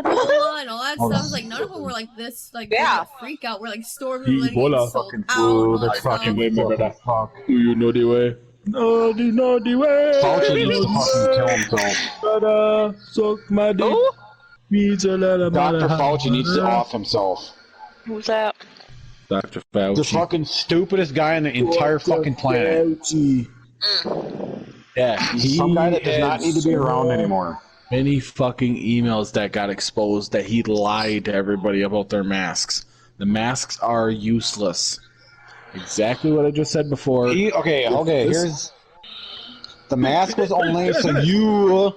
Ebola and all that stuff. Like, none of them were like this, like, a freak out. We're like, stores were letting it sold out. That's fucking way better than fuck. Do you know the way? No, do you know the way? Fauci needs to fucking kill himself. Suck my dick. Dr. Fauci needs to off himself. Who's that? Dr. Fauci. The fucking stupidest guy on the entire fucking planet. Yeah, he's some guy that does not need to be around anymore. Many fucking emails that got exposed that he lied to everybody about their masks. The masks are useless. Exactly what I just said before. Here's the mask was only so you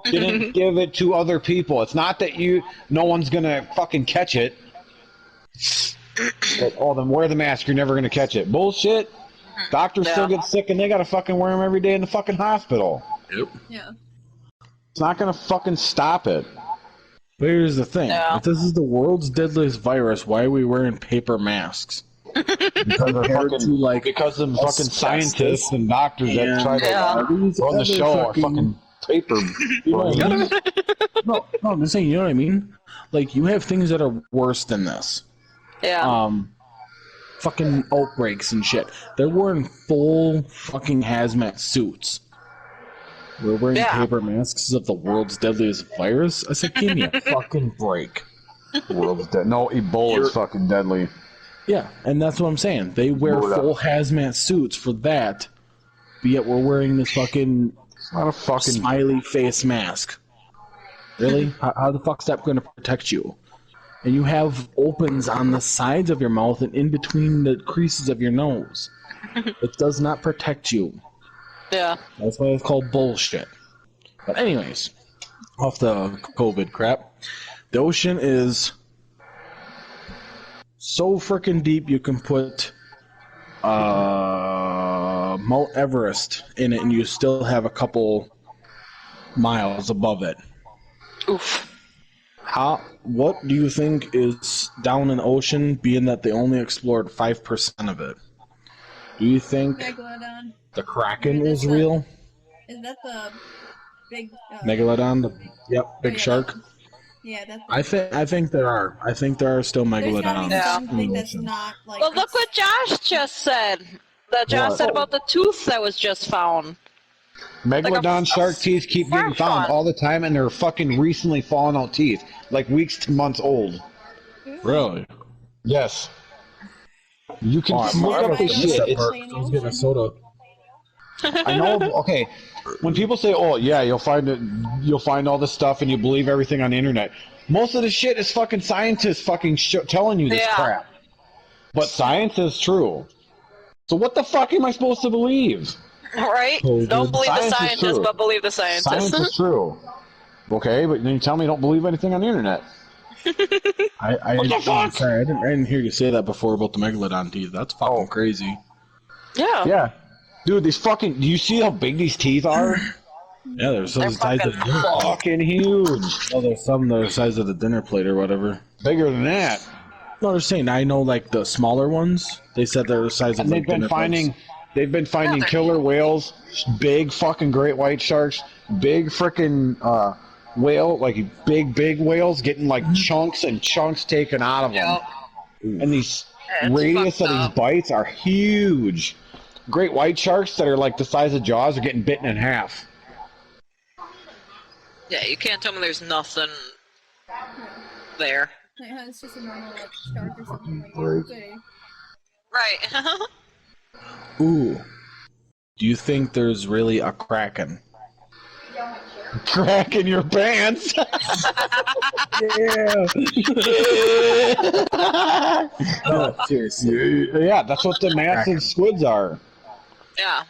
didn't give it to other people. It's not that no one's gonna fucking catch it. But, then wear the mask, you're never gonna catch it. Bullshit. Doctors still get sick and they gotta fucking wear them every day in the fucking hospital. Yep. Yeah. It's not gonna fucking stop it. But here's the thing. If this is the world's deadliest virus, why are we wearing paper masks? Because of fucking scientists and doctors that try to run the show are fucking paper. No, I'm just saying, you know what I mean? Like, you have things that are worse than this. Yeah. Fucking outbreaks and shit. They're wearing full fucking hazmat suits. We're wearing paper masks of the world's deadliest virus? I said, give me a fucking break. World's dead. No, Ebola's fucking deadly. Yeah, and that's what I'm saying. They wear full hazmat suits for that, but yet we're wearing this fucking smiley face mask. Really? How the fuck's that going to protect you? And you have opens on the sides of your mouth and in between the creases of your nose. It does not protect you. Yeah. That's why it's called bullshit. But anyways, off the COVID crap, the ocean is so freaking deep you can put Mount Everest in it and you still have a couple miles above it. Oof. What do you think is down in the ocean, being that they only explored 5% of it? Do you think Megalodon. The Kraken is real? Is that the big Megalodon? Big shark. Yeah, that's. I think there are. I think there are still megalodons. Something that's not like. Well, look what Josh just said. That Josh said about the tooth that was just found. Megalodon shark teeth keep getting found all the time, and they're fucking recently fallen out teeth, like weeks to months old. Really? Yes. You can look up this shit. I was getting a soda. I know. Okay, when people say, "Oh yeah, you'll find all this stuff, and you believe everything on the internet," most of the shit is fucking scientists fucking telling you this crap. But science is true. So what the fuck am I supposed to believe? Right? Don't believe the scientists, but believe the scientists. Science is true. Okay, but then you tell me you don't believe anything on the internet. What the fuck? Sorry, I didn't hear you say that before about the megalodon teeth. That's fucking crazy. Yeah. Yeah. Dude, these fucking... Do you see how big these teeth are? Yeah, there's some They're the size of fucking hot. Fucking huge. well, there's some that are the size of the dinner plate or whatever. Bigger than that. No, they're saying I know like the smaller ones. They said they're the size of And like dinner plates. they've been finding killer whales, big fucking great white sharks, big frickin' whale, like big whales getting like chunks and chunks taken out of them. Yep. And these It's radius of fucked these up. bites are huge. Great white sharks that are like the size of Jaws are getting bitten in half. Yeah, you can't tell me there's nothing there. Like, huh, it's just a normal like shark or something like Right. okay. Right. Ooh. Do you think there's really a kraken? Crack in your pants. Yeah. No, seriously. Yeah, that's what the massive squids are. Yeah.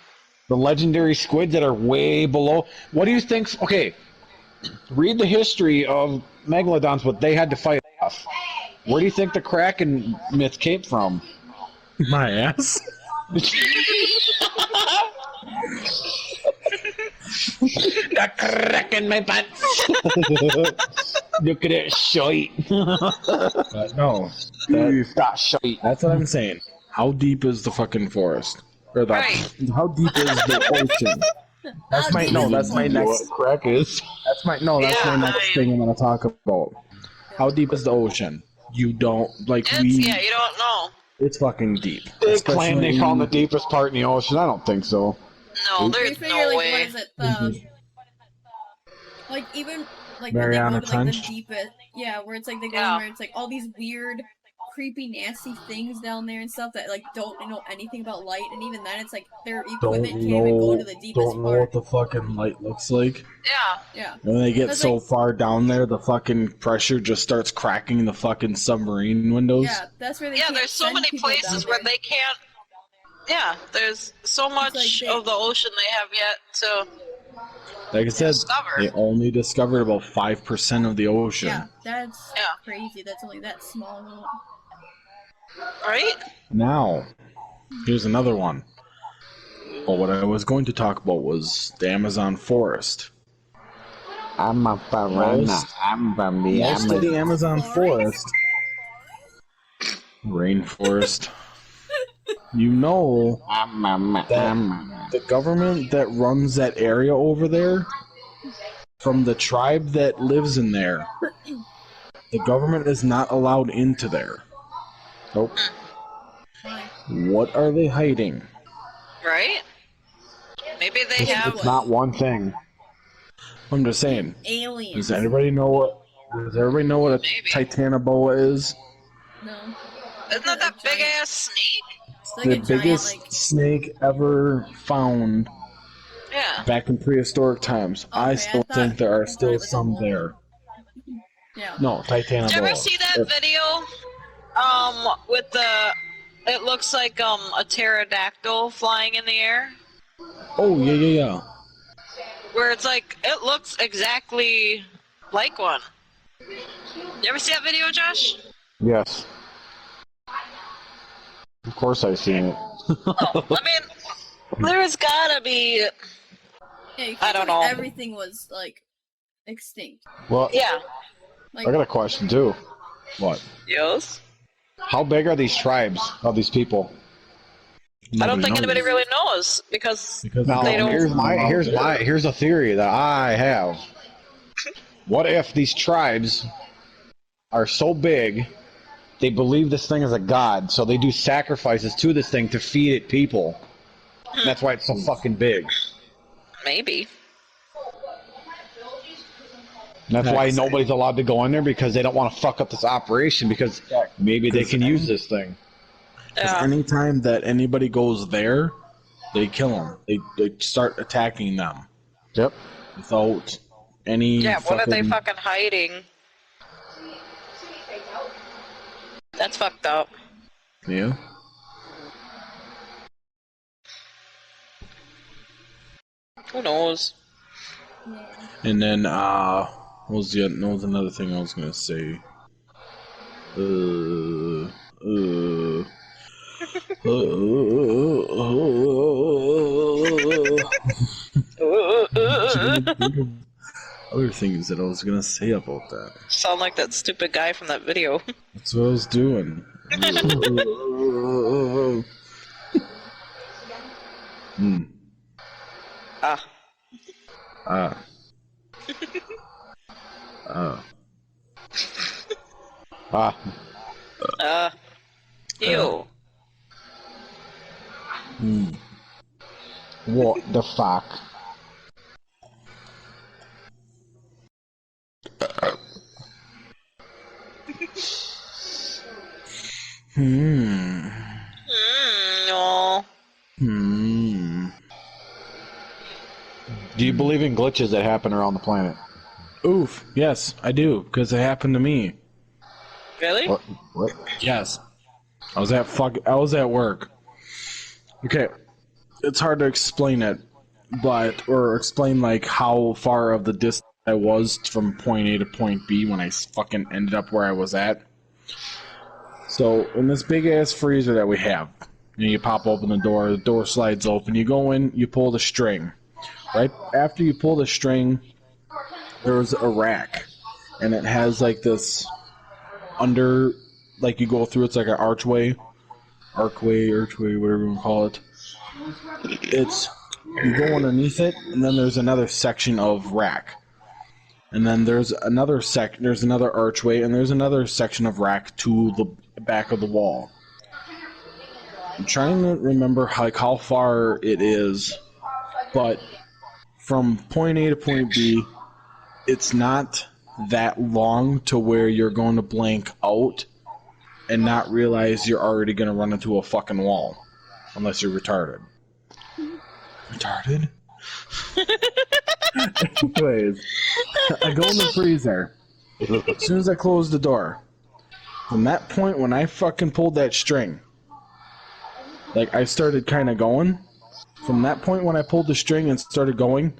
The legendary squids that are way below. What do you think? Okay, read the history of megalodons, what they had to fight off. Where do you think the Kraken myth came from? My ass. The Kraken, my pants. Look at that shite. No, You've got shite. that's what I'm saying. How deep is the fucking forest? Or the Right. how deep is the ocean? That's my no. That's my next. Crack is. That's my no. That's my next thing I'm gonna talk about. How deep is the ocean? You don't like It's, yeah, you don't know. It's fucking deep. They claim they Especially- found the deepest part in the ocean. I don't think so. No, You there's figure, no like, way. what is it? Like even like Mariana when they go to like Trench? the deepest, yeah, where it's like they go Yeah. in where it's like all these weird, creepy, nasty things down there and stuff that like don't know anything about light, and even then it's like their equipment can't even go to the deepest don't know part. what the fucking light looks like. Yeah. Yeah, When they get That's so like- far down there, the fucking pressure just starts cracking the fucking submarine windows. yeah, that's where they. Yeah, can't there's so send many people down places where there. they can't. Yeah, there's so much like they- of the ocean they have yet to Like I said, discover. they only discovered about 5% of the ocean. Yeah, that's Yeah. crazy. That's only that small. Right? Now, here's another one. Well, what I was going to talk about was the Amazon forest. I'm a piranha. I'm from the Most of the Amazon forest, rainforest, you know, the government that runs that area over there, from the tribe that lives in there, the government is not allowed into there. Nope. What are they hiding? Right? Maybe they have. It's not one thing. I'm just saying. Aliens. Does everybody know what? Does everybody know what a Maybe. titanoboa is? No. Isn't that that big ass snake? It's like The a giant, biggest like, snake ever found Yeah. back in prehistoric times. Okay, I I still thought- think there I are thought still it was a some woman. there. yeah. No, titanoboa. Did you ever see that video? With the. It looks like a pterodactyl flying in the air. Oh yeah. Where it's like it looks exactly like one. You ever see that video, Josh? Yes. Of course I've seen it. Oh, I mean, there's gotta be. Yeah, you can't I don't tell me know. everything was like extinct. Well, Yeah. Like I got a question too. What? Yes. How big are these tribes of these people? I don't think Nobody anybody knows. really knows because Now, They don't- here's a theory that I have. What if these tribes are so big, they believe this thing is a god, so they do sacrifices to this thing to feed it people. And that's why it's so fucking big. maybe. And that's why Next. nobody's allowed to go in there because they don't want to fuck up this operation because maybe they can use this thing. 'Cause Yeah. anytime that anybody goes there, they kill them. They start attacking them Yep. without any. Yeah. What are they fucking hiding? That's fucked up. Yeah. Who knows? yeah. And then what was another thing I was gonna say? trying to think of other things that I was gonna say about that. Sound like that stupid guy from that video. That's what I was doing. Ah. Ah. Ew. What the fuck? No. Do you believe in glitches that happen around the planet? Oof. Yes, I do, because it happened to me. Really? What? Yes. I was at work. Okay. It's hard to explain it, or explain like how far of the distance I was from point A to point B when I fucking ended up where I was at. So, in this big ass freezer that we have, you pop open the door slides open, you go in, you pull the string. Right after you pull the string, there's a rack, and it has like this like you go through, it's like an archway, whatever you want to call it. You go underneath it, and then there's another section of rack. And then there's another archway, and there's another section of rack to the back of the wall. I'm trying to remember how far it is, but from point A to point B, it's not that long to where you're going to blank out and not realize you're already going to run into a fucking wall. Unless you're retarded. Retarded? Anyways, I go in the freezer. As soon as I close the door, from that point when I fucking pulled that string, like I started kind of going. From that point when I pulled the string and started going,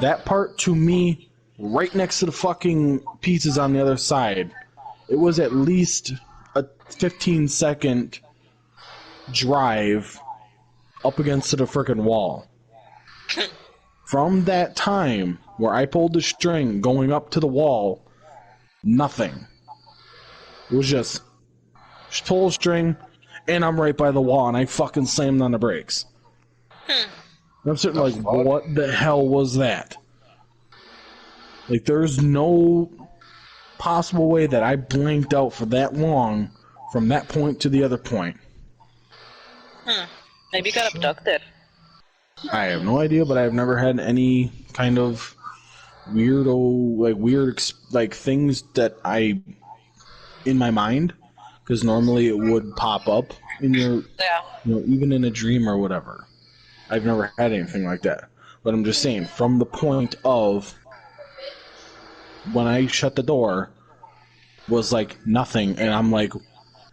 that part to me, right next to the fucking pieces on the other side, it was at least a 15-second drive up against the frickin' wall. From that time where I pulled the string going up to the wall, nothing. It was just pull a string, and I'm right by the wall, and I fucking slammed on the brakes. And I'm sitting like, what the hell was that? Like, there's no possible way that I blinked out for that long from that point to the other point. Maybe you got abducted. I have no idea, but I've never had any kind of weird things that in my mind, because normally it would pop up in your, even in a dream or whatever. I've never had anything like that. But I'm just saying, from the point of when I shut the door, was like nothing, and I'm like,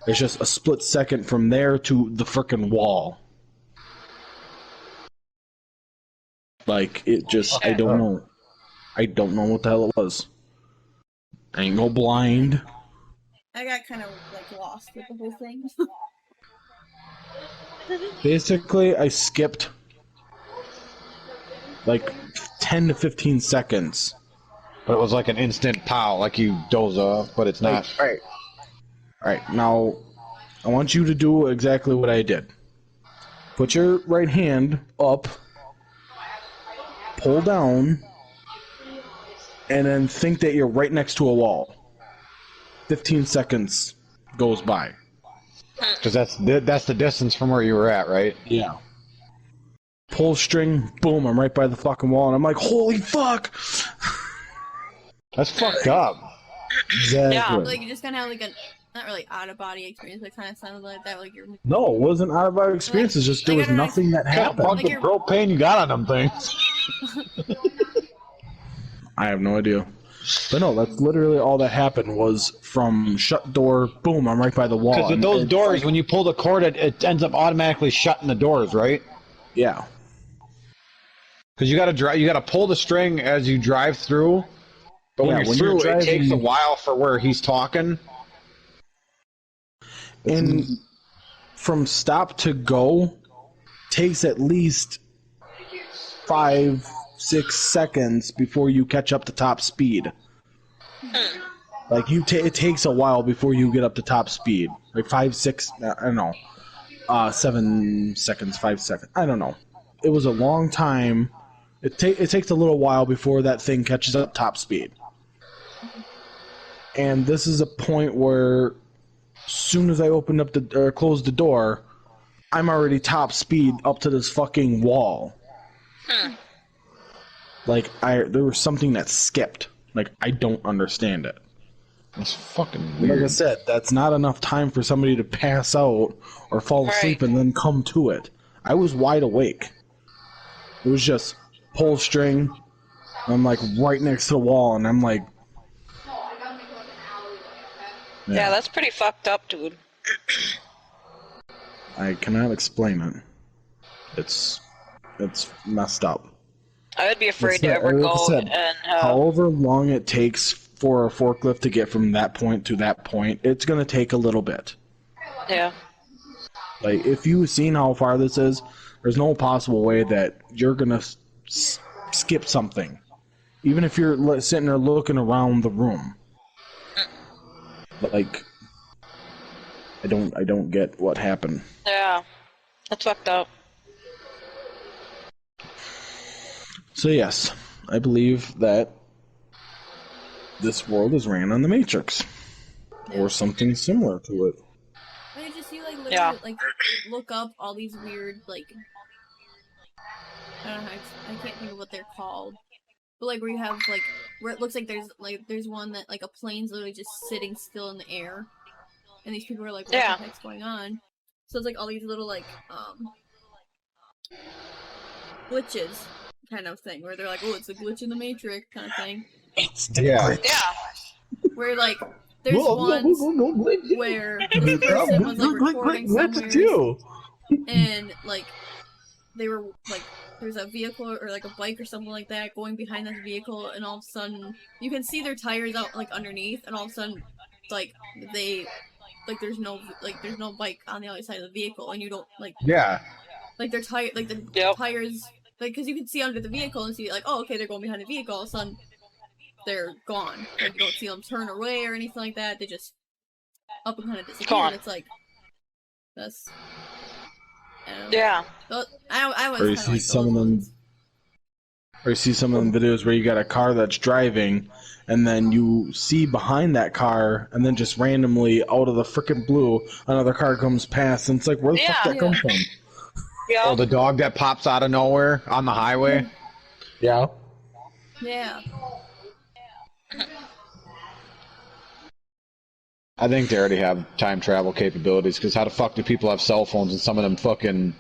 it's just a split second from there to the frickin' wall. Like, it just, I don't know. I don't know what the hell it was. I ain't no blind. I got kind of like lost with the whole thing. Basically, I skipped like 10 to 15 seconds. But it was like an instant pow, like you doze off, but it's not. Alright, now I want you to do exactly what I did. Put your right hand up, pull down, and then think that you're right next to a wall. 15 seconds goes by. Because that's the distance from where you were at, right? Yeah. Pull string, boom, I'm right by the fucking wall, and I'm like, holy fuck! That's fucked up. Exactly. Yeah. Like you just kind of have like a not really out of body experience, but kind of sounded like that. Like you're. No, it wasn't out of our experience. It's just there was nothing that happened. What kind of propane you got on them things? I have no idea. But no, that's literally all that happened was from shut door, boom, I'm right by the wall. Because with those doors, when you pull the cord, it ends up automatically shutting the doors, right? Yeah. Because you gotta pull the string as you drive through. But when you're through, it takes a while for where he's talking. And from stop to go takes at least 5 6 seconds before you catch up to top speed. Like it takes a while before you get up to top speed. Like 5, 6, I don't know, 7 seconds, 5 seconds. I don't know. It was a long time. It takes a little while before that thing catches up top speed. And this is a point where, as soon as I opened up or closed the door, I'm already top speed up to this fucking wall. Like there was something that skipped. Like I don't understand it. That's fucking weird. Like I said, that's not enough time for somebody to pass out or fall asleep and then come to it. I was wide awake. It was just pull string. I'm like right next to the wall, and I'm like, Yeah, that's pretty fucked up, dude. I cannot explain it. It's messed up. I would be afraid to ever go and however long it takes for a forklift to get from that point to that point, it's gonna take a little bit. Yeah. Like, if you've seen how far this is, there's no possible way that you're gonna skip something, even if you're sitting there looking around the room. Like, I don't get what happened. Yeah, that's fucked up. So yes, I believe that this world is ran on the Matrix, or something similar to it. I just see like literally like look up all these weird like I don't know I can't think of what they're called, but like where you have like where it looks like there's one that like a plane's literally just sitting still in the air, and these people are like, what the heck's going on? So it's like all these little like glitches kind of thing where they're like, oh, it's a glitch in the Matrix kind of thing. Yeah. Where like there's ones where this person was like recording somewhere, and like they were like there's a vehicle or like a bike or something like that going behind that vehicle, and all of a sudden you can see their tires out like underneath, and all of a sudden like there's no bike on the other side of the vehicle, and you don't like like their tire like the tires like because you can see under the vehicle and see like, oh, okay, they're going behind the vehicle, all of a sudden they're gone. Like, you don't see them turn away or anything like that. They just up and kind of disappear. And it's like that's I was or you see some of them, or you see some of them videos where you got a car that's driving, and then you see behind that car, and then just randomly out of the frickin' blue, another car comes past, and it's like, where the fuck that come from? Yeah. Oh, the dog that pops out of nowhere on the highway. Yeah. Yeah. I think they already have time travel capabilities, because how the fuck do people have cell phones and some of them fucking...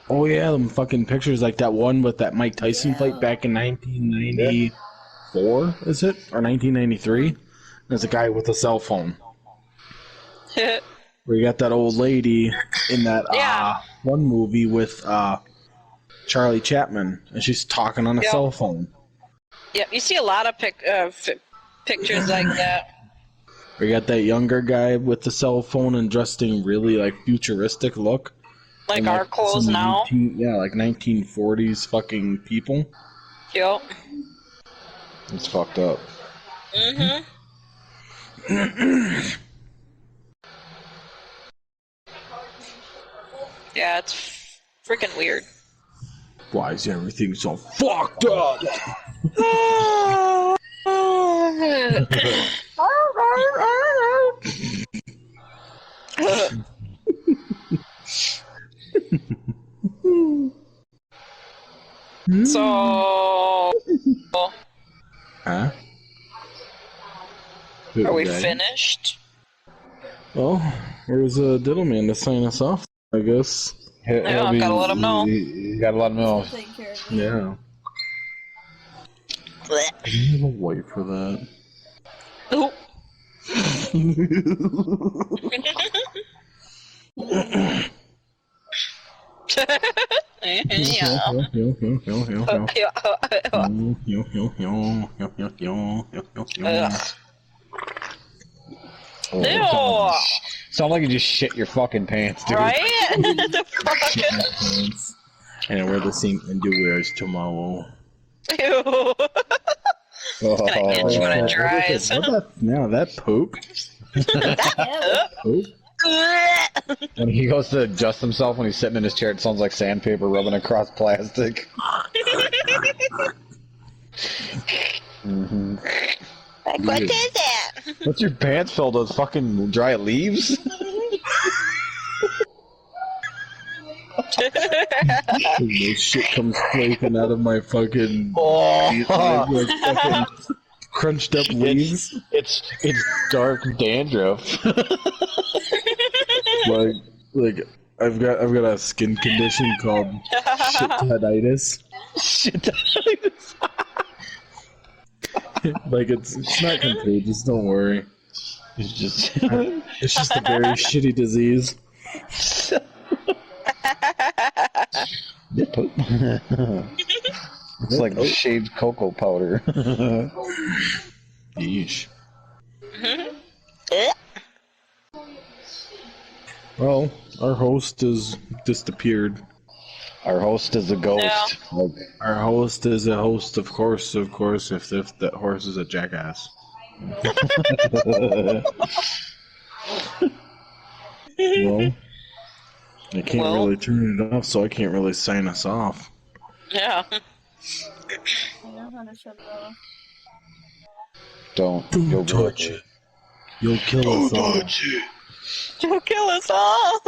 Oh yeah, them fucking pictures like that one with that Mike Tyson fight back in 1994, is it? Or 1993? There's a guy with a cell phone. Where you got that old lady in that one movie with Charlie Chaplin, and she's talking on a cell phone. Yep, you see a lot of pictures like that. We got that younger guy with the cell phone and dressed in really like futuristic look. Like our clothes now? Like 1940s fucking people. Yep. It's fucked up. Mm-hmm. Yeah, it's freaking weird. Why is everything so fucked up? So... Huh? Are we finished? Well, where's Diddle Man to sign us off, I guess? Yeah, gotta let him know. You gotta let him know. Yeah. I don't have a wife for that. Nope. Ew. Sound like you just shit your fucking pants, dude. Right? The fuck? And I wear the same underwear as tomorrow. Ew. Oh, Gonna itch when it dries. Now that poop. Poop. when he goes to adjust himself when he's sitting in his chair, it sounds like sandpaper rubbing across plastic. Like, what is that? What's your pants filled with? Fucking dry leaves? This shit comes flaking out of my fucking, like fucking crunched up leaves. It's dark dandruff. like I've got a skin condition called shit-taditis. Shit-taditis. Like it's not contagious, don't worry. It's just a very shitty disease. It's like shaved cocoa powder. Yeesh. Well, our host has disappeared. Our host is a ghost. Yeah. Our host is a host, of course, if that horse is a jackass. Well, I can't really turn it off, so I can't really sign us off. Yeah. I know how to shut it off. Don't touch it. You'll kill us all. You'll kill us all.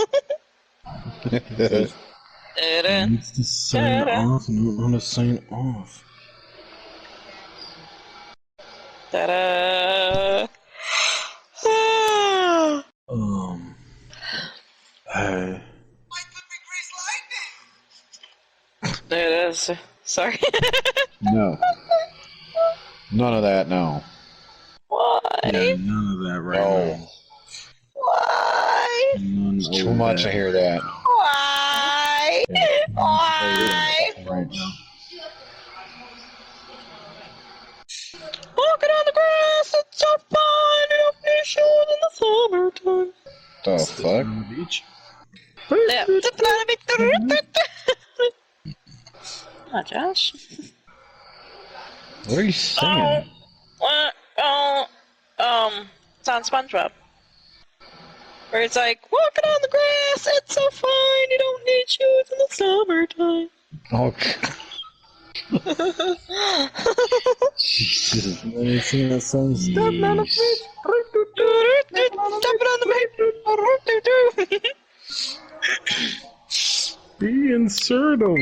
Needs to sign off. No, I'm gonna sign off. Ta-da. Hey. There it is. Sorry. No. None of that, no. Why? Yeah, none of that right now. Why? None It's too of much that. to hear that. Why? Why? Right now. Walking on the grass, it's so fun. You don't need shoes in the summertime. The fuck? On the beach. Yeah. Come on, Josh. What are you singing? It's on SpongeBob. Where it's like, walking on the grass, it's so fine, you don't need shoes in the summertime. Okay. Jesus. And then you sing that song, Stepping on the beach. Stepping on the beach. be assertive.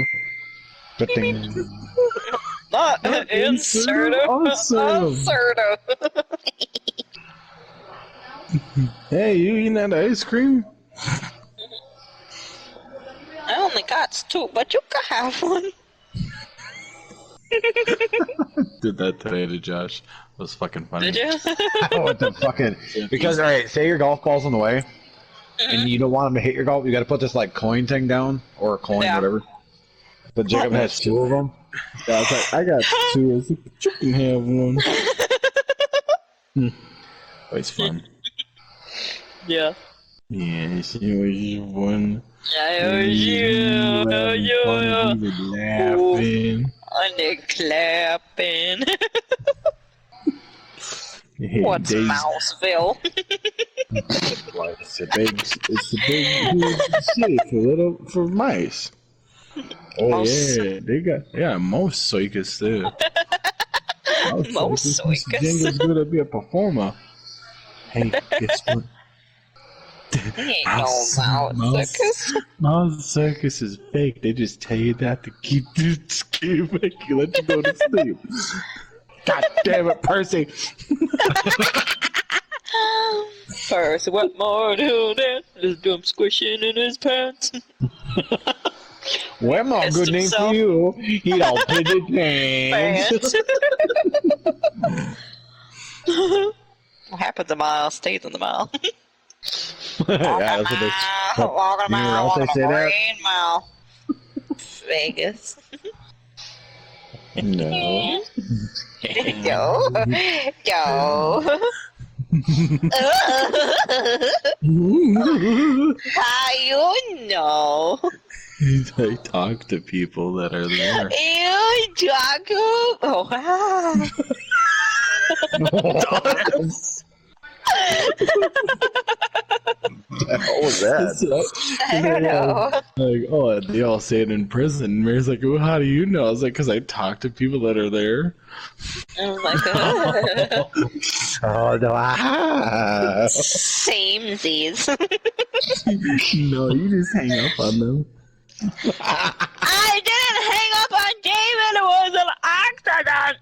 Good thing. Not insertive. Assertive. Hey, you eating that ice cream? I only got 2, but you can have one. Did that today to Josh. It was fucking funny. Did you? What the fucking? Because alright, say your golf ball's on the way, and you don't want him to hit your golf. You got to put this like coin thing down, or a coin, whatever. But Jacob has 2 of them. Yeah, I was like, I got 2. I was like, you can have one. It's fun. Yeah. Yes, it was one. I was you. Laughing. And they clapping. Hey, What's Daisy. Mouseville? It's a big huge city for mice. Oh Mouse. yeah, they got most circus too. Most circus. Jingo's gonna be a performer. Hey, guess what? He ain't no mouse circus. Mouse circus is fake. They just tell you that to keep you let you go to sleep. God damn it, Percy! Percy, what more do than just do him squishing in his pants? Well, my Pissed good name himself. for you. He don't put his pants. What happens a mile stays in the mile. Yeah, that's what they. Walking a Anywhere mile, else they walking say a that? green mile. Vegas. No. Yo. Yo. How you know? I talk to people that are there. Ew, Jacob! Oh, wow. What was that? I don't know. Like, oh, they all say it in prison. Mary's like, well, how do you know? I was like, because I talk to people that are there. Oh my god. Oh no! Samesies. No, you just hang up on them. I didn't hang up on David, it was an accident!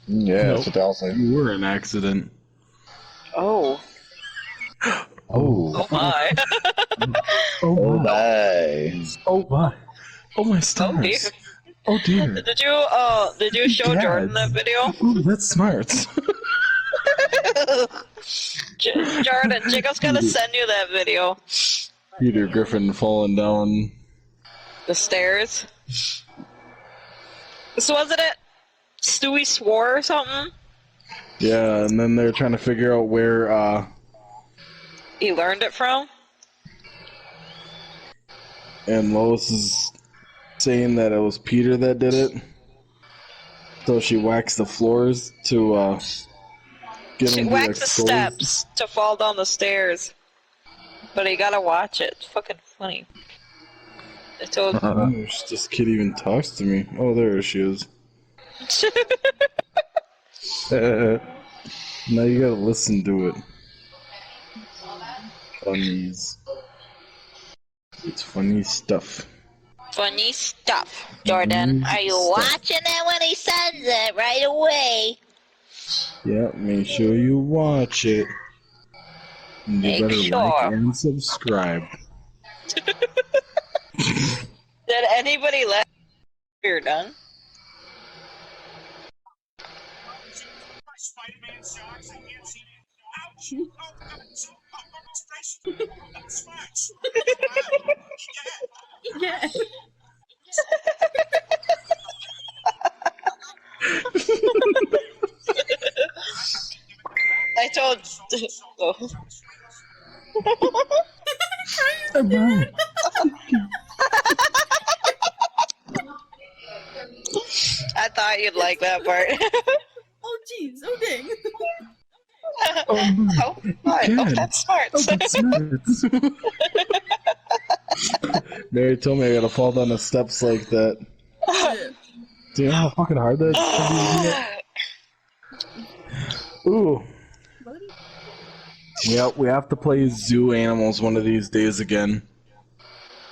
Yeah, Nope. that's what they'll say. You were an accident. Oh. Oh. Oh my. Oh my. Oh my. Oh my Oh stars. dear. Oh dear. Did you show Yes. Jordan that video? Ooh, that's smart. Jordan, Jacob's gonna send you that video. Peter Griffin falling down. The stairs. So wasn't it Stewie swore or something? Yeah, and then they're trying to figure out where, He learned it from? and Lois is saying that it was Peter that did it. So she waxed the floors to, get She him to whacked the expose. steps to fall down the stairs. But you gotta watch it. It's fucking funny. I told Oh, this kid even talks to me. Oh, there she is. Now you gotta listen to it. Funnies. It's funny stuff. funny stuff. Jordan, are you watching it when he sends it right away? Yeah, make sure you watch it. And you Make better like sure. and subscribe. Did anybody let you're done? Yeah. I told. Oh. I thought you'd like that part. Oh jeez. Oh dang. Oh, what? Oh, God. that's smart. Oh, that's smart. Mary told me I gotta fall down the steps like that. Yeah. Do you know how fucking hard that is? Ooh. Buddy. Yeah, we have to play zoo animals one of these days again.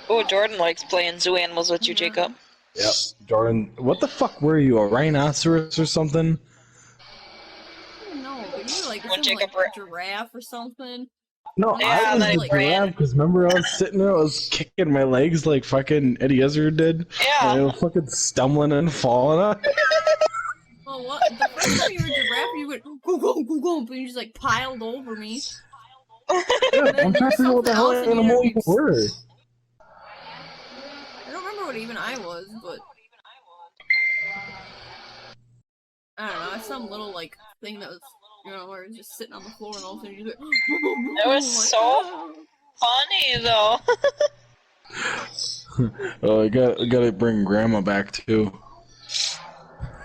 Oh, Jordan likes playing zoo animals with you, Jacob. Yep. Jordan, what the fuck were you, a rhinoceros or something? No, but you were like When some Jacob like giraffe or something. No, Yeah, I was then the he ran. giraffe, because remember I was sitting there, I was kicking my legs like fucking Eddie Izzard did? And I Yeah. was fucking stumbling and falling on. Well, what? The first time you were giraffe, you went go go, but you just like piled over me. Yeah, I'm trying to figure out what the hell Something else in animal here you were. I don't remember what even I was, but I don't know. I some little like thing that was, you know, where it was just sitting on the floor and all of a sudden you just went. It was so funny, though. Oh, I gotta bring Grandma back too.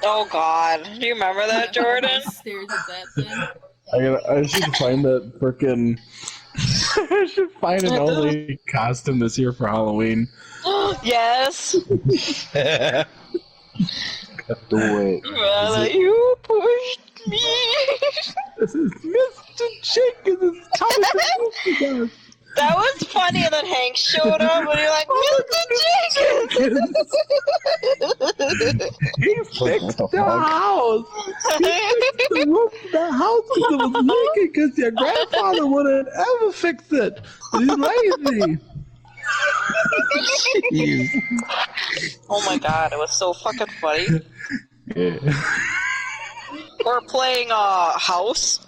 Oh, God. Do you remember that, Jordan? Stares at that thing. I should find that frickin' I should find an old lady costume this year for Halloween. Yes. Do it. Brother, you pushed me. This is Mr. Jenkins coming to us. That was funny, and then Hank showed up, and you're like, Mr. Jenkins! He fixed the house. He fixed the roof of the house because it was leaking because your grandfather wouldn't ever fix it. He's lazy. Oh my god, it was so fucking funny. Yeah. We're playing house.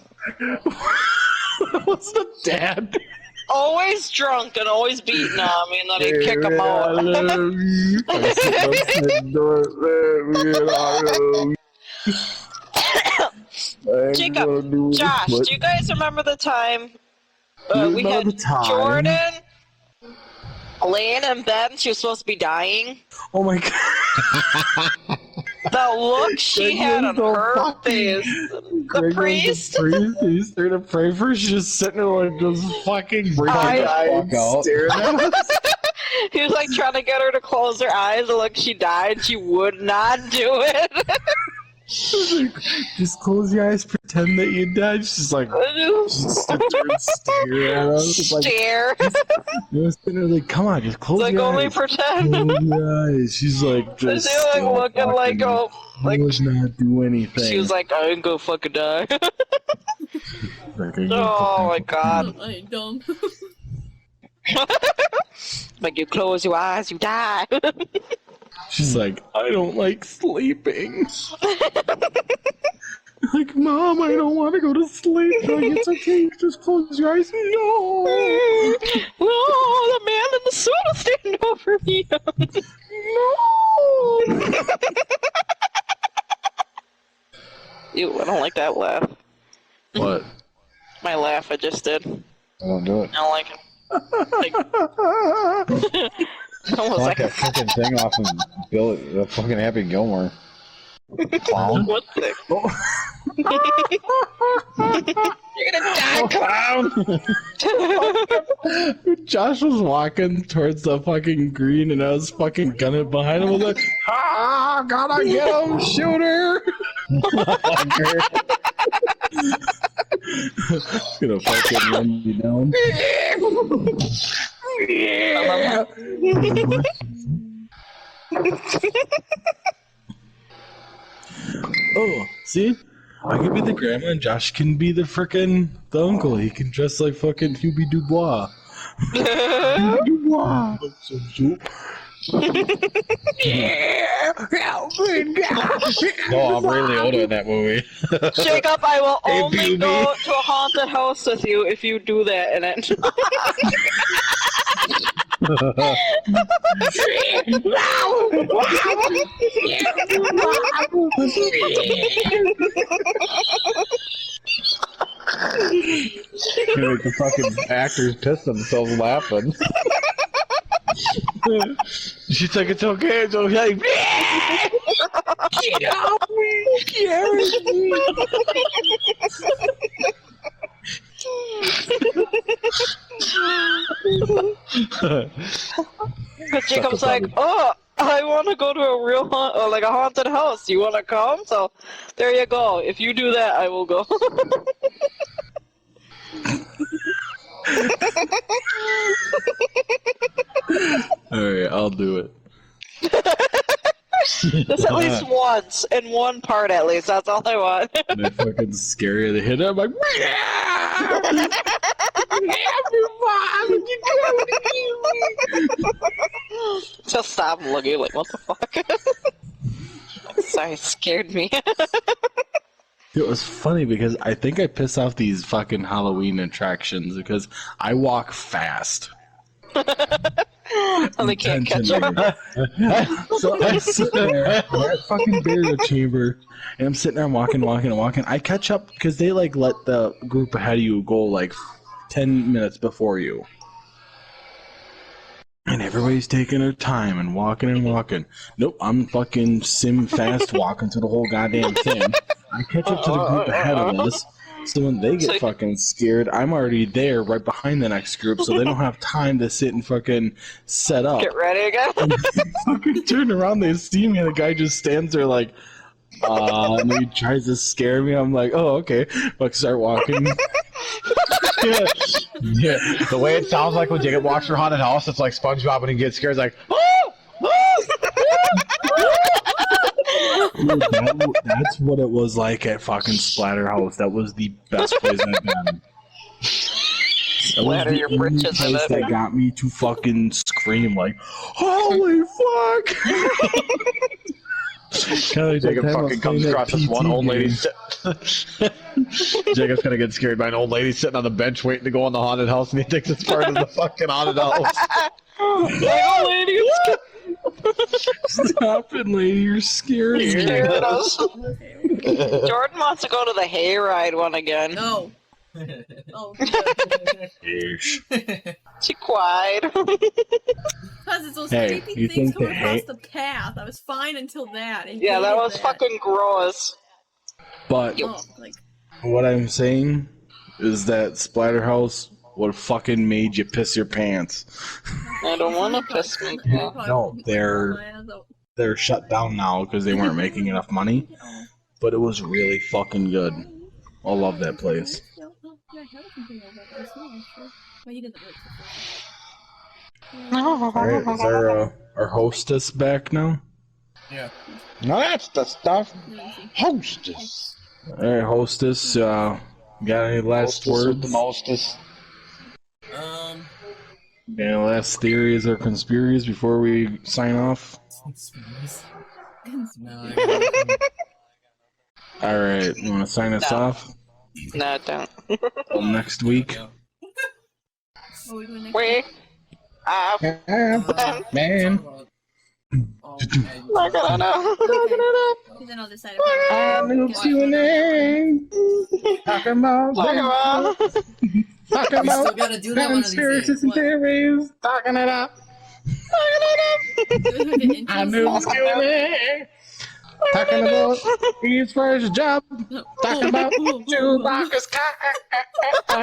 What's the dad? Always drunk and always beating on me, and then he'd kick him out. I love you. I sit outside the door, love you, and I love you. I ain't Jacob, gonna do it, Josh, but- do you guys remember the time You we had remember the time? Jordan, laying in bed and she was supposed to be dying. Oh my god. The look she had on her face. The priest. He's there to pray for her. She's just sitting there like just fucking staring at us. He was like trying to get her to close her eyes and look, she died. She would not do it. Like, just close your eyes, pretend that you died. She's like, just sit there and stare at us. Stare. Like, come on, just close like your only eyes. pretend. Close your eyes. She's like, just like looking like, oh, like does not do anything. she was like, I ain't gonna fucking die. Like, Oh my god. I ain't dumb. Like you close your eyes, you die. She's like, I don't like sleeping. Like, Mom, I don't want to go to sleep. Like, it's okay, just close your eyes. No! No, the man in the suit is standing over me. No! Ew, I don't like that laugh. What? My laugh I just did. I don't do it. I don't like it. Almost Like that fucking thing off of Bill, the fucking Happy Gilmore. Clown. What the? You're gonna die, clown! Josh was walking towards the fucking green and I was fucking gunning behind him. I was like, ah, gotta get him, shoot her! Gonna fucking run me down. Oh, see? I can be the grandma and Josh can be the uncle. He can dress like fucking Hubie Dubois. Hubie Dubois. No, I'm Ray Liotta in that movie. Jacob, I will Hey, only baby. go to a haunted house with you if you do that in it. Gonna make the fucking actors piss themselves laughing. She's like, it's okay, it's okay. Get off me! Carry me! Because Jacob's like, oh, I want to go to a real like a haunted house. You want to come? So there you go. If you do that, I will go. Alright, I'll do it. Just at least once, in one part at least. That's all I want. And I fucking scare her. They hit it. I'm like, Just stop looking like, what the fuck? Sorry, it scared me. It was funny because I think I piss off these fucking Halloween attractions because I walk fast. And they can't catch up. So I sit there, I'm at fucking burial chamber, and I'm sitting there, I'm walking. I catch up because they like let the group ahead of you go like 10 minutes before you. And everybody's taking their time and walking. Nope, I'm fucking sim fast walking through the whole goddamn thing. I catch up to the group ahead of us. So when they get fucking scared, I'm already there right behind the next group, so they don't have time to sit and fucking set up. Get ready again. And they fucking turn around, they see me, and the guy just stands there like, and he tries to scare me. I'm like, oh, okay. Like, start walking. Yeah, the way it sounds like when Jacob walks through haunted house, it's like SpongeBob when he gets scared. It's like, oh, Dude, that's what it was like at fucking Splatterhouse. That was the best place I've been. Splatter your britches in place it. that got me to fucking scream like, holy fuck! Jacob fucking comes across this one old lady. Jacob's gonna get scared by an old lady sitting on the bench waiting to go in the haunted house, and he thinks it's part of the fucking haunted house. Like, lady, Stop it, lady, you're scaring me. scared us. Jordan wants to go to the hayride one again. No. Oh, Ish. She cried. because it's those Hey, creepy you things think they coming across hate- the path. I was fine until that. I Yeah, that hated was fucking gross. But Oh, like what I'm saying is that Splatterhouse would fucking made you piss your pants. I don't want to piss my pants. No, they're shut down now because they weren't making enough money. But it was really fucking good. I love that place. Alright, is our hostess back now? Yeah. No, that's the stuff. Hostess. Alright, hostess, got any last Hostess with words? the mostest. Got any last theories or conspiracies before we sign off? No, I got nothing. Alright, you wanna sign us No. off? No, don't. Till next week? Yeah. What are we doing next? We have Man. Look at know. Because then I'll decide if I knew Q&A. Talking about talking We still about gotta do that one of these days. conspiracies and theories. Talking it up. I knew Q&A. Talking about his first job. Talking about Chewbacca's car.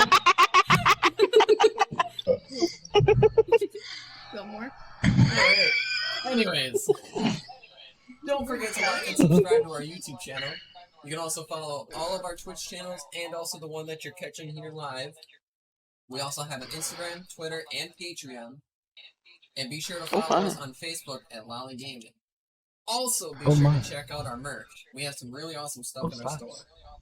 Go more. Alright. Anyways, don't forget to like and subscribe to our YouTube channel. You can also follow all of our Twitch channels and also the one that you're catching here live. We also have an Instagram, Twitter, and Patreon. And be sure to follow us on Facebook at Lolly Gaming. Also, be sure to check out our merch. We have some really awesome stuff in our store.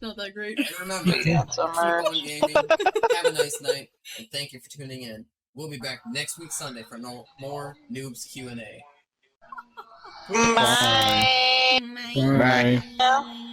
Not that great. And remember, keep on gaming, have a nice night, and thank you for tuning in. We'll be back next week Sunday for more Noobs Q&A. Bye. Bye. Bye.